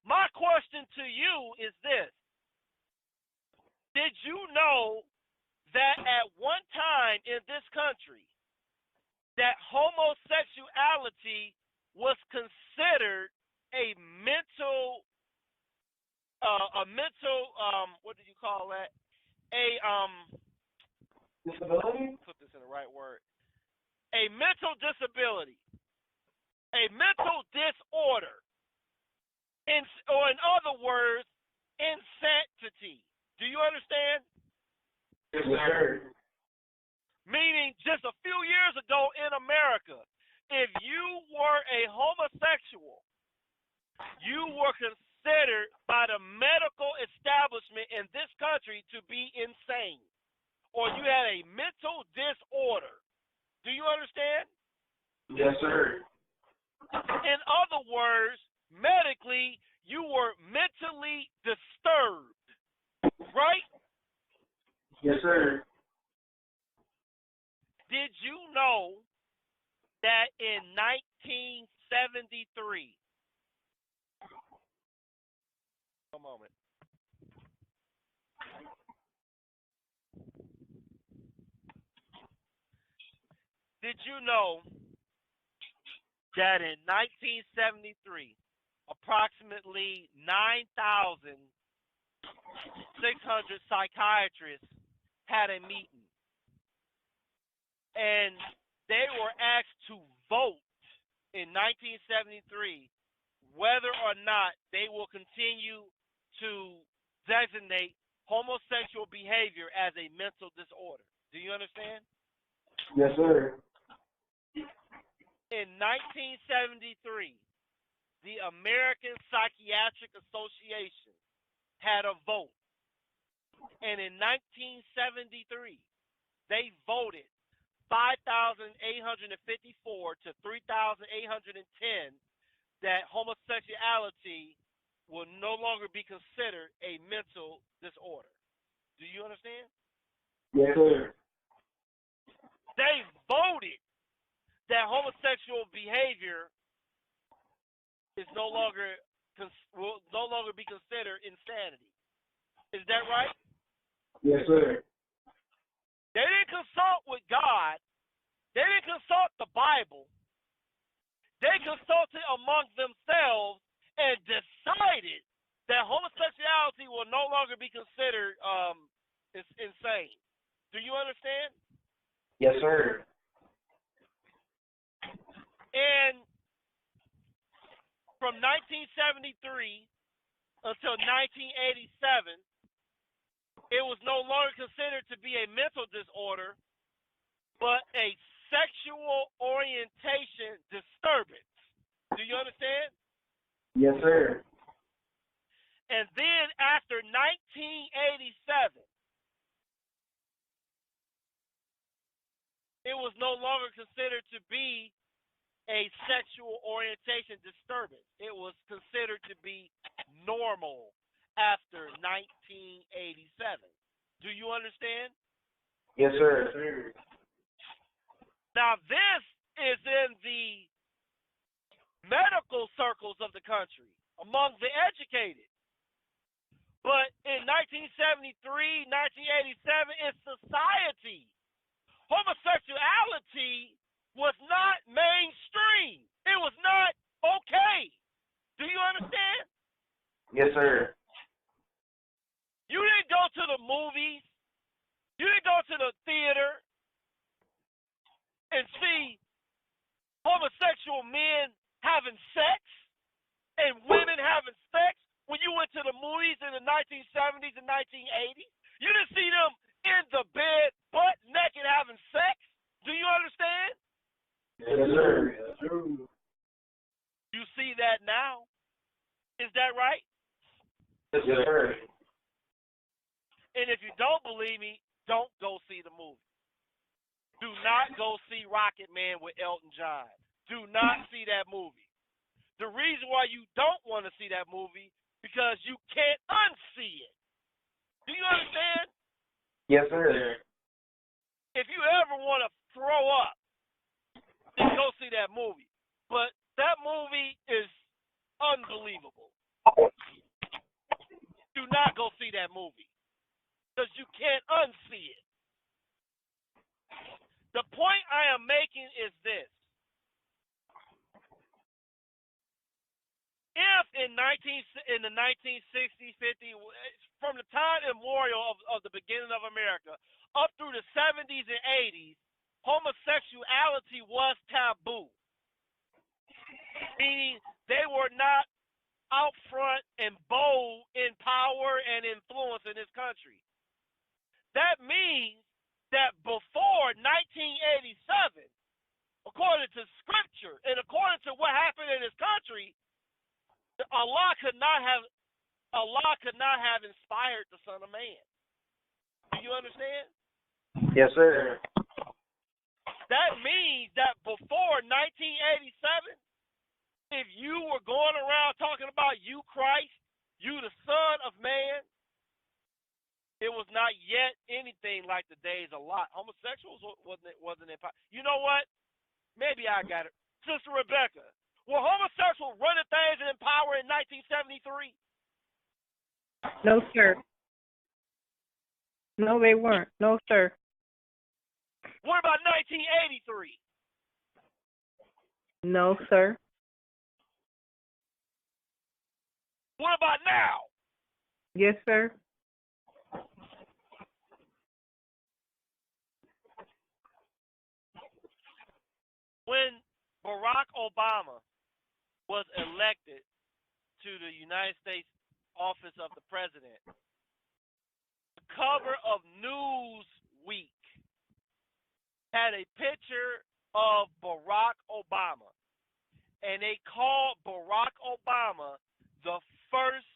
My question to you is this. Did you know that at one time in this country that homosexuality was considered a mental what do you call that? Disability? Put this in the right word. A mental disability. A mental disorder. Or in other words, insanity. Do you understand? Yes, sir. Meaning just a few years ago in America, if you were a homosexual, you were considered by the medical establishment in this country to be insane, or you had a mental disorder. Do you understand? Yes, sir. In other words, medically, you were mentally disturbed, right? Yes, sir. Did you know that in 1973, a moment. Did you know that in 1973, approximately 9,600 psychiatrists had a meeting, and they were asked to vote in 1973 whether or not they will continue to designate homosexual behavior as a mental disorder. Do you understand? Yes, sir. In 1973, the American Psychiatric Association had a vote. And in 1973, they voted 5,854 to 3,810 that homosexuality will no longer be considered a mental disorder. Do you understand? Yes, sir. They voted that homosexual behavior is will no longer be considered insanity. Is that right? Yes, sir. They didn't consult with God. They didn't consult the Bible. They consulted among themselves and decided that homosexuality will no longer be considered insane. Do you understand? Yes, sir. And from 1973 until 1987, it was no longer considered to be a mental disorder, but a sexual orientation disturbance. Do you understand? Yes, sir. And then after 1987, it was no longer considered to be a sexual orientation disturbance. It was considered to be normal after 1987. Do you understand? Yes, sir. Now, this is in the medical circles of the country, among the educated. But in 1973, 1987, in society, homosexuality was not mainstream. It was not okay. Do you understand? Yes, sir. You didn't go to the movies. You didn't go to the theater and see homosexual men having sex and women having sex when you went to the movies in the 1970s and 1980s. You didn't see them in the bed, butt naked, having sex. Do you understand? Yes, sir. Yes, sir. You see that now. Is that right? Yes, sir. And if you don't believe me, don't go see the movie. Do not go see Rocket Man with Elton John. Do not see that movie. The reason why you don't want to see that movie because you can't unsee it. Do you understand? Yes, sir. If you ever want to throw up, then go see that movie. But that movie is unbelievable. Do not go see that movie because you can't unsee it. The point I am making is this. If in the 1960s, 50s, from the time immemorial of the beginning of America up through the 70s and 80s, homosexuality was taboo, meaning they were not out front and bold in power and influence in this country. That means that before 1987, according to scripture and according to what happened in this country, Allah could not have inspired the Son of Man. Do you understand? Yes, sir. That means that before 1987, if you were going around talking about you Christ, you the Son of Man, it was not yet anything like the days of Lot. Homosexuals wasn't in power. You know what? Maybe I got it. Sister Rebecca, were homosexuals running things in power in 1973? No, sir. No, they weren't. No, sir. What about 1983? No, sir. What about now? Yes, sir. When Barack Obama was elected to the United States office of the president, the cover of Newsweek had a picture of Barack Obama, and they called Barack Obama the first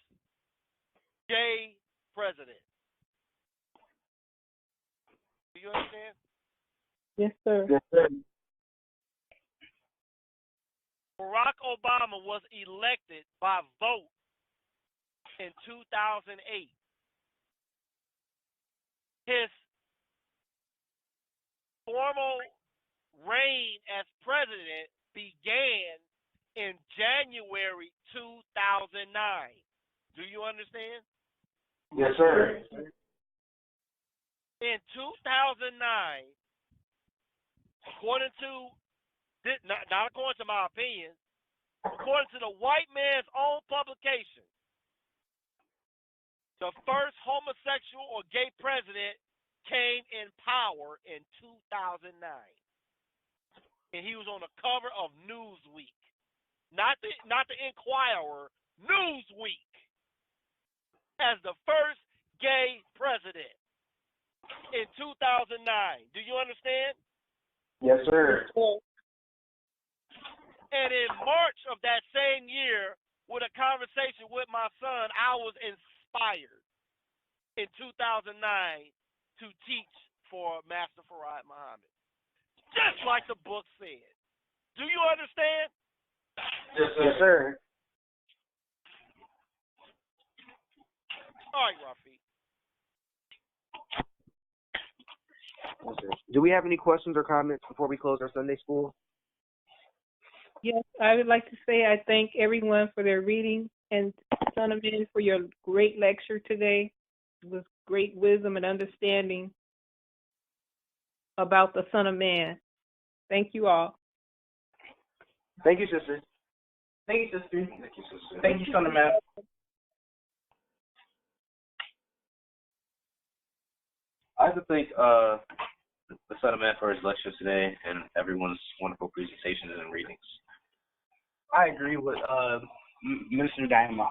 gay president. Do you understand? Yes, sir. Yes, sir. Barack Obama was elected by vote in 2008. His formal reign as president began in January 2009. Do you understand? Yes, sir. In 2009, according to, not according to my opinion, according to the white man's own publication, the first homosexual or gay president came in power in 2009. And he was on the cover of Newsweek. Not the Inquirer, Newsweek, as the first gay president in 2009. Do you understand? Yes, sir. And in March of that same year, with a conversation with my son, I was inspired in 2009 to teach for Master Farad Muhammad. Just like the book said. Do you understand? Yes, sir. All right, Rafi. Do we have any questions or comments before we close our Sunday school? Yes, I would like to say I thank everyone for their reading, and Son of Man for your great lecture today with great wisdom and understanding about the Son of Man. Thank you all. Thank you, sister. Thank you, sister. Thank you, sister. Thank you, Son of Man. I have to thank the Son of Man for his lecture today and everyone's wonderful presentations and readings. I agree with Minister Diamond.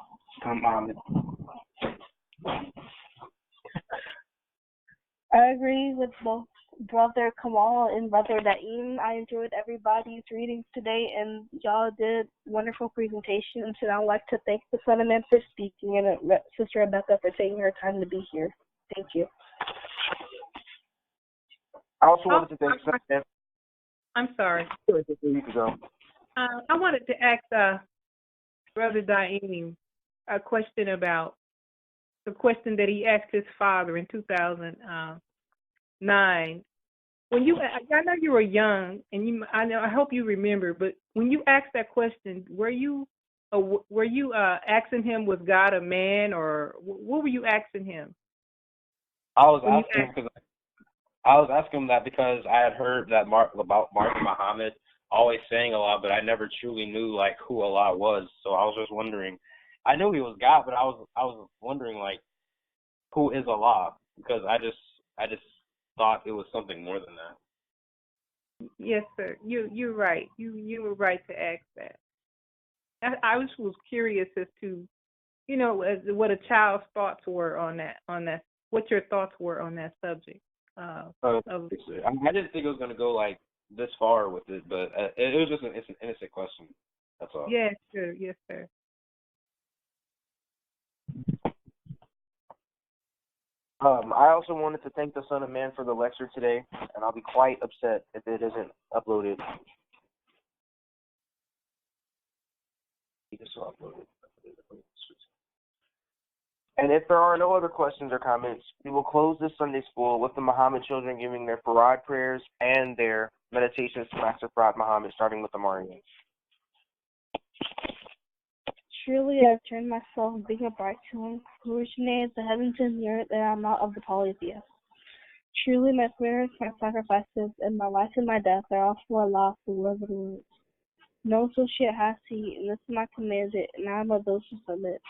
I agree with both Brother Kamal and Brother Daim. I enjoyed everybody's readings today, and y'all did wonderful presentations. And I'd like to thank the Son of Man for speaking and Sister Rebecca for taking her time to be here. Thank you. I also wanted to thank Son of Man. I'm sorry. You can go. I wanted to ask Brother Daim a question about the question that he asked his father in 2009. When you, I know you were young, and I hope you remember, but when you asked that question, were you asking him, was God a man, or what were you asking him? I was asking him that because I had heard that about Mark Muhammad always saying Allah, but I never truly knew like who Allah was. So I was just wondering. I knew he was God, but I was wondering like who is Allah, because I just thought it was something more than that. Yes, sir. You're right. You were right to ask that. I was curious as to, what a child's thoughts were on that. What your thoughts were on that subject. I didn't think it was going to go like this far with it, but it was just an innocent question. That's all. Yes, sir. Yes, sir. I also wanted to thank the Son of Man for the lecture today, and I'll be quite upset if it isn't uploaded. And if there are no other questions or comments, we will close this Sunday school with the Muhammad children giving their Farad prayers and their meditations to Master Farad Muhammad, starting with the Marians. Surely I have turned myself, being upright to him, who originated the heavens and the earth, and I am not of the polytheists. Truly my prayers, my sacrifices, and my life and my death are all for Allah, the Lord of the worlds. No associate has he, and this is my commandment, and I am of those who submit.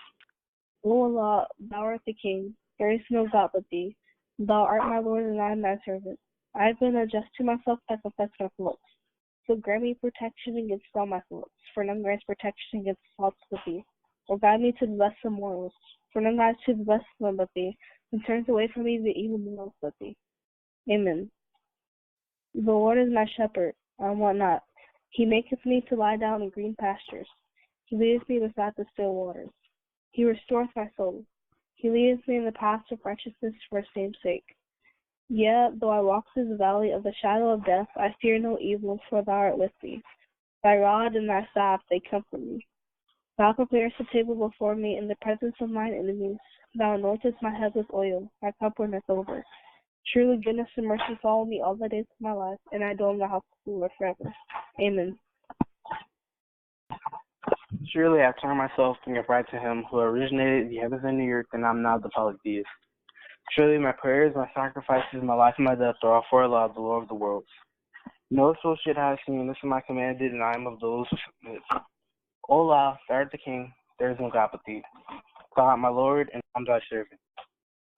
O Allah, thou art the King, there is no God but thee. Thou art my Lord, and I am thy servant. I have been unjust to myself, I confess my faults. So grant me protection against all my faults, for none grants protection against faults but thee. Or guide me to the best of morals, for none guides to the best of them but thee, and turns away from me the evil morals but thee. Amen. The Lord is my shepherd, I want not. He maketh me to lie down in green pastures. He leadeth me beside the still waters. He restoreth my soul. He leadeth me in the paths of righteousness for his name's sake. Yea, though I walk through the valley of the shadow of death, I fear no evil, for thou art with me. Thy rod and thy staff, they comfort me. Thou preparest a table before me in the presence of mine enemies. Thou anointest my head with oil, my cup runneth over. Truly goodness and mercy follow me all the days of my life, and I dwell in the house of the Lord forever. Amen. Surely I have turned myself, being upright to him who originated the heavens and the earth, and I am not the polytheist. Surely my prayers, my sacrifices, my life, and my death are all for Allah, the Lord of the worlds. No associate has seen, this is my commanded, and I am of those who submit. O Allah, thou art the King, there is no God but thee. Thou art my Lord, and I am thy servant.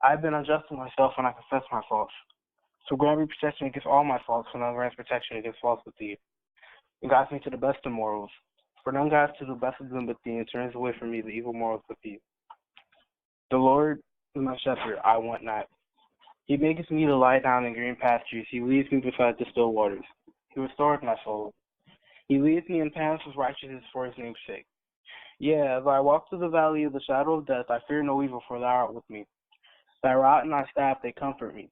I have been unjust to myself, and I confess my faults. So grant me protection against all my faults, for none grants protection against faults but thee. And guides me to the best of morals, for none guides to the best of them but thee, and turns away from me the evil morals but thee. The Lord is my shepherd, I want not. He maketh me to lie down in green pastures. He leads me beside the still waters. He restoreth my soul. He leads me in paths of righteousness for his name's sake. Yea, as I walk through the valley of the shadow of death, I fear no evil, for thou art with me. Thy rod and thy staff, they comfort me.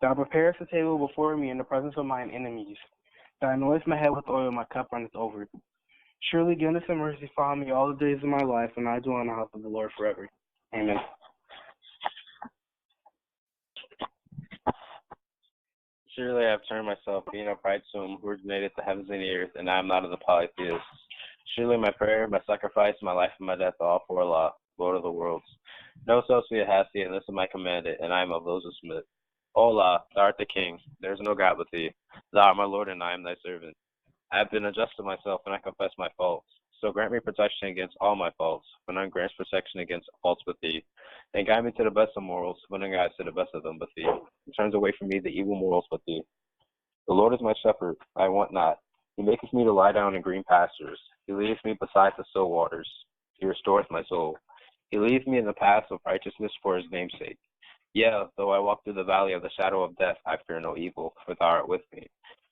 Thou preparest a table before me in the presence of mine enemies. Thou anointest my head with oil, my cup runneth over. Surely goodness and mercy follow me all the days of my life, and I dwell in the house of the Lord forever. Amen. Surely I have turned myself, being upright to him who originated the heavens and the earth, and I am not of the polytheists. Surely my prayer, my sacrifice, my life, and my death are all for Allah, Lord of the worlds. No associate has he, and this is my commandment, and I am of those who submit. O Allah, thou art the King, there is no God but thee. Thou art my Lord, and I am thy servant. I have been unjust to myself, and I confess my faults. So grant me protection against all my faults, for none grants protection against faults but thee. And guide me to the best of morals, for none guides to the best of them but thee. And turns away from me the evil morals but thee. The Lord is my shepherd, I want not. He maketh me to lie down in green pastures. He leadeth me beside the still waters. He restoreth my soul. He leadeth me in the paths of righteousness for his name's sake. Yea, though I walk through the valley of the shadow of death, I fear no evil, for thou art with me.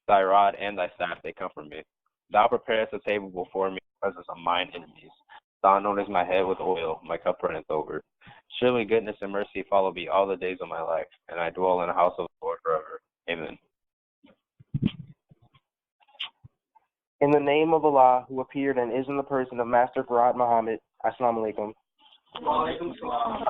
Thy rod and thy staff, they comfort me. Thou preparest a table before me in the presence of mine enemies. Thou anointest my head with oil, my cup runneth over. Surely goodness and mercy follow me all the days of my life, and I dwell in the house of the Lord forever. Amen. In the name of Allah, who appeared and is in the person of Master Farad Muhammad, Assalamu alaikum. Wa alaikum salam.